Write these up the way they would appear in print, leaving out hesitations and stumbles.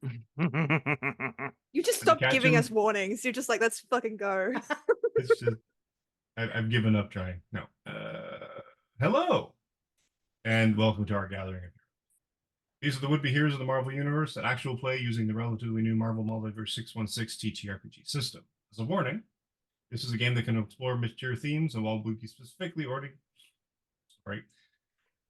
You just Did you stopped catch giving us him? warnings. You're just like, let's fucking go. It's just I've given up trying. No. Hello and welcome to our gathering of heroes. These are the would-be heroes of the Marvel Universe, an actual play using the relatively new Marvel Multiverse 616 TTRPG system. As a warning, this is a game that can explore mature themes, and while we'll be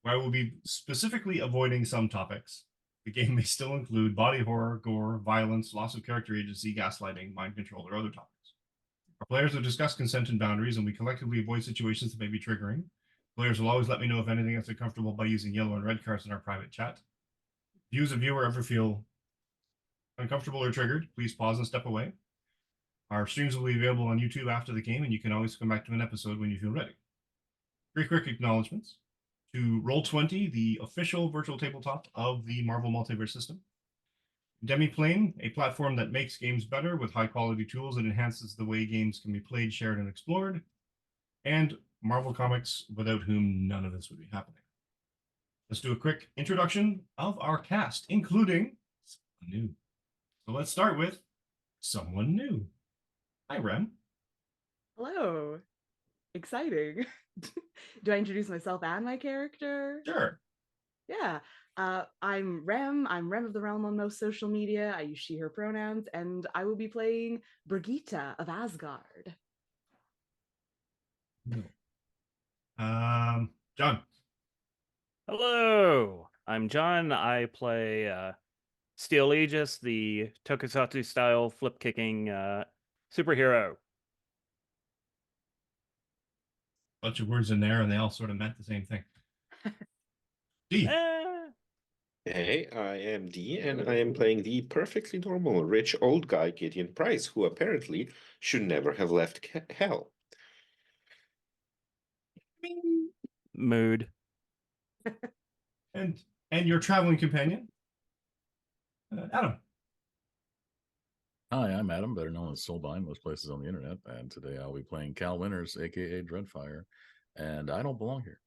while we'll be specifically avoiding some topics, the game may still include body horror, gore, violence, loss of character agency, gaslighting, mind control, or other topics. Our players have discussed consent and boundaries, and we collectively avoid situations that may be triggering. Players will always let me know if anything is uncomfortable by using yellow and red cards in our private chat. If you as a viewer ever feel uncomfortable or triggered, please pause and step away. Our streams will be available on YouTube after the game, and you can always come back to an episode when you feel ready. 3 quick acknowledgements. To Roll20, the official virtual tabletop of the Marvel Multiverse system. Demiplane, a platform that makes games better with high-quality tools and enhances the way games can be played, shared, and explored. And Marvel Comics, without whom none of this would be happening. Let's do a quick introduction of our cast, including someone new. So let's start with someone new. Hi, Rem. Hello. Exciting. Do I introduce myself and my character? Sure. Yeah. I'm Rem. I'm Rem of the Realm on most social media. I use she, her pronouns, and I will be playing Brigitte of Asgard. No. John. Hello, I'm John. I play Steel Aegis, the tokusatsu style flip kicking superhero. Bunch of words in there, and they all sort of meant the same thing. D. Hey, I am D, and I am playing the perfectly normal, rich old guy Gideon Price, who apparently should never have left hell. Mood. And your traveling companion, Adam. Hi, I'm Adam, better known as Soulbind most places on the internet, and today I'll be playing Cal Winters, aka Dreadfire, and I don't belong here.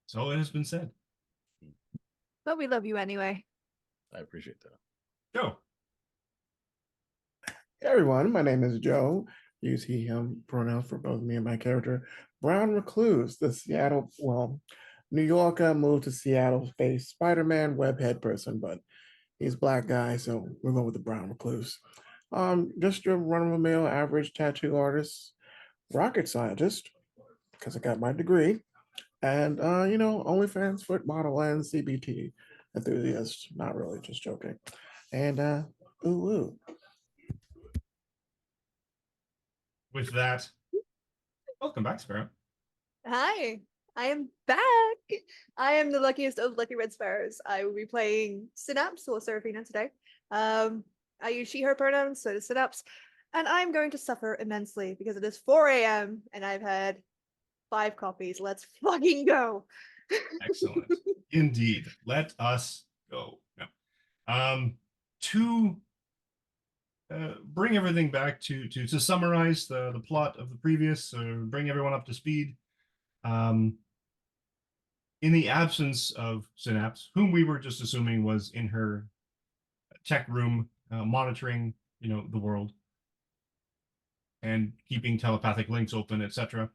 So it has been said. But we love you anyway. I appreciate that. Joe. Hey everyone, my name is Joe. Use he, him pronouns for both me and my character. Brown Recluse, the New Yorker moved to Seattle, face Spider-Man webhead person, but he's a black guy, so we're going with the Brown Recluse. Just your run-of-the-mill average tattoo artist, rocket scientist, because I got my degree, and OnlyFans foot model and CBT enthusiast. Not really, just joking. And ooh. With that, welcome back, Sparrow. Hi, I am back. I am the luckiest of lucky red sparrows. I will be playing Synapse or Seraphina today. I use she, her pronouns, so does Synapse. And I'm going to suffer immensely because it is 4 a.m. and I've had 5 coffees. Let's fucking go. Excellent. Indeed. Let us go. No. To bring everything back to summarize the plot of the previous, bring everyone up to speed. In the absence of Synapse, whom we were just assuming was in her tech room, monitoring, the world and keeping telepathic links open, etc.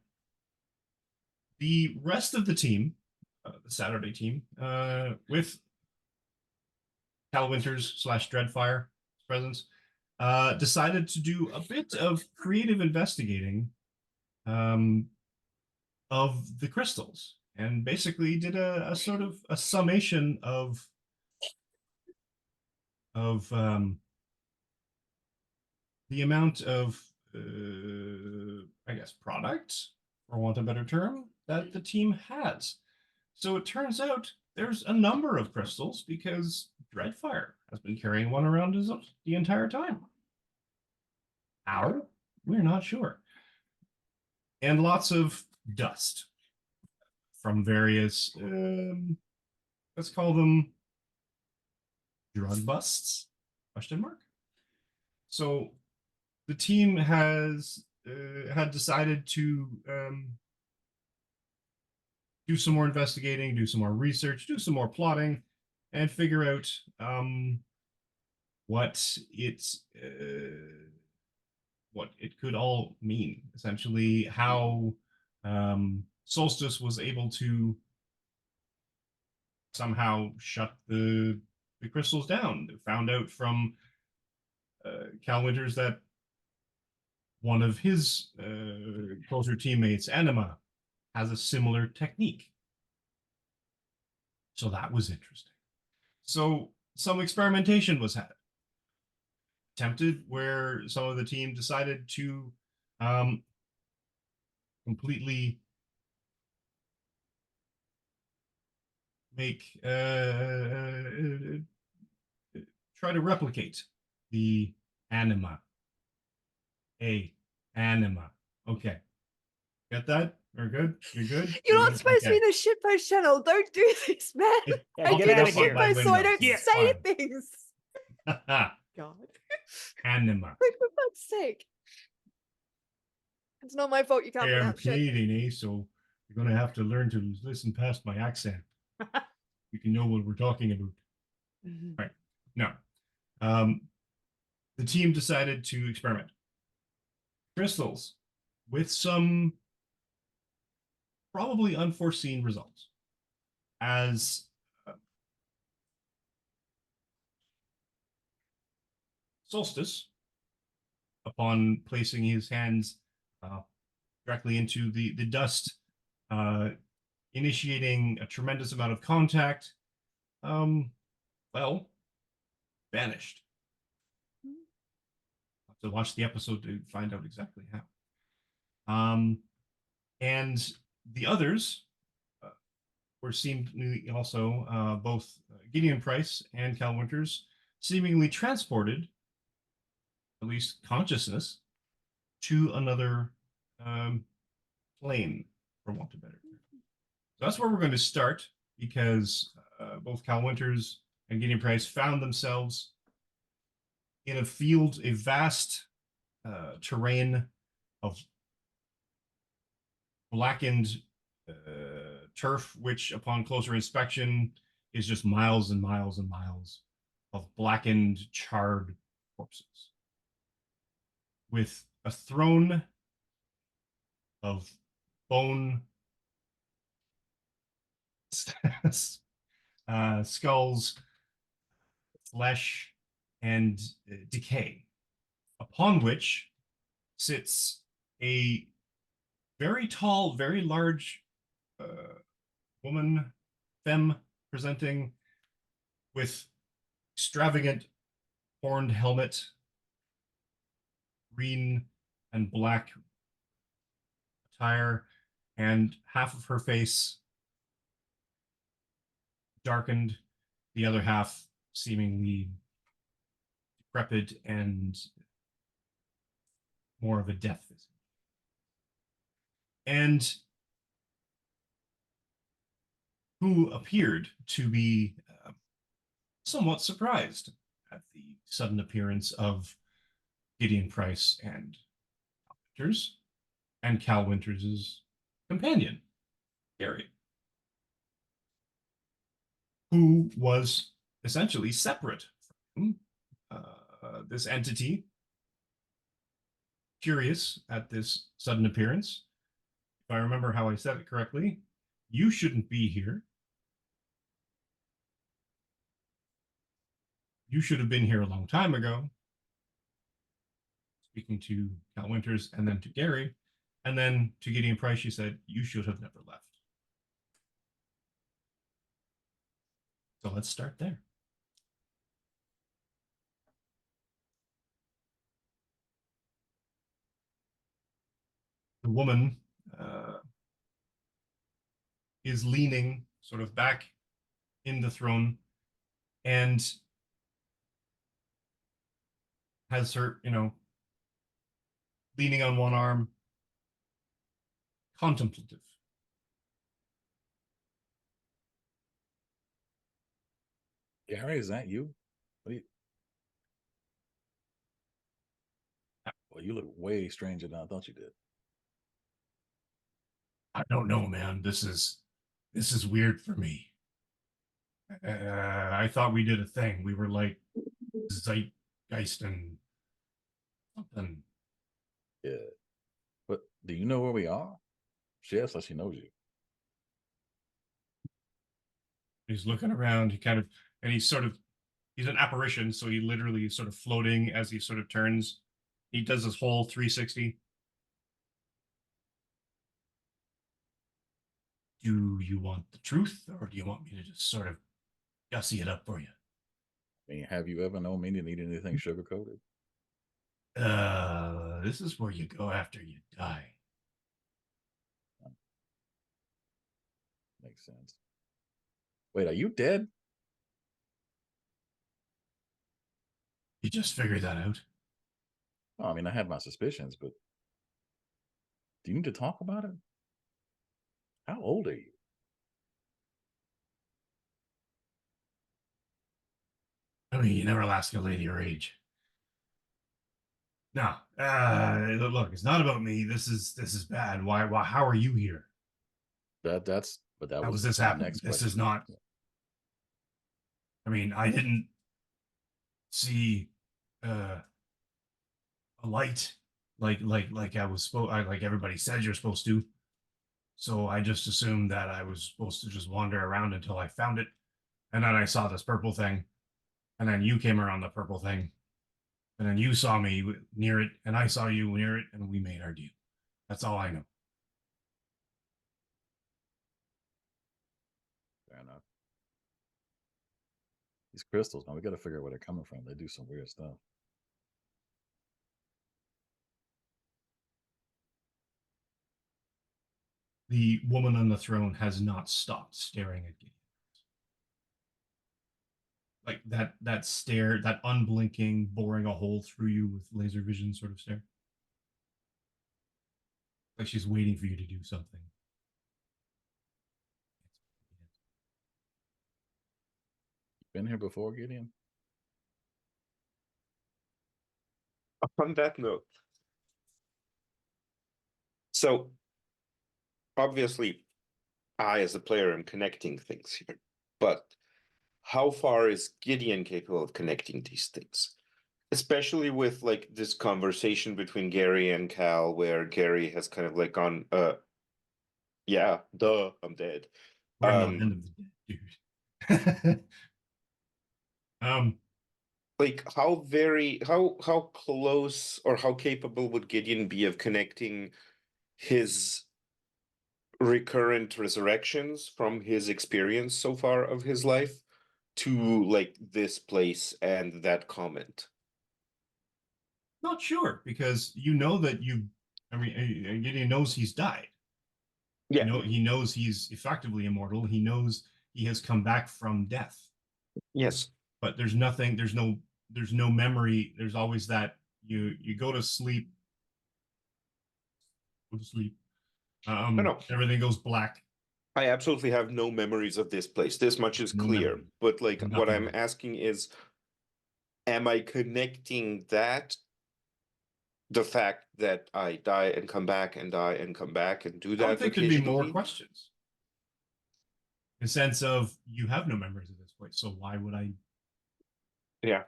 The rest of the team, the Saturday team, with Cal Winters / Dreadfire presence, decided to do a bit of creative investigating of the crystals, and basically did a sort of a summation of the amount of I guess product, for want of a better term, that the team has. So it turns out there's a number of crystals because Dreadfire has been carrying one around the entire time. How? We're not sure. And lots of dust from various, let's call them drug busts, question mark. So the team has had decided to do some more investigating, do some more research, do some more plotting, and figure out what it could all mean. Essentially, how Solstice was able to somehow shut the crystals down. Found out from Cal Winters that one of his closer teammates, Anima, has a similar technique. So that was interesting. So some experimentation was had. Attempted where some of the team decided to completely make try to replicate the anima. Anima. Okay. Get that? We're good? You're good? You're You're not good? supposed to be Okay. in the shitpost channel. Don't do this, man. Yeah, I get do out the of here. shitpost so I don't Yeah. say Fine. things. God. Anima. Like, for fuck's sake. It's not my fault you can't Hey, I'm pronounce shit. Canadian, eh? So you're gonna have to learn to listen past my accent. You can know what we're talking about. Right. No. The team decided to experiment. Crystals with some probably unforeseen results. As Solstice, upon placing his hands directly into the dust, initiating a tremendous amount of contact, well, vanished. Have to watch the episode to find out exactly how. And the others were seemingly also both Gideon Price and Cal Winters seemingly transported, at least consciousness, to another plane, for want of better term. So that's where we're going to start, because both Cal Winters and Gideon Price found themselves in a field, a vast terrain of blackened turf, which upon closer inspection is just miles and miles and miles of blackened, charred corpses, with a throne of bone skulls, flesh, and decay, upon which sits a very tall, very large woman, femme, presenting with extravagant horned helmet, green and black attire, and half of her face darkened, the other half seemingly decrepit and more of a death visage. And who appeared to be somewhat surprised at the sudden appearance of Gideon Price and Winters, and Cal Winters' companion, Gary, who was essentially separate from this entity, curious at this sudden appearance. If I remember how I said it correctly, you shouldn't be here. You should have been here a long time ago. Speaking to Cal Winters and then to Gary, and then to Gideon Price, she said, you should have never left. So let's start there. The woman is leaning sort of back in the throne and has her, leaning on one arm, contemplative. Gary, is that you? What do you? Well, you look way stranger than I thought you did. I don't know, man. This is weird for me. I thought we did a thing. We were like zeitgeist and something. Yeah. But do you know where we are? She acts like she knows you. He's looking around. He kind of, and he's an apparition. So he literally is sort of floating as he sort of turns. He does this whole 360. Do you want the truth, or do you want me to just sort of gussy it up for you? I mean, have you ever known me to need anything sugar coated? This is where you go after you die. Makes sense. Wait, are you dead? You just figured that out. Oh, I mean, I had my suspicions, but do you need to talk about it? How old are you? I mean, you never ask a lady her age. No, look, it's not about me. This is bad. Why? How are you here? That How was does this my happen? next This question. is not. I mean, I didn't see a light like I was supposed. Like everybody said you're supposed to. So I just assumed that I was supposed to just wander around until I found it, and then I saw this purple thing, and then you came around the purple thing, and then you saw me near it, and I saw you near it, and we made our deal. That's all I know. Fair enough. These crystals, man, we got to figure out where they're coming from. They do some weird stuff. The woman on the throne has not stopped staring at Gideon. Like that stare, that unblinking, boring a hole through you with laser vision sort of stare. Like she's waiting for you to do something. Been here before, Gideon? On that note, so obviously, I as a player am connecting things here, but how far is Gideon capable of connecting these things? Especially with like this conversation between Gary and Cal, where Gary has kind of like gone, yeah, duh, I'm dead. We're not end of the day, dude. Like how close or how capable would Gideon be of connecting his recurrent resurrections from his experience so far of his life to like this place and that comment? Not sure, because you know that I mean, Gideon knows he's died. Yeah. You know, he knows he's effectively immortal. He knows he has come back from death. Yes. But there's nothing. There's no memory. There's always that you go to sleep. Go to sleep. No. Everything goes black. I absolutely have no memories of this place. This much is No clear. memory. But like Nothing what I'm else. asking is, am I connecting that the fact that I die and come back and die and come back and do I would that think there'd be more occasionally? questions. In the sense of you have no memories of this place, so why would I? Yeah.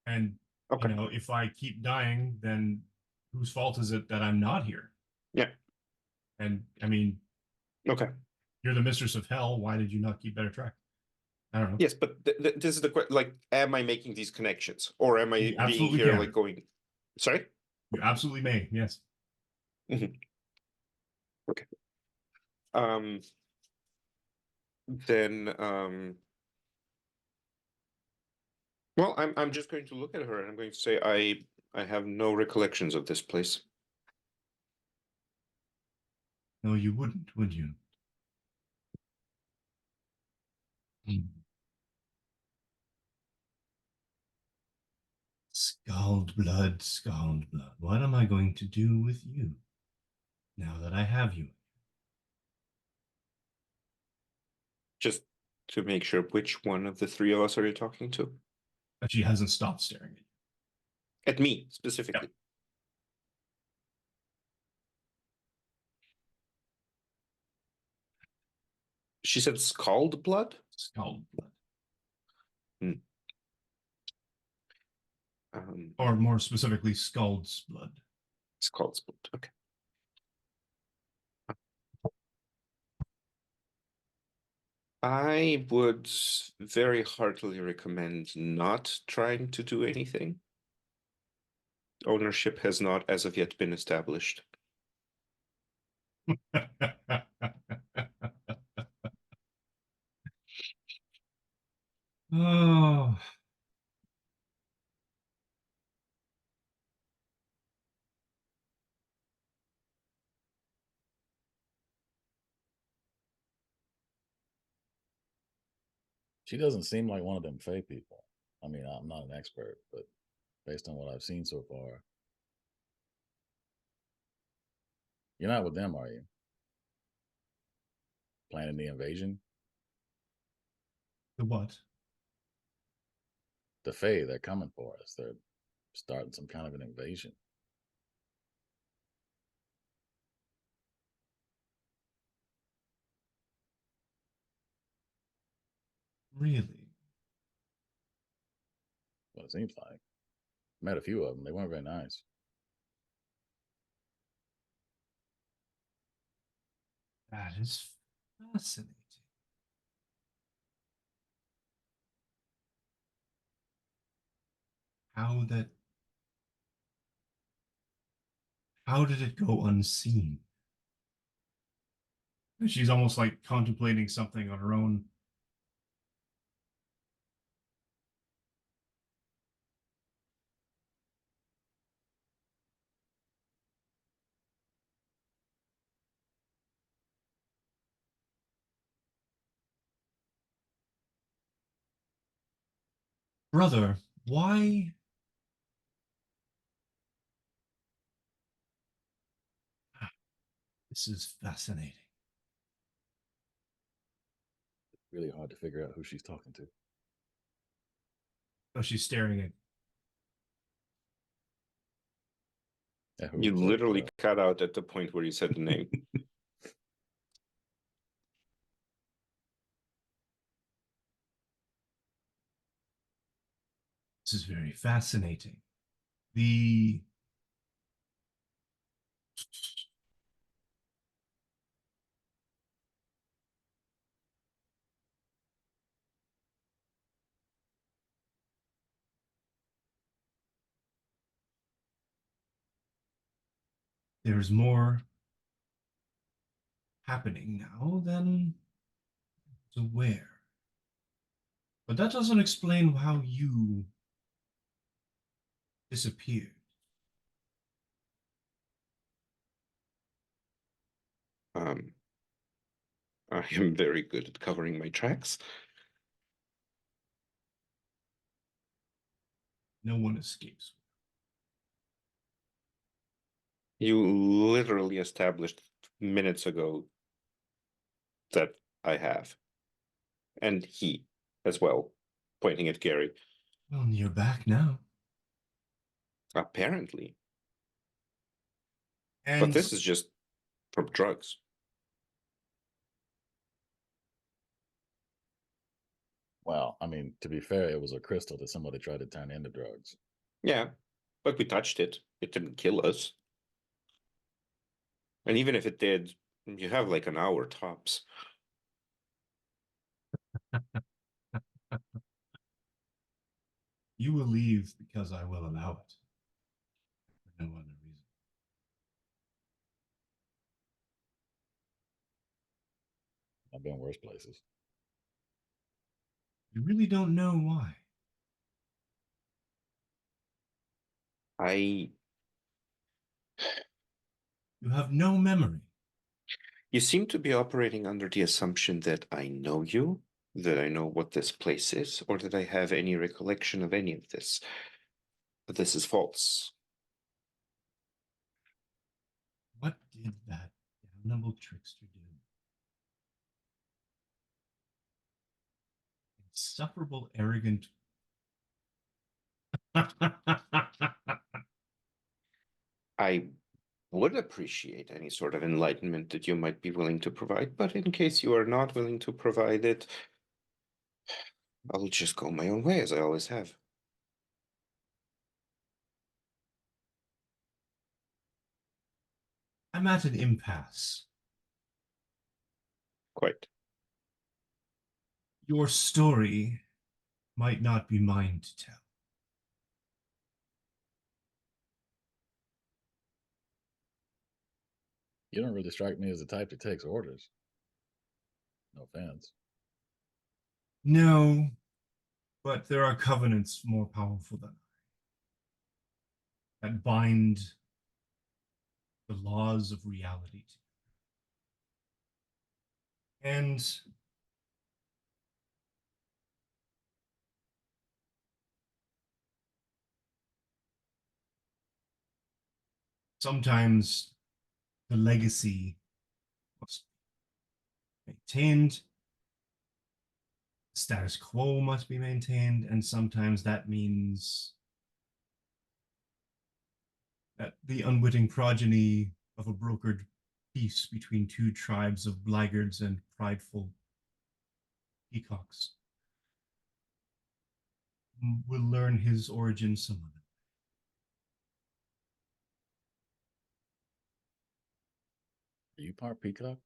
And Okay. you know, if I keep dying, then whose fault is it that I'm not here? Yeah. And I mean, Okay. you're the mistress of hell. Why did you not keep better track? I don't know. Yes, but this is the question. Like, am I making these connections, or am I You being absolutely here can. like going? Sorry. You absolutely may. Yes. Okay. Then well, I'm just going to look at her and I'm going to say I have no recollections of this place. No, you wouldn't, would you? Scald blood, scald blood. What am I going to do with you now that I have you? Just to make sure, which one of the three of us are you talking to? But she hasn't stopped staring at you. At me specifically. She said scald blood? Scald blood. Or more specifically, Scald's blood. Scald's blood, okay. I would very heartily recommend not trying to do anything. Ownership has not as of yet been established. Oh. She doesn't seem like one of them Fae people. I mean, I'm not an expert, but based on what I've seen so far, you're not with them, are you? Planning the invasion? The what? The Fae, they're coming for us. They're starting some kind of an invasion. Really? What it seems like. Met a few of them. They weren't very nice. That is fascinating. How did it go unseen? She's almost like contemplating something on her own. Brother, why? This is fascinating. Really hard to figure out who she's talking to. Oh, she's staring at. Yeah, who You was like, literally cut out at the point where you said the name. This is very fascinating. There's more happening now than I was aware. But that doesn't explain how you disappeared. I am very good at covering my tracks. No one escapes. You literally established minutes ago that I have. And he as well, pointing at Gary. Well, you're back now. Apparently. And But this is just from drugs. well, I mean, to be fair, it was a crystal that somebody tried to turn into drugs. Yeah, but we touched it. It didn't kill us. And even if it did, you have like an hour tops. you will leave because I will allow it. For no other reason. I've been worse places. You really don't know why. You have no memory. You seem to be operating under the assumption that I know you, that I know what this place is, or that I have any recollection of any of this. But this is false. What did that damnable trickster do? Insufferable, arrogant. I would appreciate any sort of enlightenment that you might be willing to provide, but in case you are not willing to provide it, I'll just go my own way as I always have. I'm at an impasse. Quite. Your story might not be mine to tell. You don't really strike me as the type that takes orders. No offense. No, but there are covenants more powerful than I that bind the laws of reality to. And sometimes the legacy must be maintained, status quo must be maintained, and sometimes that means that the unwitting progeny of a brokered peace between two tribes of blackguards and prideful peacocks will learn his origin some other. Are you part peacock?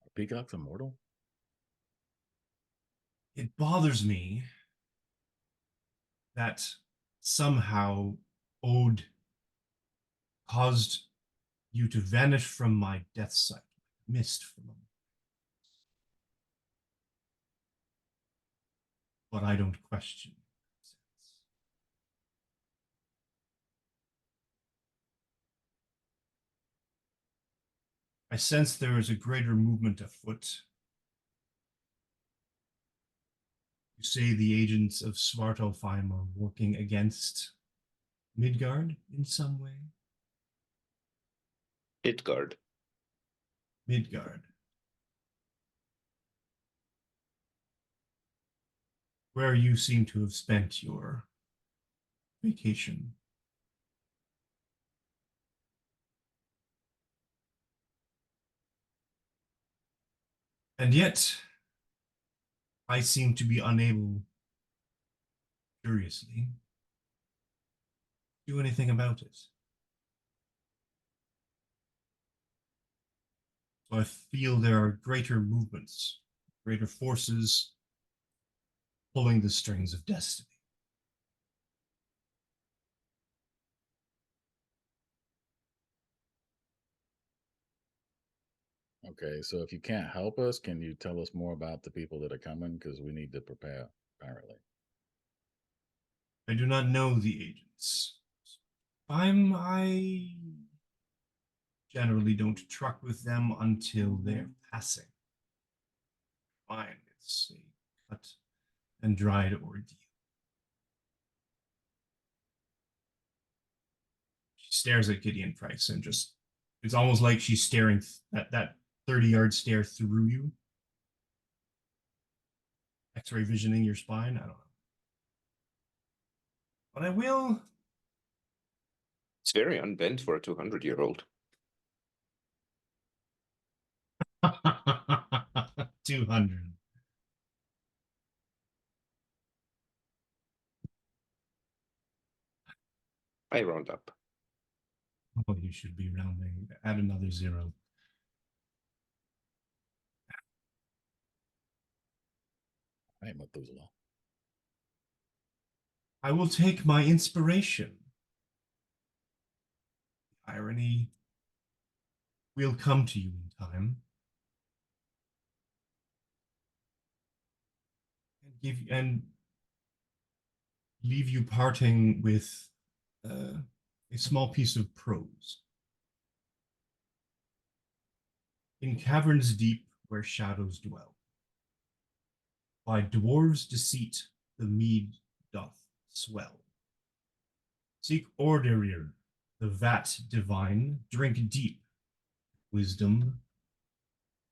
Are peacocks immortal? It bothers me that somehow Ode caused you to vanish from my death sight, mist from them. But I don't question. I sense there is a greater movement afoot. You say the agents of Svartalfheim are working against Midgard in some way? Midgard. Midgard. Where you seem to have spent your vacation. And yet, I seem to be unable, curiously, to do anything about it. So I feel there are greater movements, greater forces pulling the strings of destiny. Okay, so if you can't help us, can you tell us more about the people that are coming? Because we need to prepare, apparently. I do not know the agents. I generally don't truck with them until they're passing. Fine, it's a cut and dried ordeal. She stares at Gideon Price and just, it's almost like she's staring that 30-yard stare through you. X-ray visioning your spine, I don't know. But I will. It's very unbent for a 200-year-old. 200. I round up. Oh, you should be rounding. Add another 0. I ain't Methuselah. I will take my inspiration. Irony will come to you in time. And leave you parting with a small piece of prose. In caverns deep where shadows dwell, by dwarves' deceit the mead doth swell. Seek orderer, the vat divine, drink deep, wisdom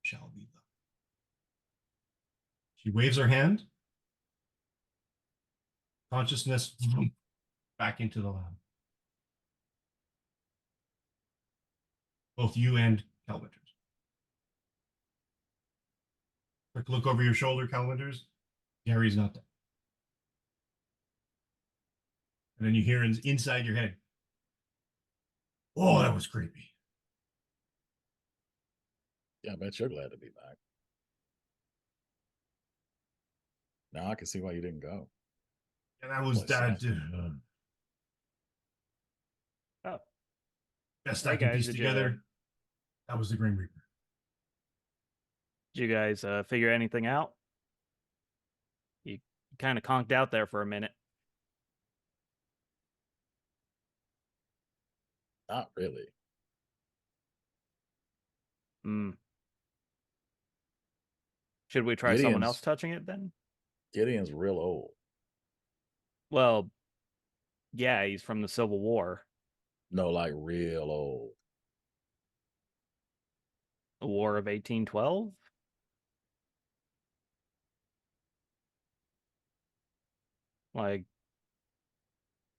shall be thine. She waves her hand. Consciousness back into the lab. both you and Calvinters. Quick look over your shoulder, Calvinters. Gary's not dead. And then you hear inside your head, "Oh, that was creepy." Yeah, I bet you're glad to be back. Now I can see why you didn't go. And that was Boy, that. sounds- Oh, Best Hey, I can guys, piece did together. That was the Grim Reaper. did you guys figure anything out? You kind of conked out there for a minute. Not really. Hmm. Should we try someone Gideon's- else touching it then? Gideon's real old. Well, yeah, he's from the Civil War. No, like real old. The War of 1812? Like,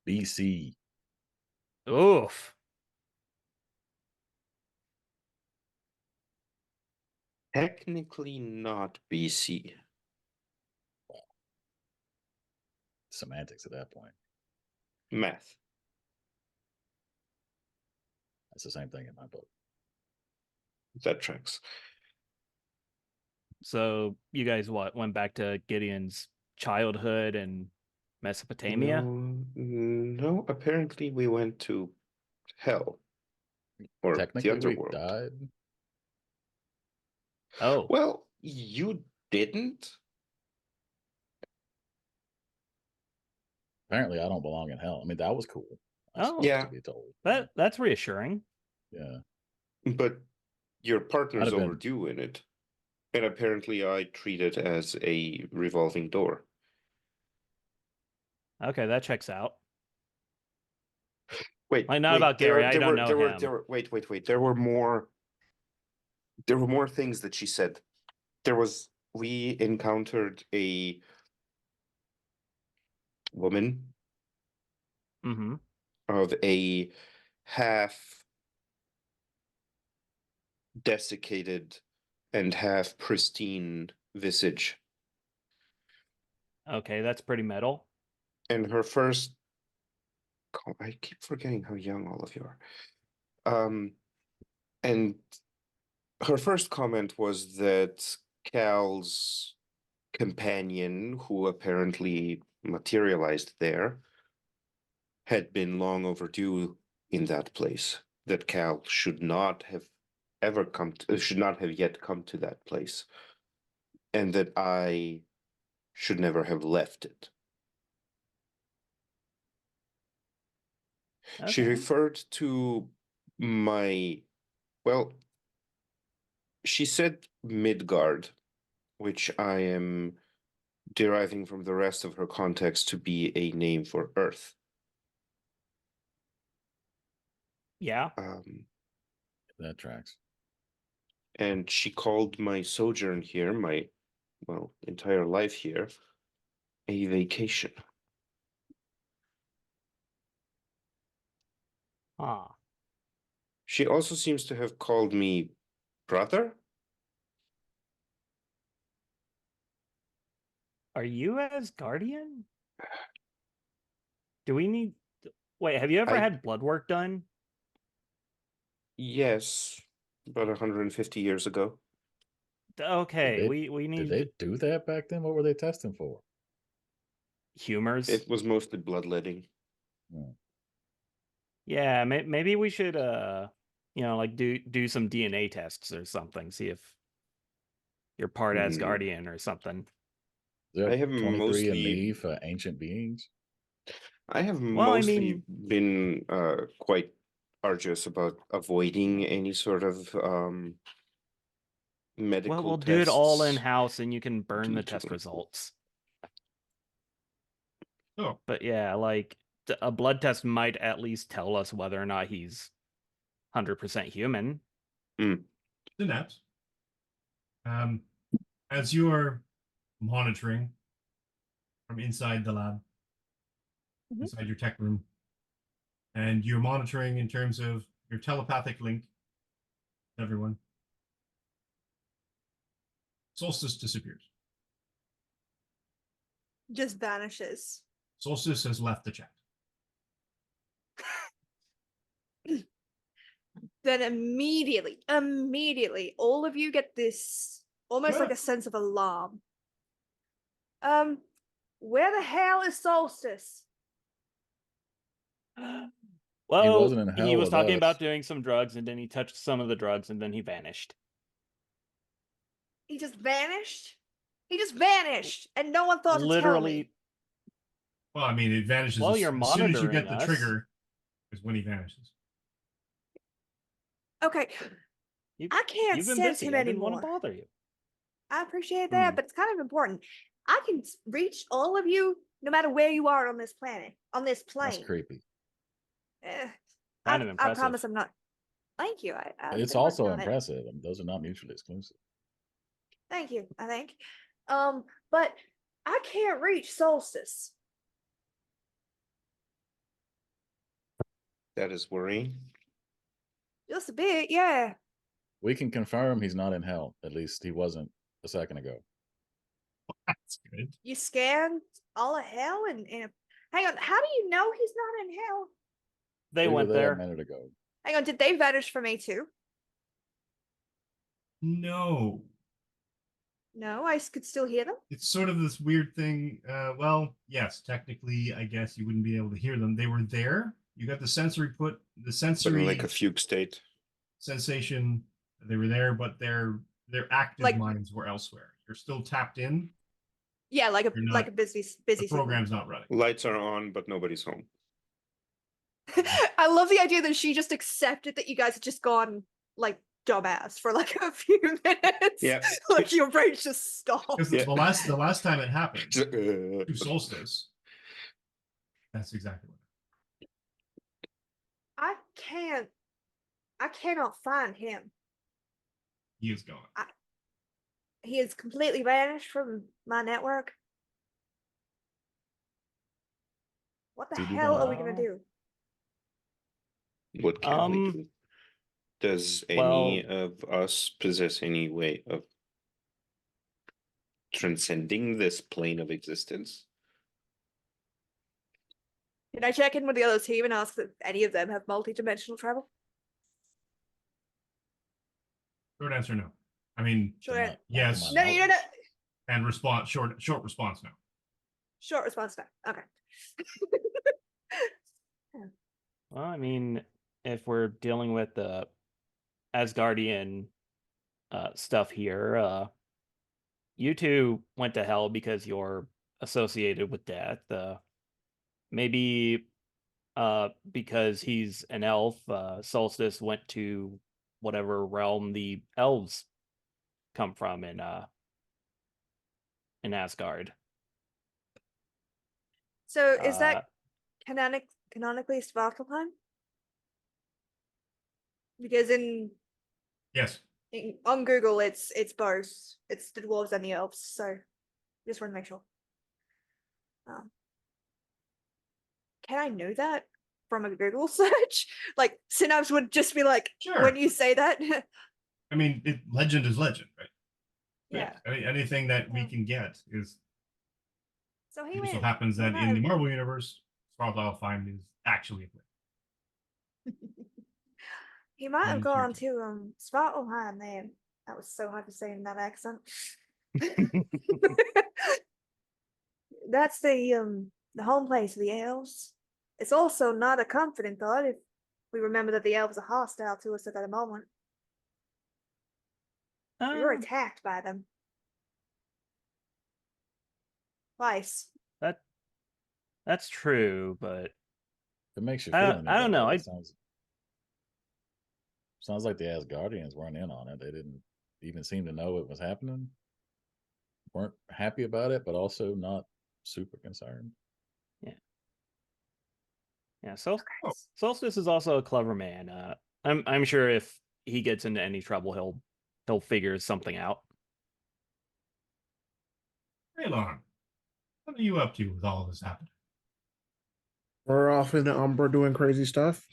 BC. oof. Technically not BC. Semantics at that point. Math. That's the same thing in my book. That tracks. So you guys went back to Gideon's childhood and Mesopotamia? No, apparently we went to hell. Or the Technically, we underworld. died. Oh, Well, you didn't? Apparently, I don't belong in hell. I mean, that was cool. I was Oh. supposed Yeah. to be told. that's reassuring. Yeah. But your partner's I'd have been- overdue in it. And apparently I treat it as a revolving door. Okay, that checks out. Wait, I know wait, about Gary, I don't know him. Wait. There were more things that she said. We encountered a woman Mm-hmm. of a half desiccated and half pristine visage. Okay, that's pretty metal. And her first I keep forgetting how young all of you are. And her first comment was that Cal's companion, who apparently materialized there, had been long overdue in that place. That Cal should not have should not have yet come to that place, and that I should never have left it. She Okay. referred to well, she said Midgard, which I am deriving from the rest of her context to be a name for Earth. Yeah. That tracks. And she called my sojourn here, my entire life here, a vacation. Huh. She also seems to have called me brother. Are you Asgardian? Do we need... Wait, have you ever I- had blood work done? Yes, about 150 years ago. Okay, they- we Did need they do that back then? What were they testing for? humors. It was mostly bloodletting. Yeah, maybe we should like do some DNA tests or something, see if you're part Hmm. Asgardian or something. Is there I have 23 mostly- and me for ancient beings? I have Well, I mostly mean- been quite arduous about avoiding any sort of medical Well, we'll do it all tests. in-house and you can burn due the to test them. results. Oh, But yeah, like a blood test might at least tell us whether or not he's 100% human. Synapse. As you are monitoring from inside the lab, Mhm. inside your tech room, and you're monitoring in terms of your telepathic link Everyone. Solstice disappears. Just vanishes. Solstice has left the chat. Then immediately, all of you get this almost like a sense of alarm. Where the hell is Solstice? Well, wasn't in hell he was with talking us. about doing some drugs, and then he touched some of the drugs, and then he vanished. He just vanished? He just vanished, and no one thought to tell me. Literally, Well, I mean, it vanishes Well, as, you're as soon as you get monitoring the us. trigger is when he vanishes. Okay, I can't you've been sense busy. him I didn't want anymore. to bother you. I appreciate that, but it's kind of important. I can reach all of you no matter where you are on this planet, on this plane. That's creepy. Kind of I impressive. promise I'm not. Thank you. I've It's been also working on it. impressive. Those are not mutually exclusive. Thank you, I think. But I can't reach Solstice. That is worrying. Just a bit, yeah. We can confirm he's not in hell. At least he wasn't a second ago. That's good. You scanned all of hell and hang on, how do you know he's not in hell? They We were went there there. a minute ago. Hang on, did they vanish for me too? No. No, I could still hear them. It's sort of this weird thing. Well, yes, technically, I guess you wouldn't be able to hear them. They were there. You got the sensory But sensory in like a fugue state. sensation. They were there, but their active Like- minds were elsewhere. You're still tapped in. Yeah, like You're a busy The signal. program's not running. Lights are on, but nobody's home. I love the idea that she just accepted that you guys had just gone like dumbass for like a few minutes. Yeah. Like your brain just stopped. Because Yeah. the last time it happened, Just, to Solstice, that's exactly what. I cannot find him. He is gone. He is completely vanished from my network. What the Did you hell go- are we gonna do? What can we Um, do? Does well- any of us possess any way of transcending this plane of existence? Can I check in with the other team and ask if any of them have multi-dimensional travel? Short answer, no. I mean, Sure. Not- not yes. to my No. knowledge. and response short response, no. Short response time. Okay. Well, I mean, if we're dealing with the Asgardian stuff here, you two went to hell because you're associated with death. Maybe because he's an elf, Solstice went to whatever realm the elves come from in Asgard. So is that canonically Svartalfheim? Because Yes. on Google it's both. It's the dwarves and the elves. So just want to make sure. Can I know that from a Google search? Like Synapse would just be like, Sure. when you say that. I mean, legend is legend, right? Yeah. Anything that we can get is. So he It just so went. happens that in no. the Marvel universe, Svartalfheim is actually a place. He might have One, gone two. to Svartalfheim, man. That was so hard to say in that accent. That's the home place of the elves. It's also not a comforting thought if we remember that the elves are hostile to us at that moment. We were attacked by them. Twice. That's true, but If it makes you I feel don't- I don't know, It sounds like the Asgardians weren't in on it. They didn't even seem to know it was happening. Weren't happy about it, but also not super concerned. yeah. Solstice is also a clever man. I'm sure if he gets into any trouble, he'll figure something out. Raylon, what are you up to with all of this happening? We're off in the Umbra doing crazy stuff.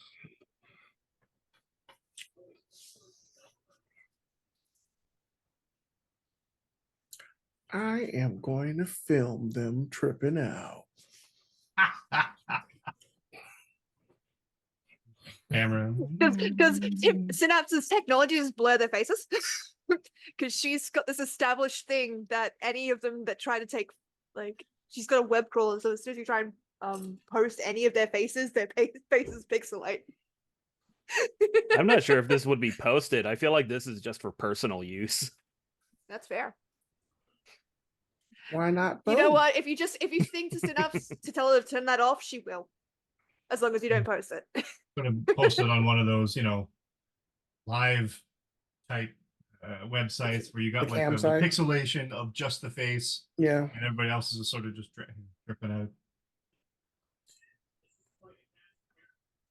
I am going to film them tripping out. Camera. Because Synapse's technology just blur their faces. Because she's got this established thing that any of them that try to take, like, she's got a web crawler, so as soon as you try and post any of their faces pixelate. I'm not sure if this would be posted. I feel like this is just for personal use. That's fair. Why not? You know both? what? If you think to Synapse to tell her to turn that off, she will. As long as you don't post it. Gonna post it on one of those, live type websites where you got The like the campsite? pixelation of just the face, Yeah. and everybody else is sort of just dripping out.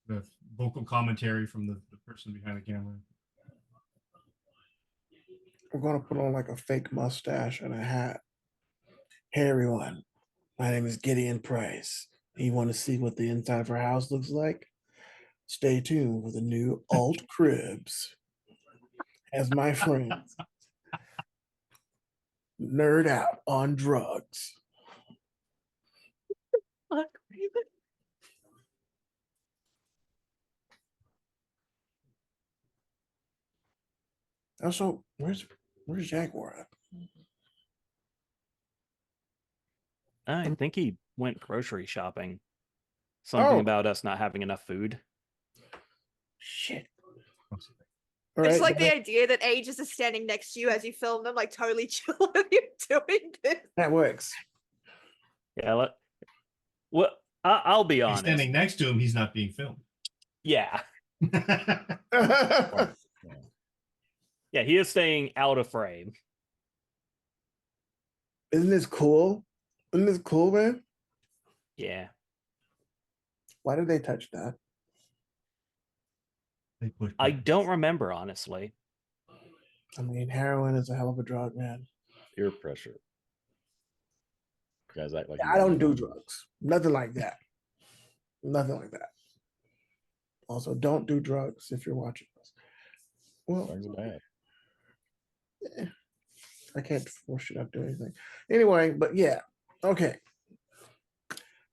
The vocal commentary from the person behind the camera. We're going to put on like a fake mustache and a hat. Hey, everyone. My name is Gideon Price. You want to see what the inside of our house looks like? Stay tuned for the new Alt Cribs. As my friends nerd out on drugs. Fuck. Also, where's Jaguar at? I think he went grocery shopping. Something Oh. about us not having enough food. Shit. I All just right, like the idea that Aegis is standing next to you as you film them, like totally chill with you doing this. that works. Yeah, well, I'll be He's honest. standing next to him, he's not being filmed. Yeah. Right. Yeah, he is staying out of frame. Isn't this cool? Isn't this cool, man? Yeah. Why did they touch that? They push I buttons. don't remember, honestly. I mean, heroin is a hell of a drug, man. Peer pressure. You guys act like you I don't know. do drugs. Nothing like that. Nothing like that. Also, don't do drugs if you're watching this. Well, Drugs are bad. I can't force you not to do anything. Anyway, but yeah. Okay.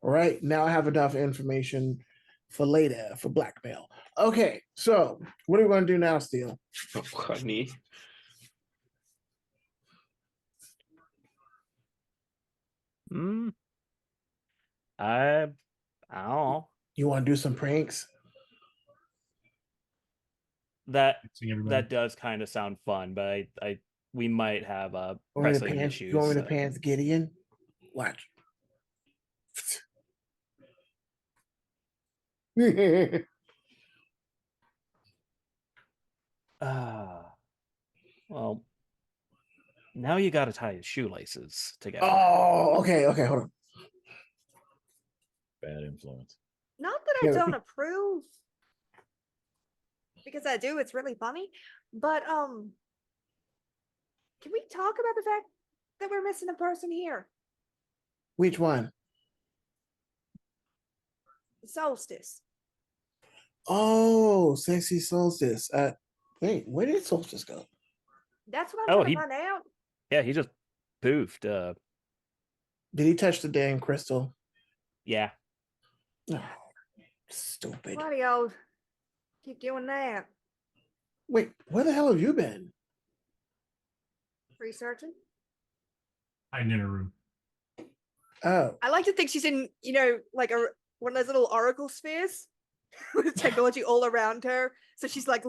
All right. Now I have enough information for later for blackmail. Okay. So what are we going to do now, Steele? Oh, honey. I don't know. You want to do some pranks? That Seeing everybody. that does kind of sound fun, but we might have You want me to pressing pants, issues. you want me to pants Gideon? Watch. Well, now you got to tie his shoelaces together. Oh, okay, hold on. Bad influence. Not that I Yeah. don't approve. Because I do, it's really funny. But can we talk about the fact that we're missing a person here? Which one? Solstice. Oh, sexy solstice. Wait, where did solstice go? That's what I'm Oh, trying he- to find out. Yeah, he just poofed. Did he touch the dang crystal? Yeah. Oh, stupid. Bloody old. Keep doing that. Wait, where the hell have you been? Researching. Hiding in a room. Oh, I like to think she's in, like one of those little oracle spheres with technology all around her. So she's like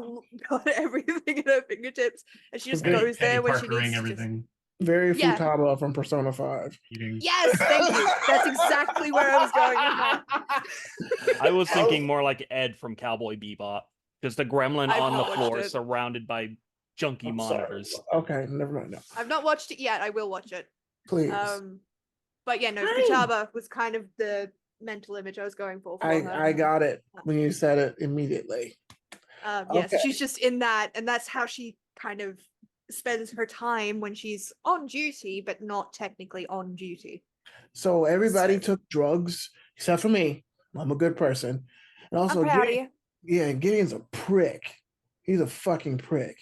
got everything at her fingertips, and she just Penny- goes there when she Parkering needs to. everything. very Yeah. Futaba from Persona 5. Eating. Yes, thank you. That's exactly where I was going with that. I was thinking more like Ed from Cowboy Bebop. Just a gremlin I've on the not watched floor it. surrounded by junky I'm sorry. monitors. Okay, never mind. No, I've not watched it yet. I will watch it. please. But yeah, no, Fine. Futaba was kind of the mental image I was going for her. I got it when you said it immediately. Yes, Okay. she's just in that, and that's how she kind of spends her time when she's on duty, but not technically on duty. So everybody So- took drugs except for me. I'm a good person. And also, I'm proud of Gideon, you. yeah, Gideon's a prick. He's a fucking prick.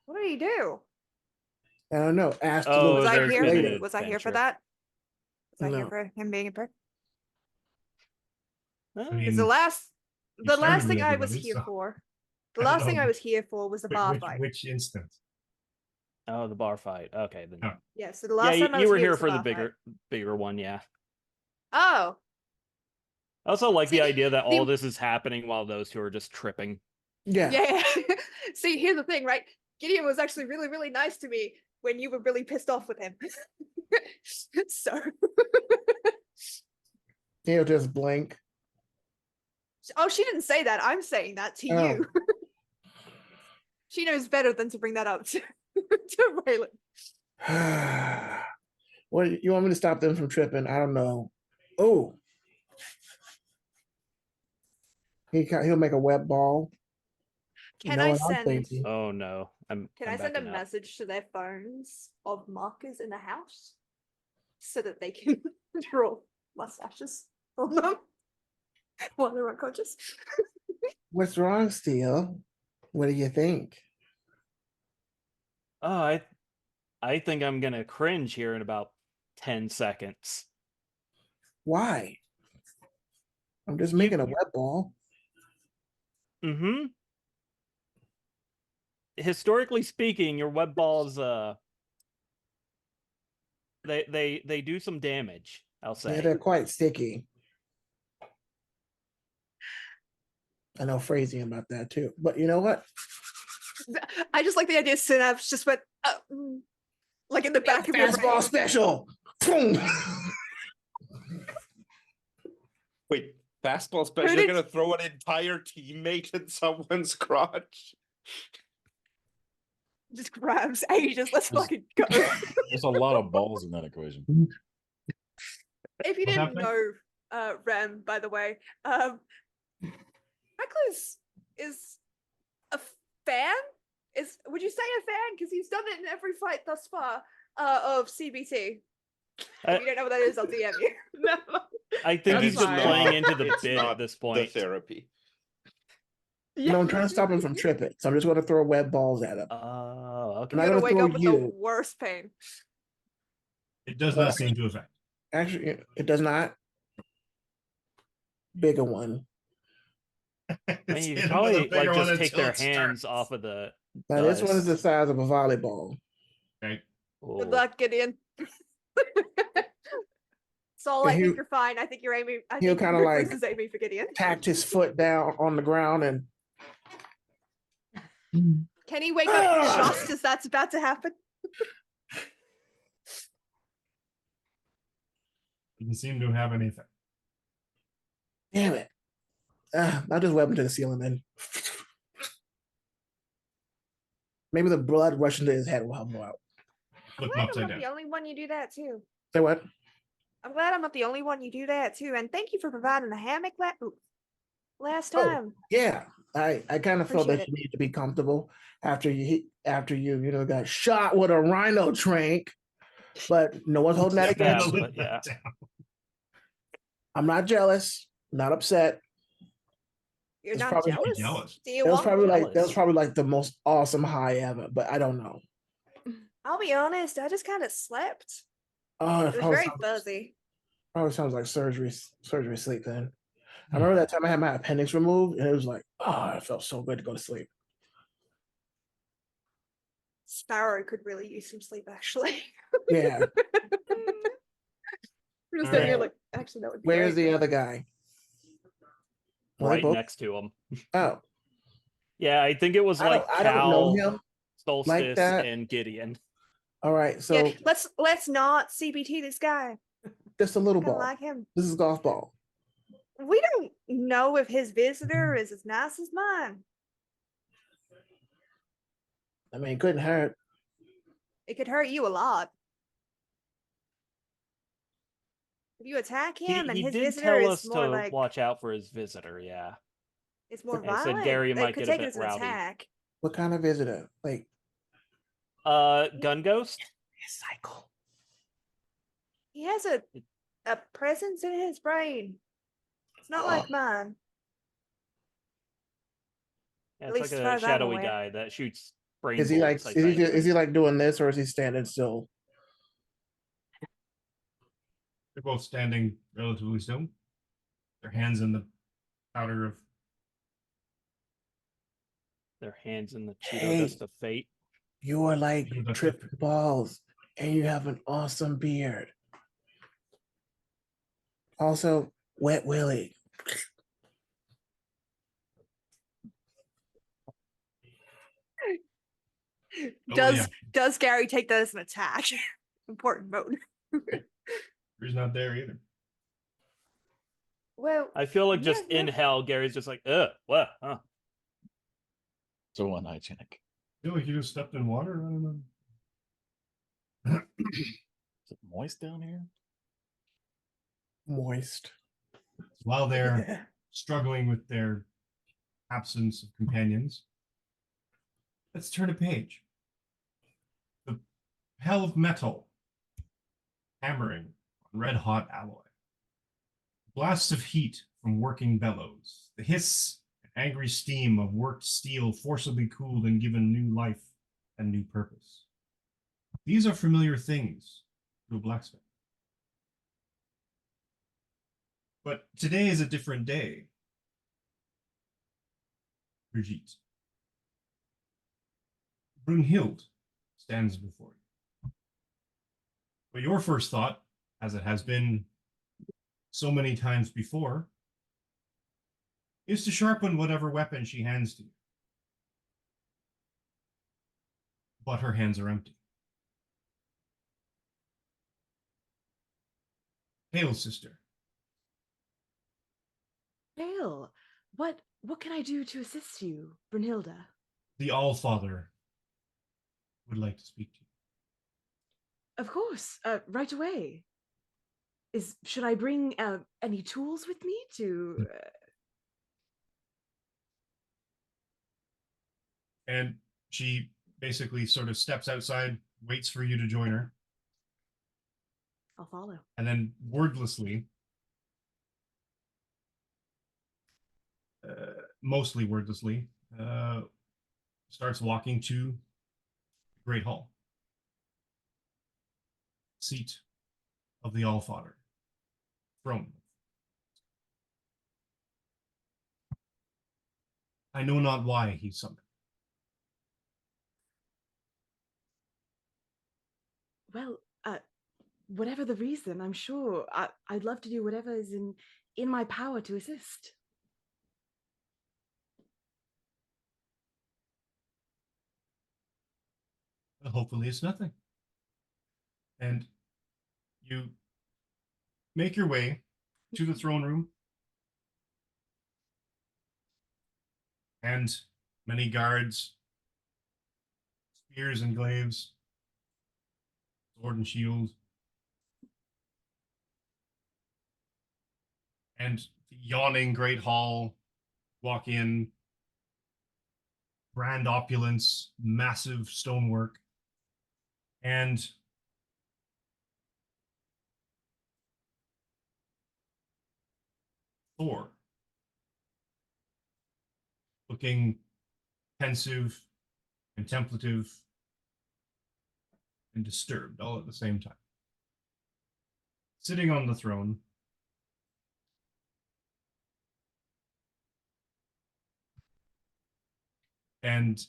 What do you do? I don't know. Asked Oh, Was I there's here? been an Was I here for adventure. that? Was I here No. for him being a prick? Oh, Because the last started thing with I was everybody, here so- for, the I don't last thing know. I was here for was a bar fight. Which instance? oh, the bar fight. Okay, then. Oh. Yeah, so the Yeah, last you, time I you was were here here was for the bar fight. bigger one, yeah. Oh, I also like See, the idea that all the- this is happening while those two are just tripping. Yeah. yeah. See, here's the thing, right? Gideon was actually really, really nice to me when you were really pissed off with him. So, He'll just blink. oh, she didn't say that. I'm saying that to Oh. you. She knows better than to bring that up to, to Raylan. Well, you want me to stop them from tripping? I don't know. Oh. He'll make a web ball. You Can know I what I'm send? thinking? Oh no, Can I'm I send a backing out. message to their phones of markers in the house so that they can draw mustaches on them while they're unconscious? What's wrong, Steele? What do you think? Oh, I think I'm gonna cringe here in about 10 seconds. Why? I'm just making a web ball. Mm-hmm. Historically speaking, your web balls they do some damage, I'll Yeah, say. they're quite sticky. I know phrasing about that too. But you know what? I just like the idea Synapse just went like in the back of your Fastball brain. special. Boom. Wait, fastball special. Who You're did- gonna throw an entire teammate in someone's crotch. Just grabs Aegis, let's There's- fucking go. There's a lot of balls in that equation. If you What's didn't happening? know, Rem, by the way, Recluse is a fan? Would you say a fan? Because he's done it in every fight thus far of CBT. If you don't know what that is, I'll DM you. No. I think And he's it's just not- playing into the it's bit not at this The point. therapy. No, I'm trying to stop him from tripping. So I'm just going to throw web balls at him. Oh, okay. I'm You're not gonna gonna wake throw up with the you. worst pain. It does not seem to affect. Actually, it does not. Bigger one. I mean, It's you hit could 'em with a probably bigger like one just take their until it hands starts. off of the. Now this one is the dust. size of a volleyball. Okay. Good Oh. luck, Gideon. Saul, Yeah, I think he'll- you're fine. I think you're aiming. I he'll think kinda Recluse like- is aiming for Gideon. Tapped his foot down on the ground and Can he wake up just as that's about to happen? Doesn't seem to have anything. damn it. I'll just web him to the ceiling then. Maybe the blood rushing to his head will help him out. I'm Flip him glad I'm upside not down. the only one you do that too. Say what? I'm glad I'm not the only one you do that too. And thank you for providing the hammock last Oh. time. Yeah. I kind of felt that Appreciate you need to be comfortable after you got shot with a rhino trank. But no one's holding that Yeah, against you. but yeah. I'm not jealous, not upset. You're It's not probably- jealous? Jealous. Do you That was want probably me? like the most awesome high ever, but I don't know. I'll be honest, I just kind of slept. Oh, It was very fuzzy. probably sounds like surgery sleep then. I remember that time I had my appendix removed and it was like, oh, it felt so good to go to sleep. Sparrow could really use some sleep, actually. Yeah. We're just All sitting here right. like, actually, that would be Where's great. the other guy? Well, they Right both- next to him. Oh, Yeah, I think it was I like don't know Cal, him. Solstice, that. and Gideon. All right, so Yeah, let's not CBT this guy. just a little Kind of ball. like him. This is golf ball. We don't know if his visitor is as nice as mine. I mean, it couldn't hurt. It could hurt you a lot. If you attack him and He his did visitor tell is us more to like watch out for his visitor. Yeah. it's more He said violent, Gary they might could get a take it bit as an rowdy. attack. What kind of visitor? Like Gun Ghost. his cycle. He has a presence in his brain. It's not like mine. Yeah, At it's least like as far a as I'm shadowy aware. guy that shoots brain Is he like bullets, I is he, think. is he like doing this or is he standing still? They're both standing relatively still. Their hands in the powder of. Their hands in the Cheeto Hey. dust of fate. You are like Cheeto dust tripping of- balls, and you have an awesome beard. Also, Wet Willie. Does Gary take that as an attack? Important vote. He's not there either. Well, I feel like just yeah. in hell, Gary's just like, what? Huh? So unhygienic. I feel like you just stepped in water. I don't know. Is it moist down here? Moist. While they're struggling with their absence of companions, let's turn a page. The hell of metal hammering on red hot alloy. Blasts of heat from working bellows. The hiss and angry steam of worked steel forcibly cooled and given new life and new purpose. These are familiar things to a blacksmith. But today is a different day. Brigitte. Brunhild stands before you. But your first thought, as it has been so many times before, is to sharpen whatever weapon she hands to you. But her hands are empty. Hail, sister. Hail, what can I do to assist you, Brunhilde? The Allfather would like to speak to you. Of course, right away. Should I bring any tools with me to? And she basically sort of steps outside, waits for you to join her, I'll follow. and then wordlessly, mostly wordlessly, starts walking to the Great Hall. Seat of the Allfather. Throne. I know not why he summoned. Well, whatever the reason, I'm sure I'd love to do whatever is in my power to assist. Hopefully it's nothing. And you make your way to the throne room. And many guards, spears and glaives, sword and shield. And the yawning great hall, walk in, grand opulence, massive stonework, and Thor, looking pensive, contemplative, and disturbed all at the same time. Sitting on the throne, and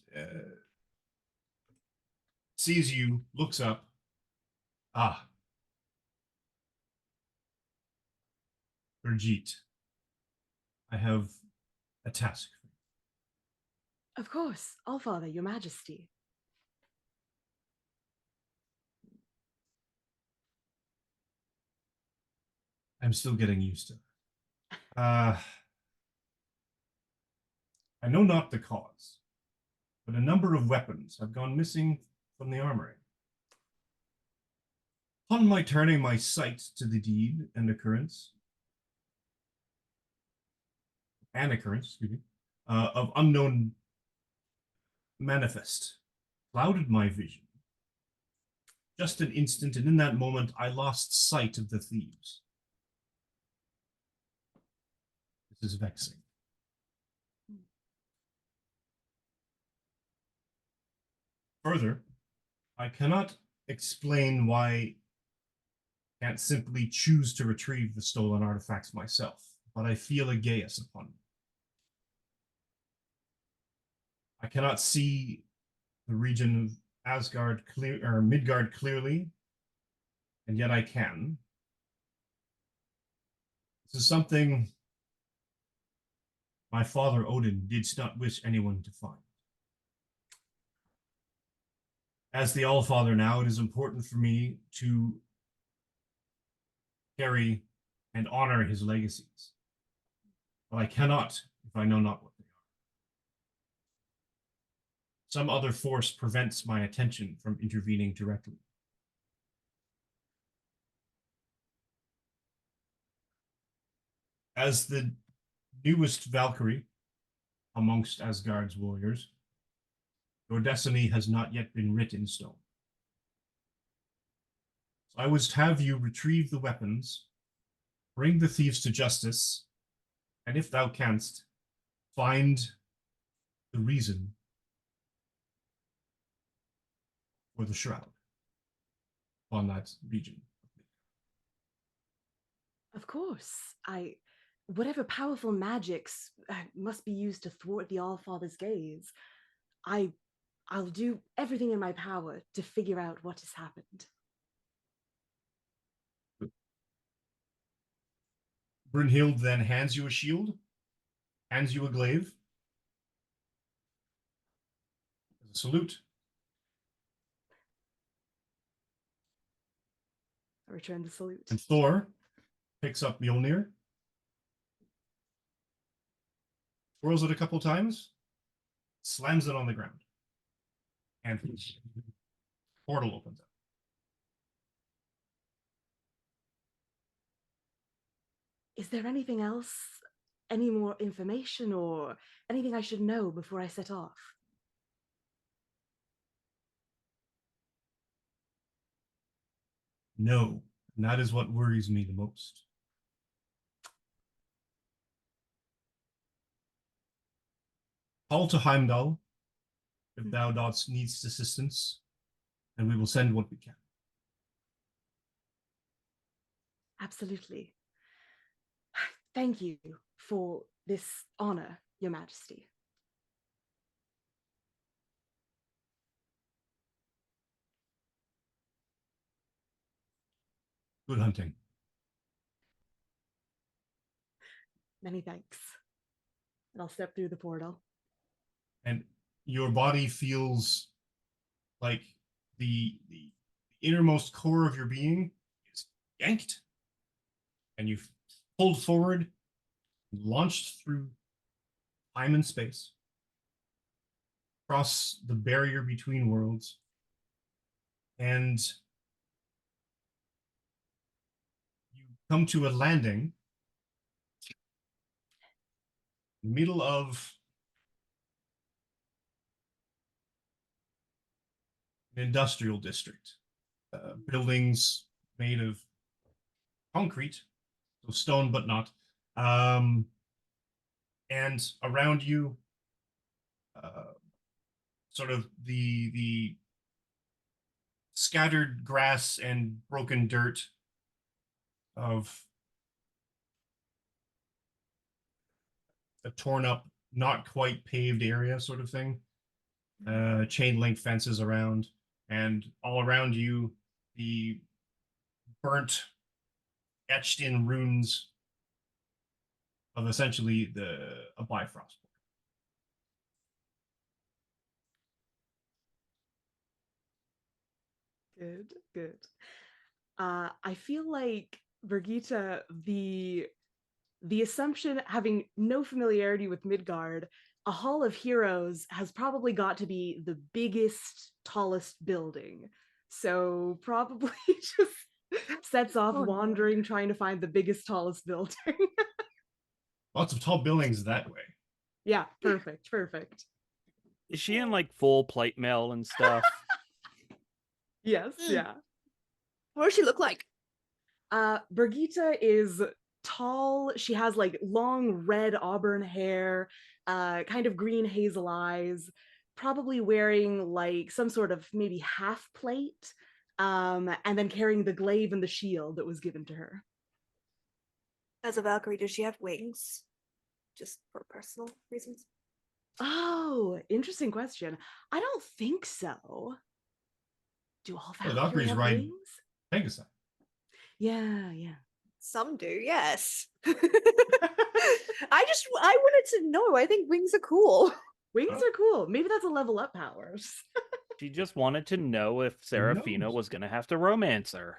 sees you, looks up. Ah, Brigitte, I have a task for you. Of course, Allfather, Your Majesty. I'm still getting used to it. I know not the cause, but a number of weapons have gone missing from the armory. Upon my turning my sight to the deed and occurrence, of unknown manifest, clouded my vision. Just an instant, and in that moment, I lost sight of the thieves. This is vexing. Further, I cannot explain why I can't simply choose to retrieve the stolen artifacts myself, but I feel a geas upon me. I cannot see the region of Asgard or Midgard clearly, and yet I can. This is something my father Odin did not wish anyone to find. As the Allfather now, it is important for me to carry and honor his legacies. But I cannot if I know not what they are. Some other force prevents my attention from intervening directly. As the newest Valkyrie amongst Asgard's warriors, your destiny has not yet been written in stone. So I would have you retrieve the weapons, bring the thieves to justice, and if thou canst, find the reason for the shroud on that region. Of course, whatever powerful magics must be used to thwart the Allfather's gaze, I'll do everything in my power to figure out what has happened. Brunhild then hands you a shield, hands you a glaive, as a salute. I return the salute. And Thor picks up Mjolnir, twirls it a couple times, slams it on the ground, and portal opens up. Is there anything else, any more information or anything I should know before I set off? No, and that is what worries me the most. Call to Heimdall if thou dost needs assistance, and we will send what we can. Absolutely. Thank you for this honor, Your Majesty. Good hunting. Many thanks. And I'll step through the portal. And your body feels like the innermost core of your being is yanked, and you've pulled forward, launched through time and space, across the barrier between worlds, and you come to a landing in the middle of an industrial district. Buildings made of concrete, so stone but not. And around you, sort of the scattered grass and broken dirt of a torn up, not quite paved area sort of thing. Chain link fences around, and all around you, the burnt, etched in runes of essentially a Bifrost. Good, good. I feel like Brigitte, the assumption, having no familiarity with Midgard, a Hall of Heroes has probably got to be the biggest, tallest building. So probably just sets off wandering, trying to find the biggest, tallest building. Lots of tall buildings that way. Yeah, perfect, perfect. Is she in like full plate mail and stuff? Yes, yeah. What does she look like? Brigitte is tall. She has like long red auburn hair, kind of green hazel eyes. probably wearing like some sort of maybe half plate, and then carrying the glaive and the shield that was given to her. As a Valkyrie, does she have wings? Just for personal reasons? Oh, interesting question. I don't think so. Do all The Valkyries Valkyries have ride wings? Pegasus. Yeah. Some do, yes. I wanted to know. I think wings are cool. Wings are cool. Maybe that's a level up powers. She just wanted to know if Serafina knows? was going to have to romance her.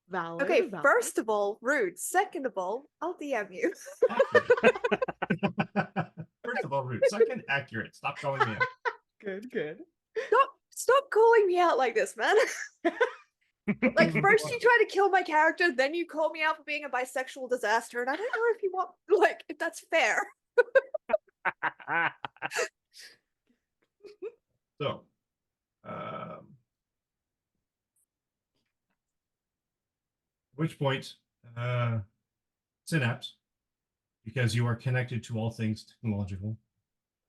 Valid. Okay, valid. first of all, rude. Second of all, I'll DM you. Accurate. First of all, rude. Second, accurate. Stop calling me out. Good. Stop calling me out like this, man. Like, first you try to kill my character, then you call me out for being a bisexual disaster, and I don't know if you want, like, if that's fair. So, which point, Synapse, because you are connected to all things technological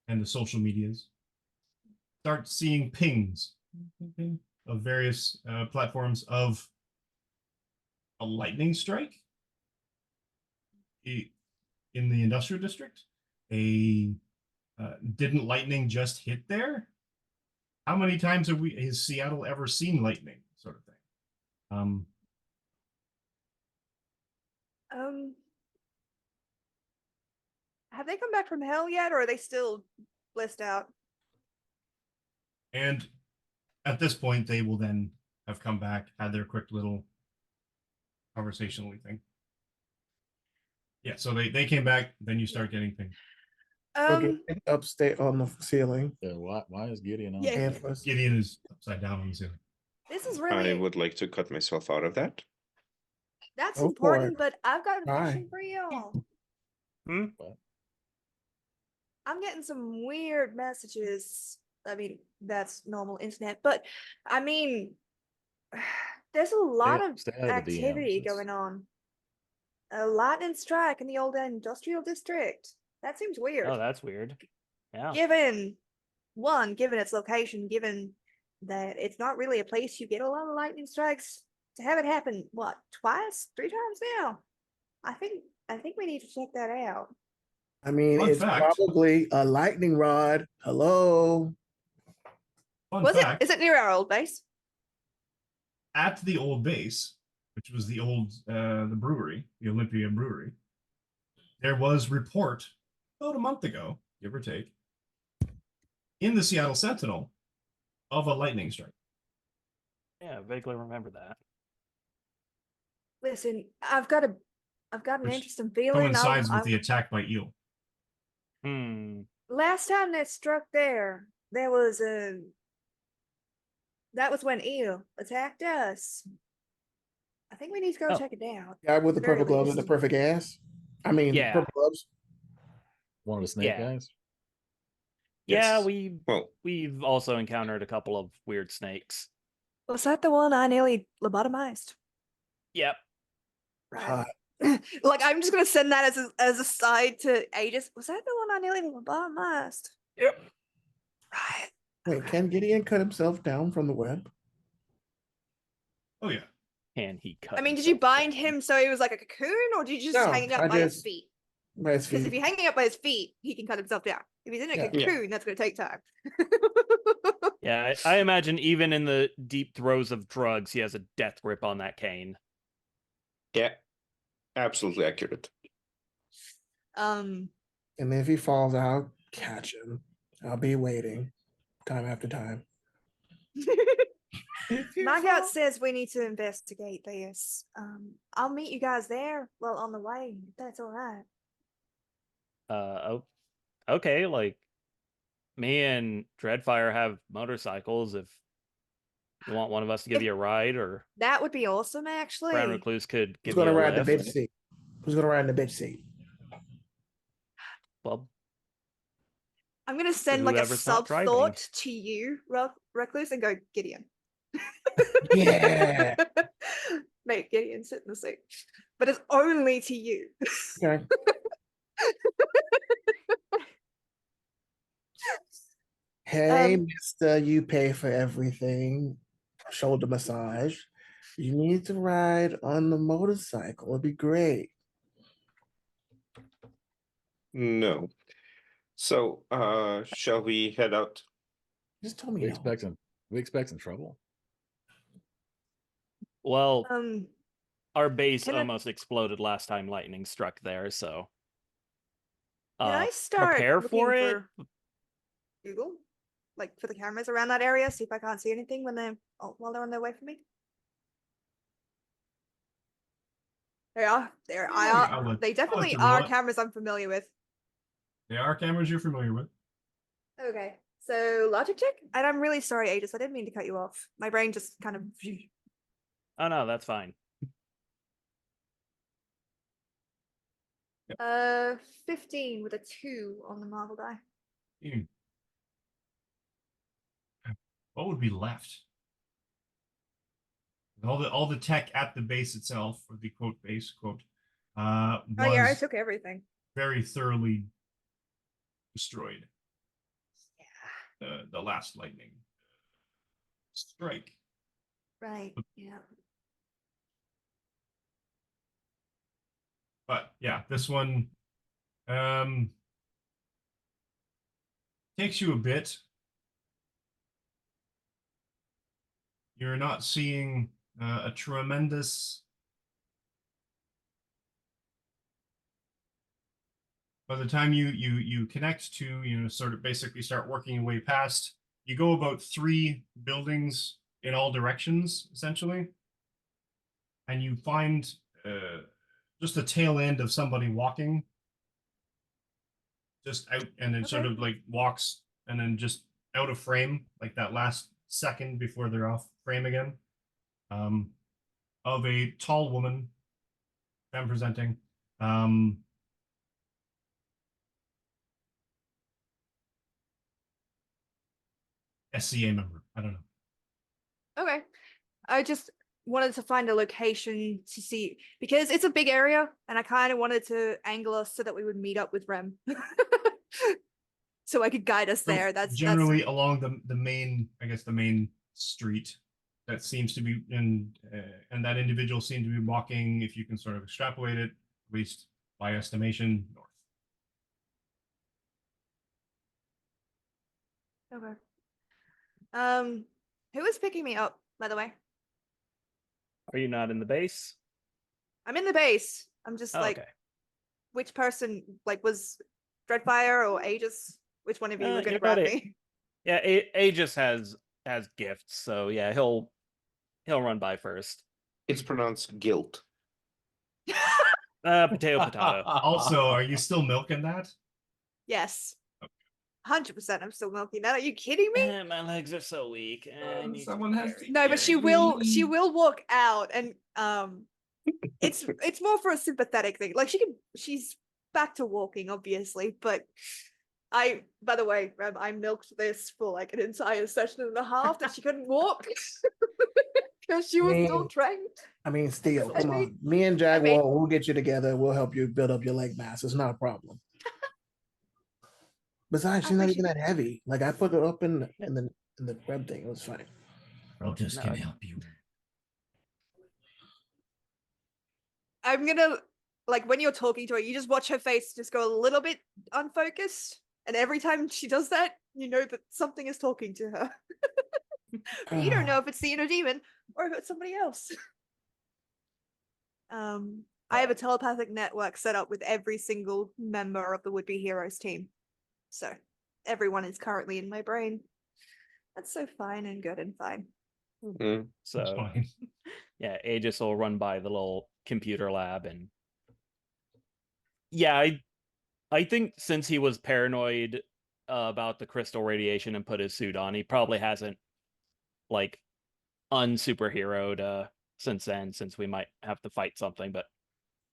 and the social medias, start seeing pings of various platforms of a lightning strike in the industrial district. Didn't lightning just hit there? How many times has Seattle ever seen lightning, sort of thing? Have they come back from hell yet, or are they still blissed out? And at this point, they will then have come back, had their quick little conversationally thing. Yeah, so they came back, then you start getting things. Upstate on the ceiling. Yeah, why is Gideon on? Yeah. Antlers. Gideon is upside down on the ceiling. This is I really would like to cut myself out of that. that's Go for important, it. but I've got a Bye. question for y'all. What? I'm getting some weird messages. I mean, that's normal internet, but I mean, there's a lot of Stay out of the activity DMs. going on. A lightning strike in the old industrial district. That seems weird. Oh, that's weird. Yeah. Given its location, given that it's not really a place you get a lot of lightning strikes, to have it happen, what, twice, 3 times now? I think we need to check that out. I mean, Fun it's fact. probably a lightning rod. Hello. Fun fact, Is it near our old base? at the old base, which was the old the brewery, the Olympia Brewery, there was report about a month ago, give or take, in the Seattle Sentinel of a lightning strike. Yeah, vaguely remember that. Listen, I've got an Which interesting feeling. Coincides with the attack by eel. Last time that struck there was that was when eel attacked us. I think we need to go check it out. Guy with the Very purple gloves and the least. perfect ass. I mean, Yeah. purple gloves. One of the snake Yeah. guys? Yeah, Yes. we've also encountered a couple of weird snakes. Was that the one I nearly lobotomized? Yep. Right. Hot. Like, I'm just gonna send that as a side to Aegis. Was that the one I nearly lobotomized? Yep. Right. Wait, can Gideon cut himself down from the web? Oh yeah. And he cut. I mean, did you himself bind down. him so he was like a cocoon, or did you just No, hang up I by his just- feet? By his Because if feet. you're hanging up by his feet, he can cut himself down. If he's in a Yeah. cocoon, that's gonna take time. Yeah, I imagine even in the deep throes of drugs, he has a death grip on that cane. Yeah, absolutely accurate. And if he falls out, catch him. I'll be waiting time after time. My gut says we need to investigate this. I'll meet you guys there. Well, on the way, if that's all right. Okay, like me and Dreadfire have motorcycles. If you want one of us to give you a ride, or That would be awesome, actually. Brown Recluse could Who's give you gonna a ride the lift. bitch seat? Who's gonna ride in the bitch seat? Well, I'm gonna send like a whoever's not sub driving. thought to you, Recluse, and go Gideon. Yeah. Mate, Gideon, sit in the seat. But it's only to you. Okay. Okay, Mister, you pay for everything. Shoulder massage. You need to ride on the motorcycle. It'd be great. No. So, shall we head out? Just told me We no. expecting trouble. Well, Um, our base can I- almost exploded last time lightning struck there, so can I start prepare looking for it. Google, like for the cameras around that area, see if I can't see anything while they're on their way from me. They are. There I Yeah, are. I'll let- They I'll let definitely you roll are it. cameras I'm familiar with. They are cameras you're familiar with. Okay, so logic check, and I'm really sorry, Aegis. I didn't mean to cut you off. My brain just kind of. Oh no, that's fine. 15 with a 2 on the marble die. What would be left? All the tech at the base itself, or the quote base quote, was Oh yeah, I took everything. very thoroughly destroyed. The last lightning strike. Right. Yeah. But yeah, this one takes you a bit. You're not seeing a tremendous. By the time you connect to sort of basically start working your way past, you go about 3 buildings in all directions essentially, and you find just the tail end of somebody walking just out, and it sort Okay. of like walks and then just out of frame, like that last second before they're off frame again, of a tall woman, femme presenting, SCA member. I don't know. Okay. I just wanted to find a location to see because it's a big area, and I kind of wanted to angle us so that we would meet up with Rem, so I could guide us So there. That's generally along the main, I guess the main street that seems to be and that individual seemed to be walking, if you can sort of extrapolate it, at least by estimation, north. okay. Who is picking me up, by the way? Are you not in the base? I'm in the base. I'm just Oh, like, okay. which person, like, was Dreadfire or Aegis? Which one of you were going to you're grab not me? Yeah, Aegis has gifts, so yeah, he'll run by first. It's pronounced guilt. Potato, potato. Also, are you still milking that? Yes. 100% I'm still milking that. Are you kidding me? My legs are so weak. I need Someone to has carry. to No, but she will Yay. walk out, and it's more for a sympathetic thing. Like she's back to walking, obviously, but by the way, Rem, I milked this for like an entire session and a half that she couldn't walk because she was still trying. I mean, Steel, I come made- on. Me and Jaguar, we'll get you together. We'll help you build up your leg mass. It's not a problem. Besides, I she's not even appreciate that heavy. Like I put it up in the web thing. It was fine. Relatives No, can I- help you. I'm gonna like when you're talking to her, you just watch her face just go a little bit unfocused, and every time she does that, you know that something is talking to her. But you don't know if it's the inner demon or if it's somebody else. I have a telepathic network set up with every single member of the would-be heroes team, so everyone is currently in my brain. That's so fine and good and fine. Mm. It's So fine. yeah, Aegis will run by the little computer lab, and yeah, I think since he was paranoid about the crystal radiation and put his suit on, he probably hasn't like unsuperheroed since then, since we might have to fight something. But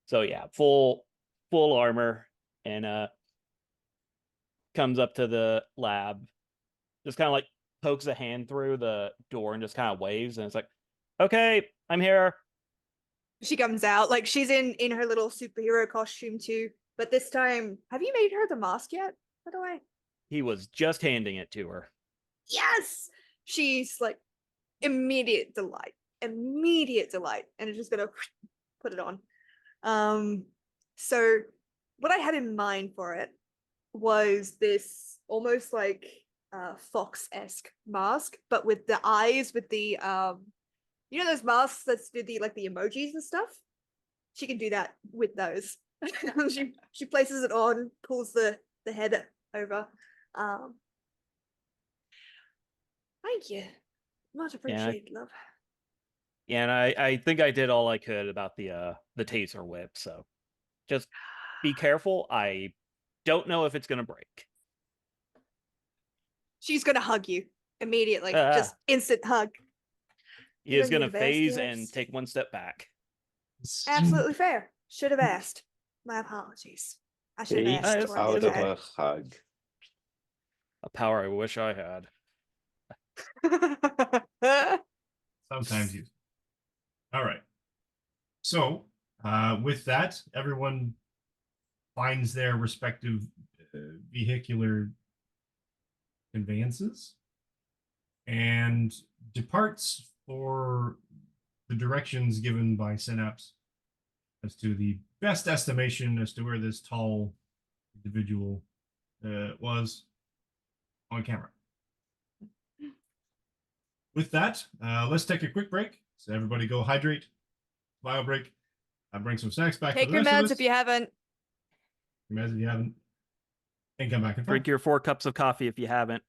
so yeah, full armor, and comes up to the lab, just kind of like pokes a hand through the door and just kind of waves, and it's like, okay, I'm here. She comes out like she's in her little superhero costume too, but this time, have you made her the mask yet, by the way? He was just handing it to her. yes. She's like immediate delight, and it's just gonna put it on. So what I had in mind for it was this almost like fox-esque mask, but with the eyes, with the you know those masks that do the like the emojis and stuff. She can do that with those. she places it on, pulls the head over. Thank you, much appreciated, love. Yeah, and I think I did all I could about the taser whip. So just be careful. I don't know if it's gonna break. She's gonna hug you immediately, Ah. just instant hug. He You is don't gonna need a phase vest, and yes. take one step back. Absolutely fair. Should have asked. My apologies. I should have Phase asked. it's- Before I out did of okay. a hug. A power I wish I had. that. Sometimes you. All right. So, with that, everyone finds their respective vehicular conveyances and departs for the directions given by Synapse as to the best estimation as to where this tall individual was on camera. With that, let's take a quick break. So everybody go hydrate, bio break. Bring some snacks back Take for the your rest of meds us. if you haven't. Your meds if you haven't. And come back and Drink your 4 cups of coffee if you haven't.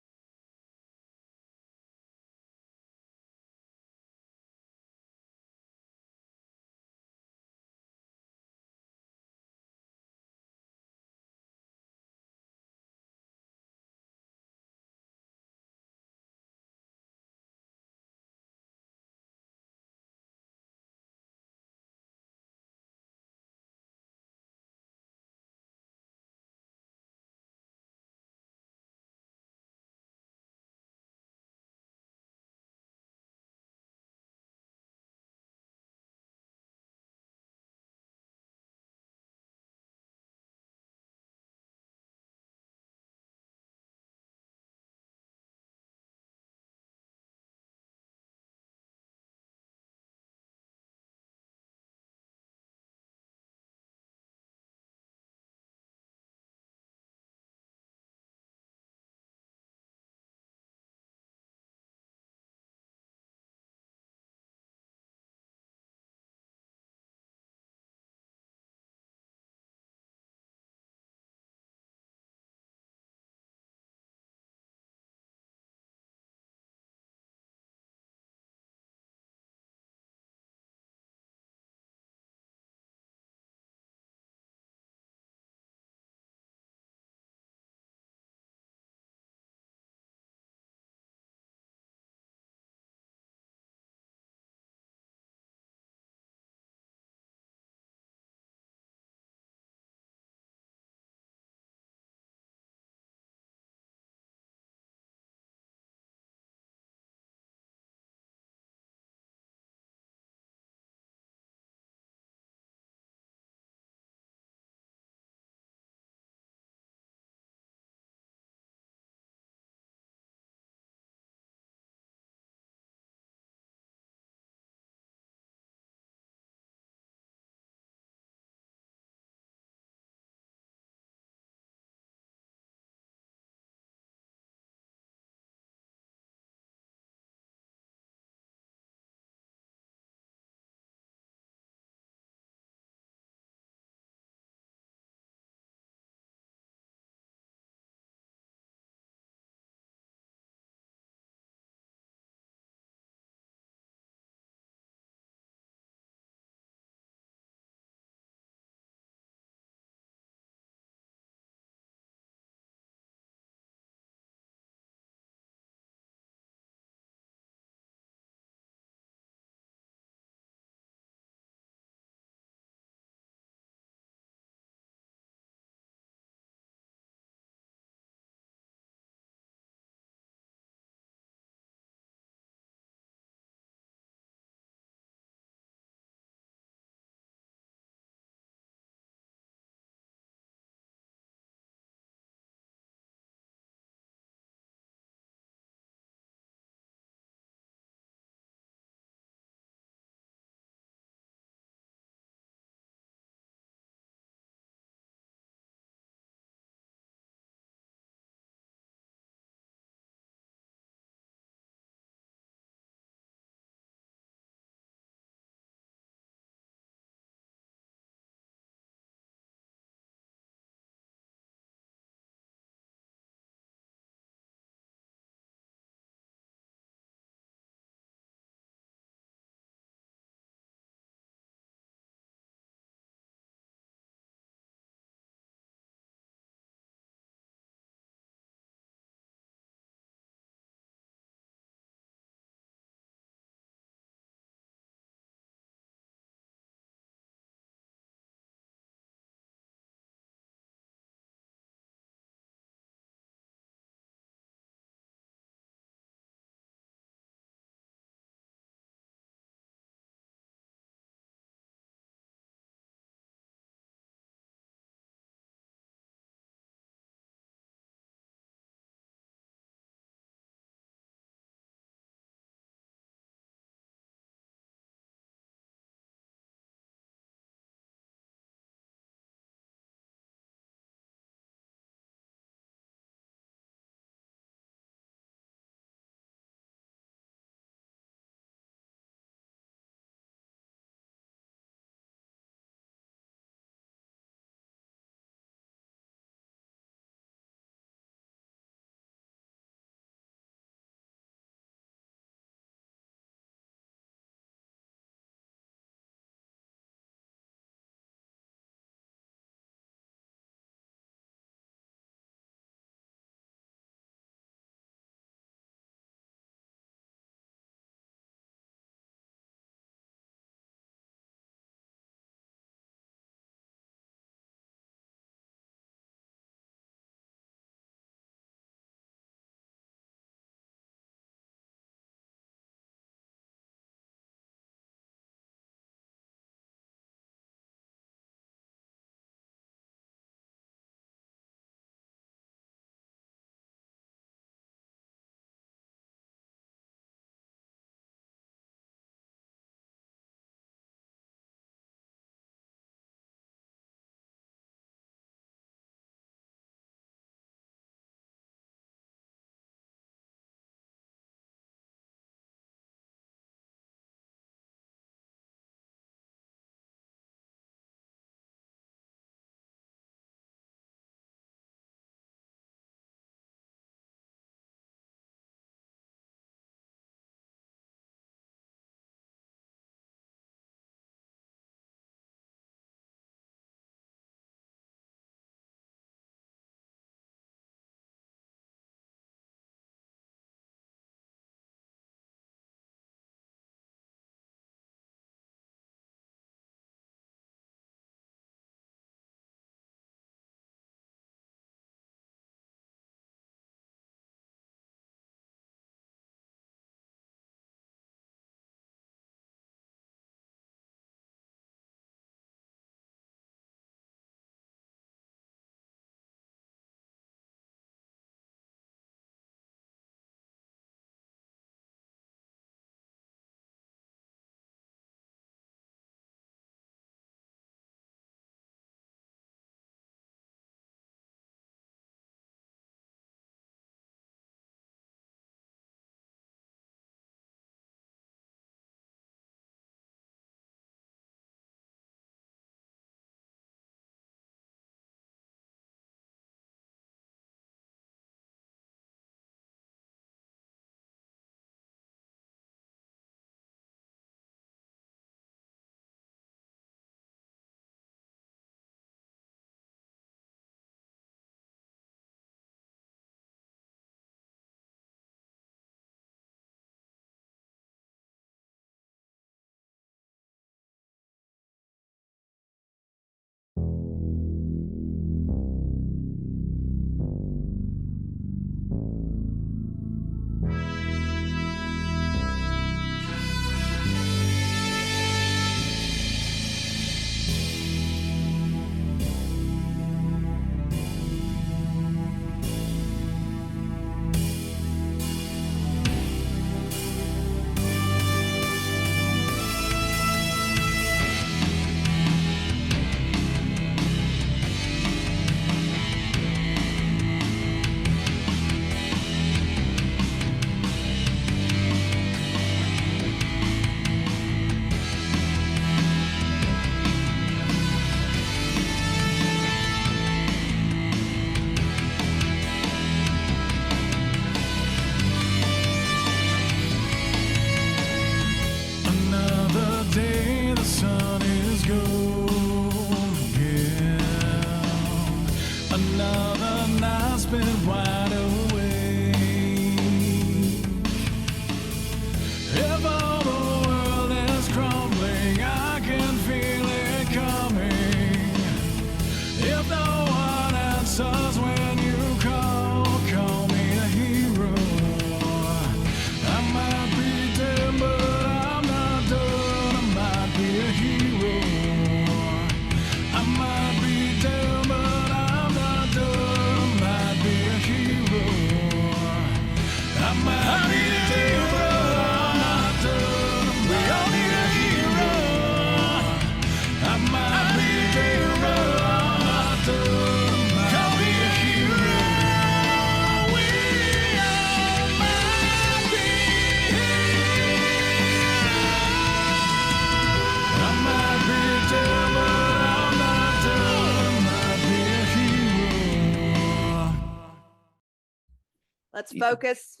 Let's focus.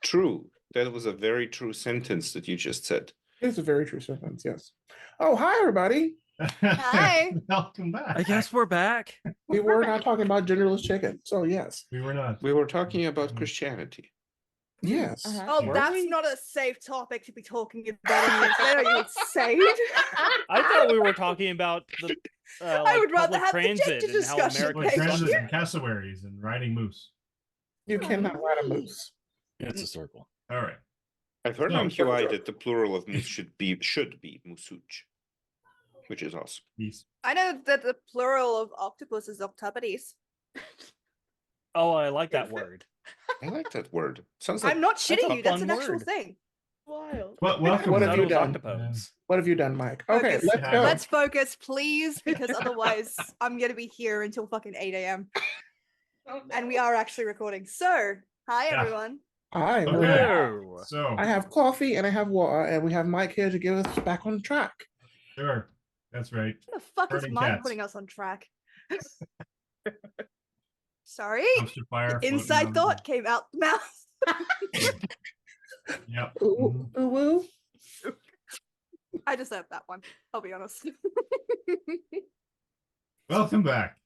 True. That was a very true sentence that you just said. It's a very true sentence, yes. Oh, hi, everybody. Hi. Welcome back. I guess we're back. We were not talking about genderless chicken, so yes. We were not. We were talking about Christianity. Yes. Oh, Were that's we? not a safe topic to be talking about on the internet. Are you insane? I thought we were talking about the. I would rather public have the transit gender and how discussion, Americans Like thank suck. transit you. and cassowaries and riding moose. You cannot ride a moose. It's a circle. All right. I've heard No, on QI that the plural of moose should be musuch, which is awesome. Peace. I know that the plural of octopus is octopodes. Oh, I like that word. I like that word. Sounds like I'm not that's shitting a you. That's fun an actual word. thing. Wild. Well, welcome. What back. have you Those done? octopodes. What have you done, Mike? Okay, Focus. let's go. Let's focus, please, because otherwise I'm gonna be here until fucking 8 a.m. And we are actually recording. So, hi Yeah. everyone. Hi, Okay. we're back. Hello. So, I have coffee and I have water, and we have Mike here to get us back on track. sure. That's right. What the fuck is Burning Mike cats. putting us on track? Sorry. Dumpster fire. floating Inside around. thought came out the mouth. Yep. Ooh, Mhm. ooh, woo. I deserve that one. I'll be honest. Welcome back.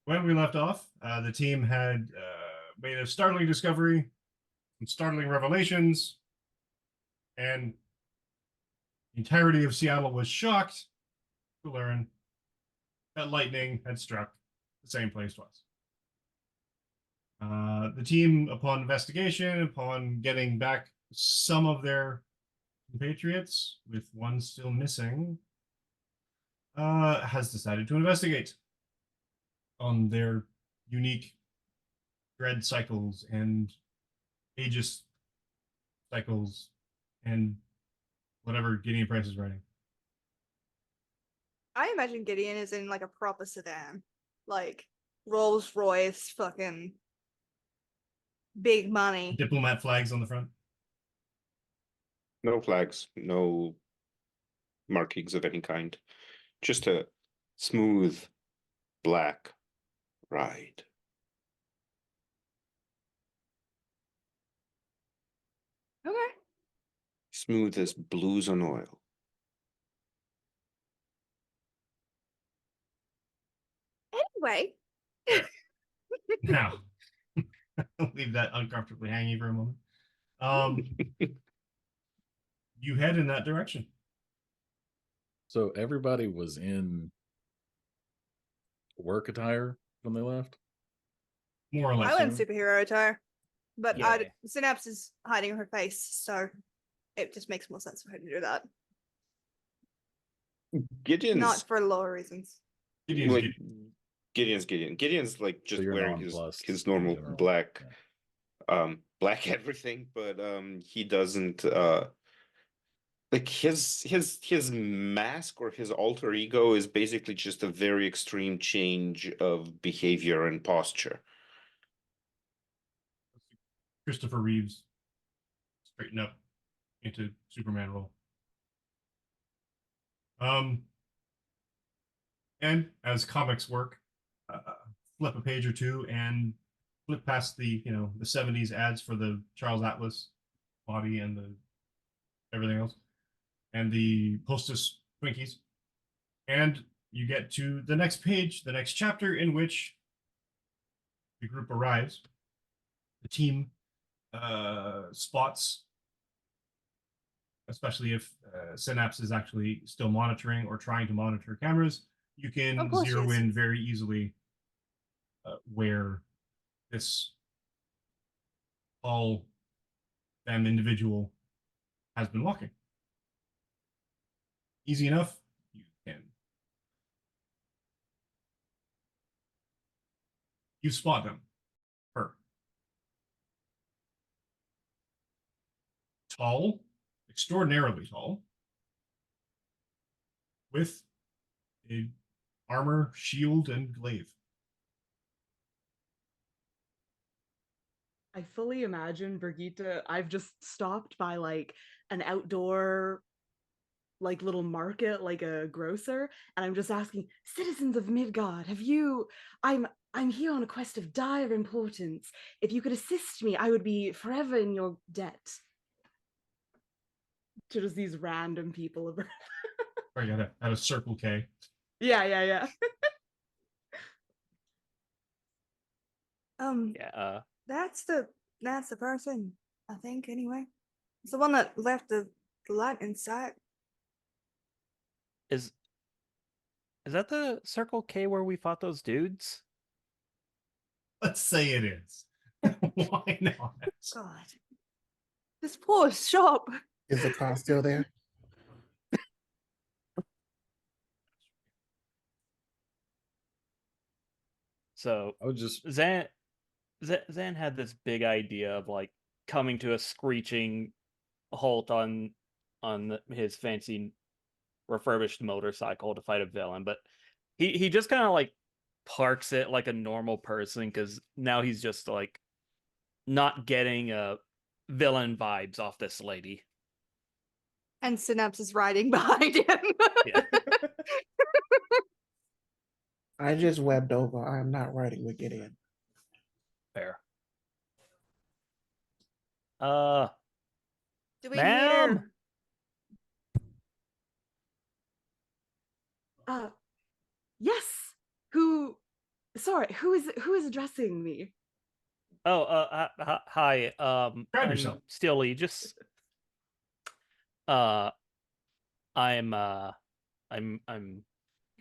When we left off, the team had made a startling discovery, some startling revelations, and the entirety of Seattle was shocked to learn that lightning had struck the same place twice. The team, upon investigation, upon getting back some of their compatriots, with one still missing, has decided to investigate on their unique dread cycles and Aegis cycles and whatever Gideon Price is writing. I imagine Gideon is in like a proper sedan. Like Rolls Royce, fucking big money. Diplomat flags on the front. No flags, no markings of any kind. Just a smooth black ride. Okay. Smooth as blues on oil. Anyway. Now, I'll leave that uncomfortably hanging for a moment. You head in that direction. So everybody was in work attire when they left. More or I less. went superhero attire. But Yeah. Synapse is hiding her face, so it just makes more sense for her to do that. Gideon's Not for lore reasons. Gideon's like Gideon. Gideon's Gideon's like just you're wearing his nonplussed in normal general. black Yeah. black everything, but he doesn't like his mask or his alter ego is basically just a very extreme change of behavior and posture. Christopher Reeves straighten up into Superman role. And as comics work, flip a page or two and flip past the the 70s ads for the Charles Atlas body and the everything else, and the Hostess Twinkies, and you get to the next page, the next chapter, in which the group arrives. The team spots, especially if Synapse is actually still monitoring or trying to monitor cameras, you can Of course she zero is. in very easily where this tall femme individual has been walking. Easy enough. You spot them. Her. Tall, extraordinarily tall, with a armor, shield, and glaive. I fully imagine Brigitte. I've just stopped by like an outdoor like little market, like a grocer, and I'm just asking, citizens of Midgard, have you I'm here on a quest of dire importance. If you could assist me, I would be forever in your debt. To just these random people. Or you had a Circle K. Yeah. Yeah. That's the person, I think, anyway. It's the one that left the light inside. Is that the Circle K where we fought those dudes? Let's say it is. Why not? God. This poor shop. Is the car still there? So I was just Zan had this big idea of like coming to a screeching halt on his fancy refurbished motorcycle to fight a villain, but he just kind of like parks it like a normal person because now he's just like not getting villain vibes off this lady. And Synapse is riding behind him. Yeah. I just webbed over. I am not riding with Gideon. Fair. Do we Ma'am? hear? Yes. Who is addressing me? Oh, hi. Grab I'm yourself. Steel Aegis. I'm kind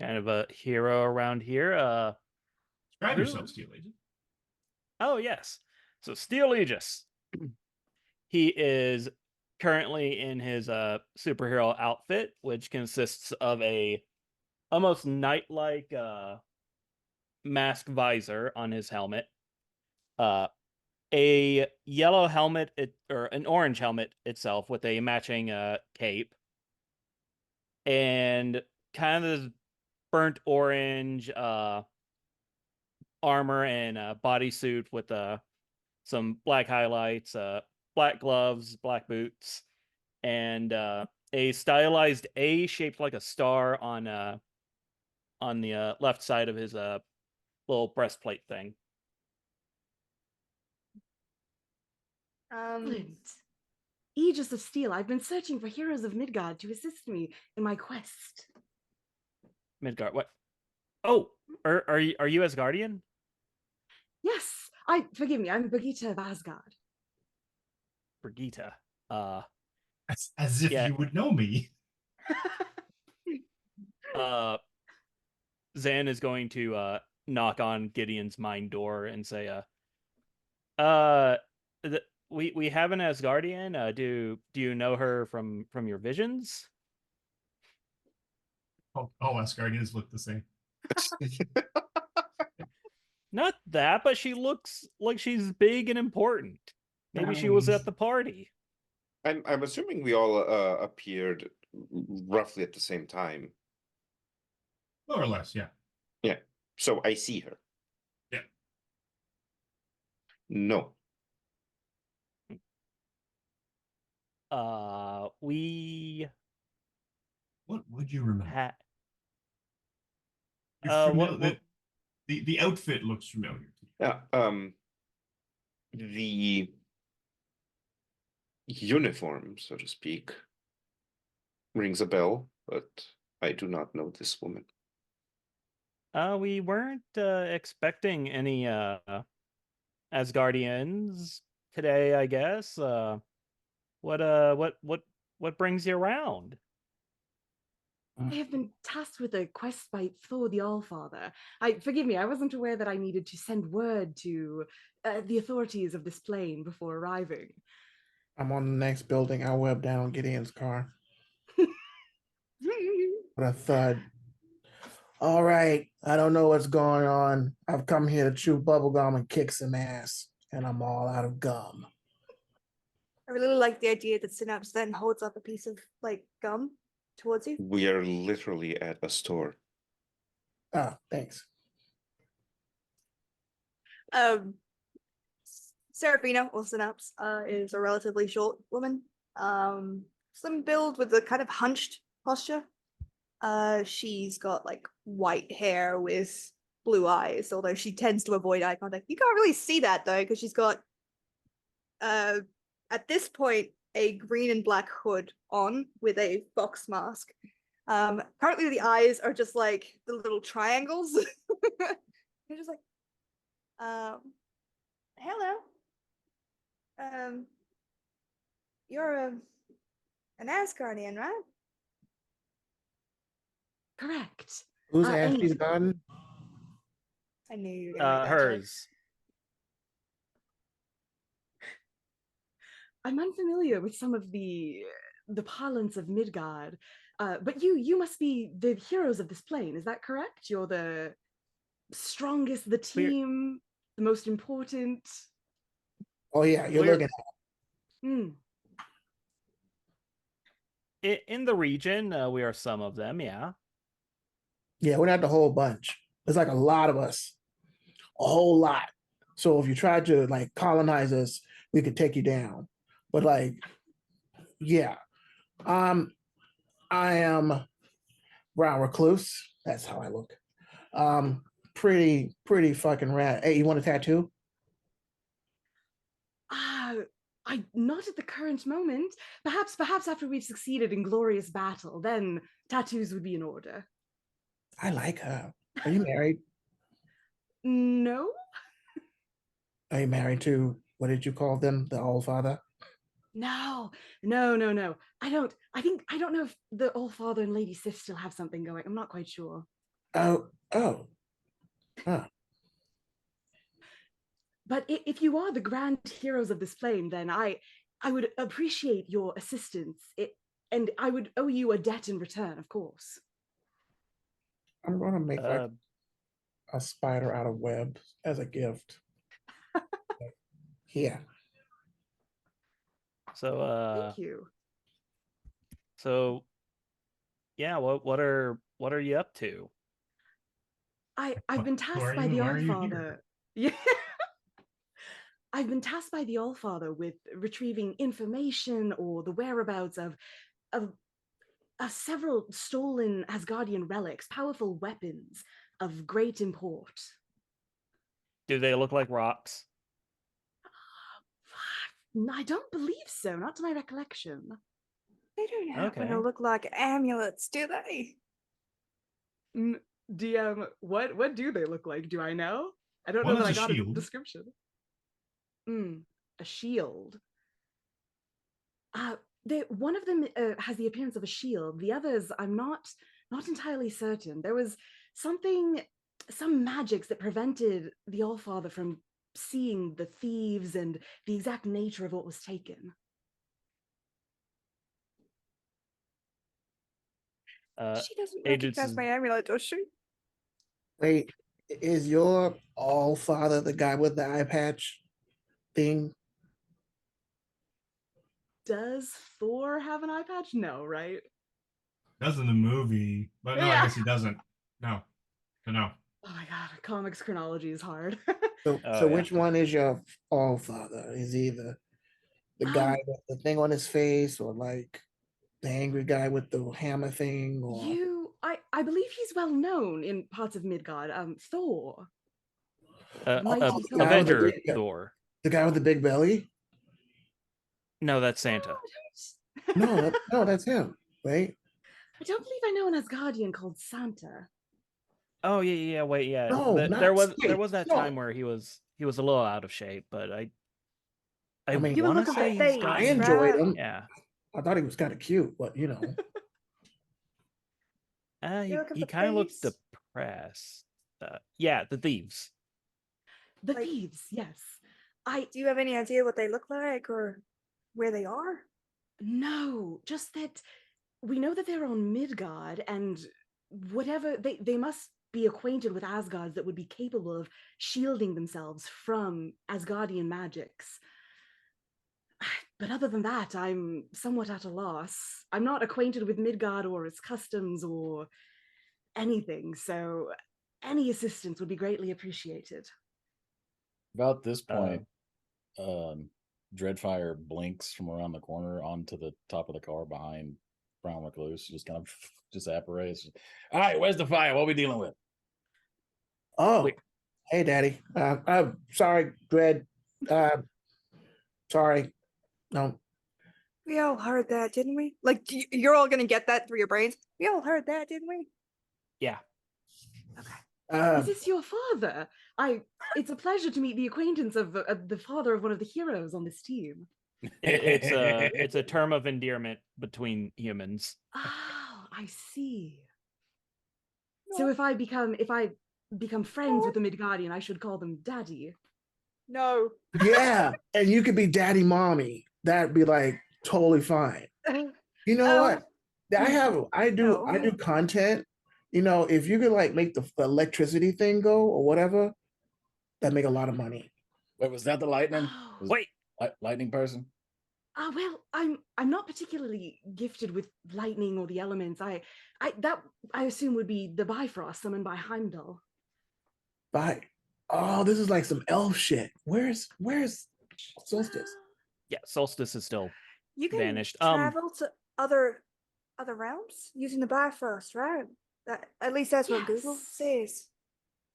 of a hero around here. Grab Who? yourself, Steel Agent. Oh yes. So Steel Aegis. He is currently in his superhero outfit, which consists of a almost knight-like mask visor on his helmet, a yellow helmet or an orange helmet itself with a matching cape, and kind of this burnt orange armor and bodysuit with some black highlights, black gloves, black boots, and a stylized A shaped like a star on the left side of his little breastplate thing. Excellent. Aegis of Steel, I've been searching for heroes of Midgard to assist me in my quest. Midgard, what? Oh, are you Asgardian? Yes, forgive me, I'm Brigitte of Asgard. Brigitte. As if Yeah. you would know me. Zan is going to knock on Gideon's mind door and say, we have an Asgardian. Do you know her from your visions? All Asgardians look the same. Not that, but she looks like she's big and important. Maybe she was at the party. I'm assuming we all appeared roughly at the same time. More or less, yeah. Yeah. So I see her. Yeah. No. We What would you remember? had. You're familiar. What? The outfit looks familiar to you. Yeah. The uniform, so to speak, rings a bell, but I do not know this woman. We weren't expecting any Asgardians today, I guess. What brings you around? I have been tasked with a quest by Thor the Allfather. Forgive me, I wasn't aware that I needed to send word to the authorities of this plane before arriving. I'm on the next building. I web down Gideon's car. With a thud. All right, I don't know what's going on. I've come here to chew bubblegum and kick some ass, and I'm all out of gum. I really like the idea that Synapse then holds up a piece of like gum towards you. We are literally at a store. Ah, thanks. Seraphina, or Synapse, is a relatively short woman. Slim build with a kind of hunched posture. She's got like white hair with blue eyes, although she tends to avoid eye contact. You can't really see that though, because she's got at this point a green and black hood on with a fox mask. Currently the eyes are just like the little triangles. They're just like, hello. You're an Asgardian, right? Correct. Who's and- Ashley's garden? I knew you were gonna make that joke. Hers. I'm unfamiliar with some of the parlance of Midgard, but you must be the heroes of this plane. Is that correct? You're the strongest, the team, the most important. Oh yeah, you're We're- looking at Hmm. In the region, we are some of them, yeah. Yeah, we're not the whole bunch. There's like a lot of us. A whole lot. So if you tried to like colonize us, we could take you down. But like, yeah. I am Brown Recluse. That's how I look. Pretty fucking rad. Hey, you want a tattoo? I not at the current moment. Perhaps after we've succeeded in glorious battle, then tattoos would be in order. I like her. Are you married? No? Are you married to what did you call them? The Allfather? No. I don't know if the Allfather and Lady Sif still have something going. I'm not quite sure. Oh. But if you are the grand heroes of this plane, then I would appreciate your assistance. And I would owe you a debt in return, of course. I'm gonna make like a spider out of web as a gift. Yeah. So Thank you. So yeah, what are you up to? I've been tasked by the Allfather. Yeah. I've been tasked by the Allfather with retrieving information or the whereabouts of several stolen Asgardian relics, powerful weapons of great import. Do they look like rocks? I don't believe so, not to my recollection. They don't happen Okay. to look like amulets, do they? DM, what do they look like? Do I know? I don't One know that I is a got shield. a description. A shield. One of them has the appearance of a shield. The others, I'm not entirely certain. There was some magics that prevented the Allfather from seeing the thieves and the exact nature of what was taken. She doesn't Agents recognize is- my amulet, does she? Wait, is your Allfather the guy with the eye patch thing? Does Thor have an eye patch? No, right? Does in the movie, but no, I Yeah. guess he doesn't. No, but no. Oh my god, comics chronology is hard. So, Oh, so yeah. which one is your Allfather? Is he the guy with the thing on his face, or like the angry guy with the hammer thing, or I believe he's well known in parts of Midgard. Thor. Mighty the Thor. guy with the Avenger big- Thor. the guy with the big belly? No, that's Santa. No, no, that's him. Wait, I don't believe I know an Asgardian called Santa. Oh yeah. Wait, yeah. No, not- there was wait, that no. time where he was a little out of shape, but I mean, You were want to looking for say he's things, I gotten. enjoyed right? him. Yeah. I thought he was kind of cute, but you know. He You're looking for kind of looked thieves? depressed. Yeah, the thieves. The Like- thieves, yes. Do you have any idea what they look like or where they are? No, just that we know that they're on Midgard, and whatever they must be acquainted with Asgards that would be capable of shielding themselves from Asgardian magics. But other than that, I'm somewhat at a loss. I'm not acquainted with Midgard or its customs or anything, so any assistance would be greatly appreciated. About this Uh, point, Dreadfire blinks from around the corner onto the top of the car behind Brown Recluse. Just kind of just apparates. All right, where's the fire? What are we dealing with? Oh, Wait. hey, Daddy. I'm sorry, Dread. Sorry. No. We all heard that, didn't we? Like, you're all gonna get that through your brains. We all heard that, didn't we? yeah. Uh, Is this your father? It's a pleasure to meet the acquaintance of the father of one of the heroes on this team. It's a term of endearment between humans. Oh, I see. So if I become friends with the Midgardian, I should call them Daddy. No. yeah, and you could be Daddy Mommy. That'd be like totally fine. You know what? I do no. content. You know, if you could like make the electricity thing go or whatever, that'd make a lot of money. Wait, was that the lightning? Oh. Was Wait, lightning person? Well, I'm not particularly gifted with lightning or the elements. I assume would be the Bifrost summoned by Heimdall. Bye. Oh, this is like some elf shit. Where's Solstice? yeah, Solstice is still You can vanished. travel to other realms using the Bifrost, right? At least that's what Google Yes. says.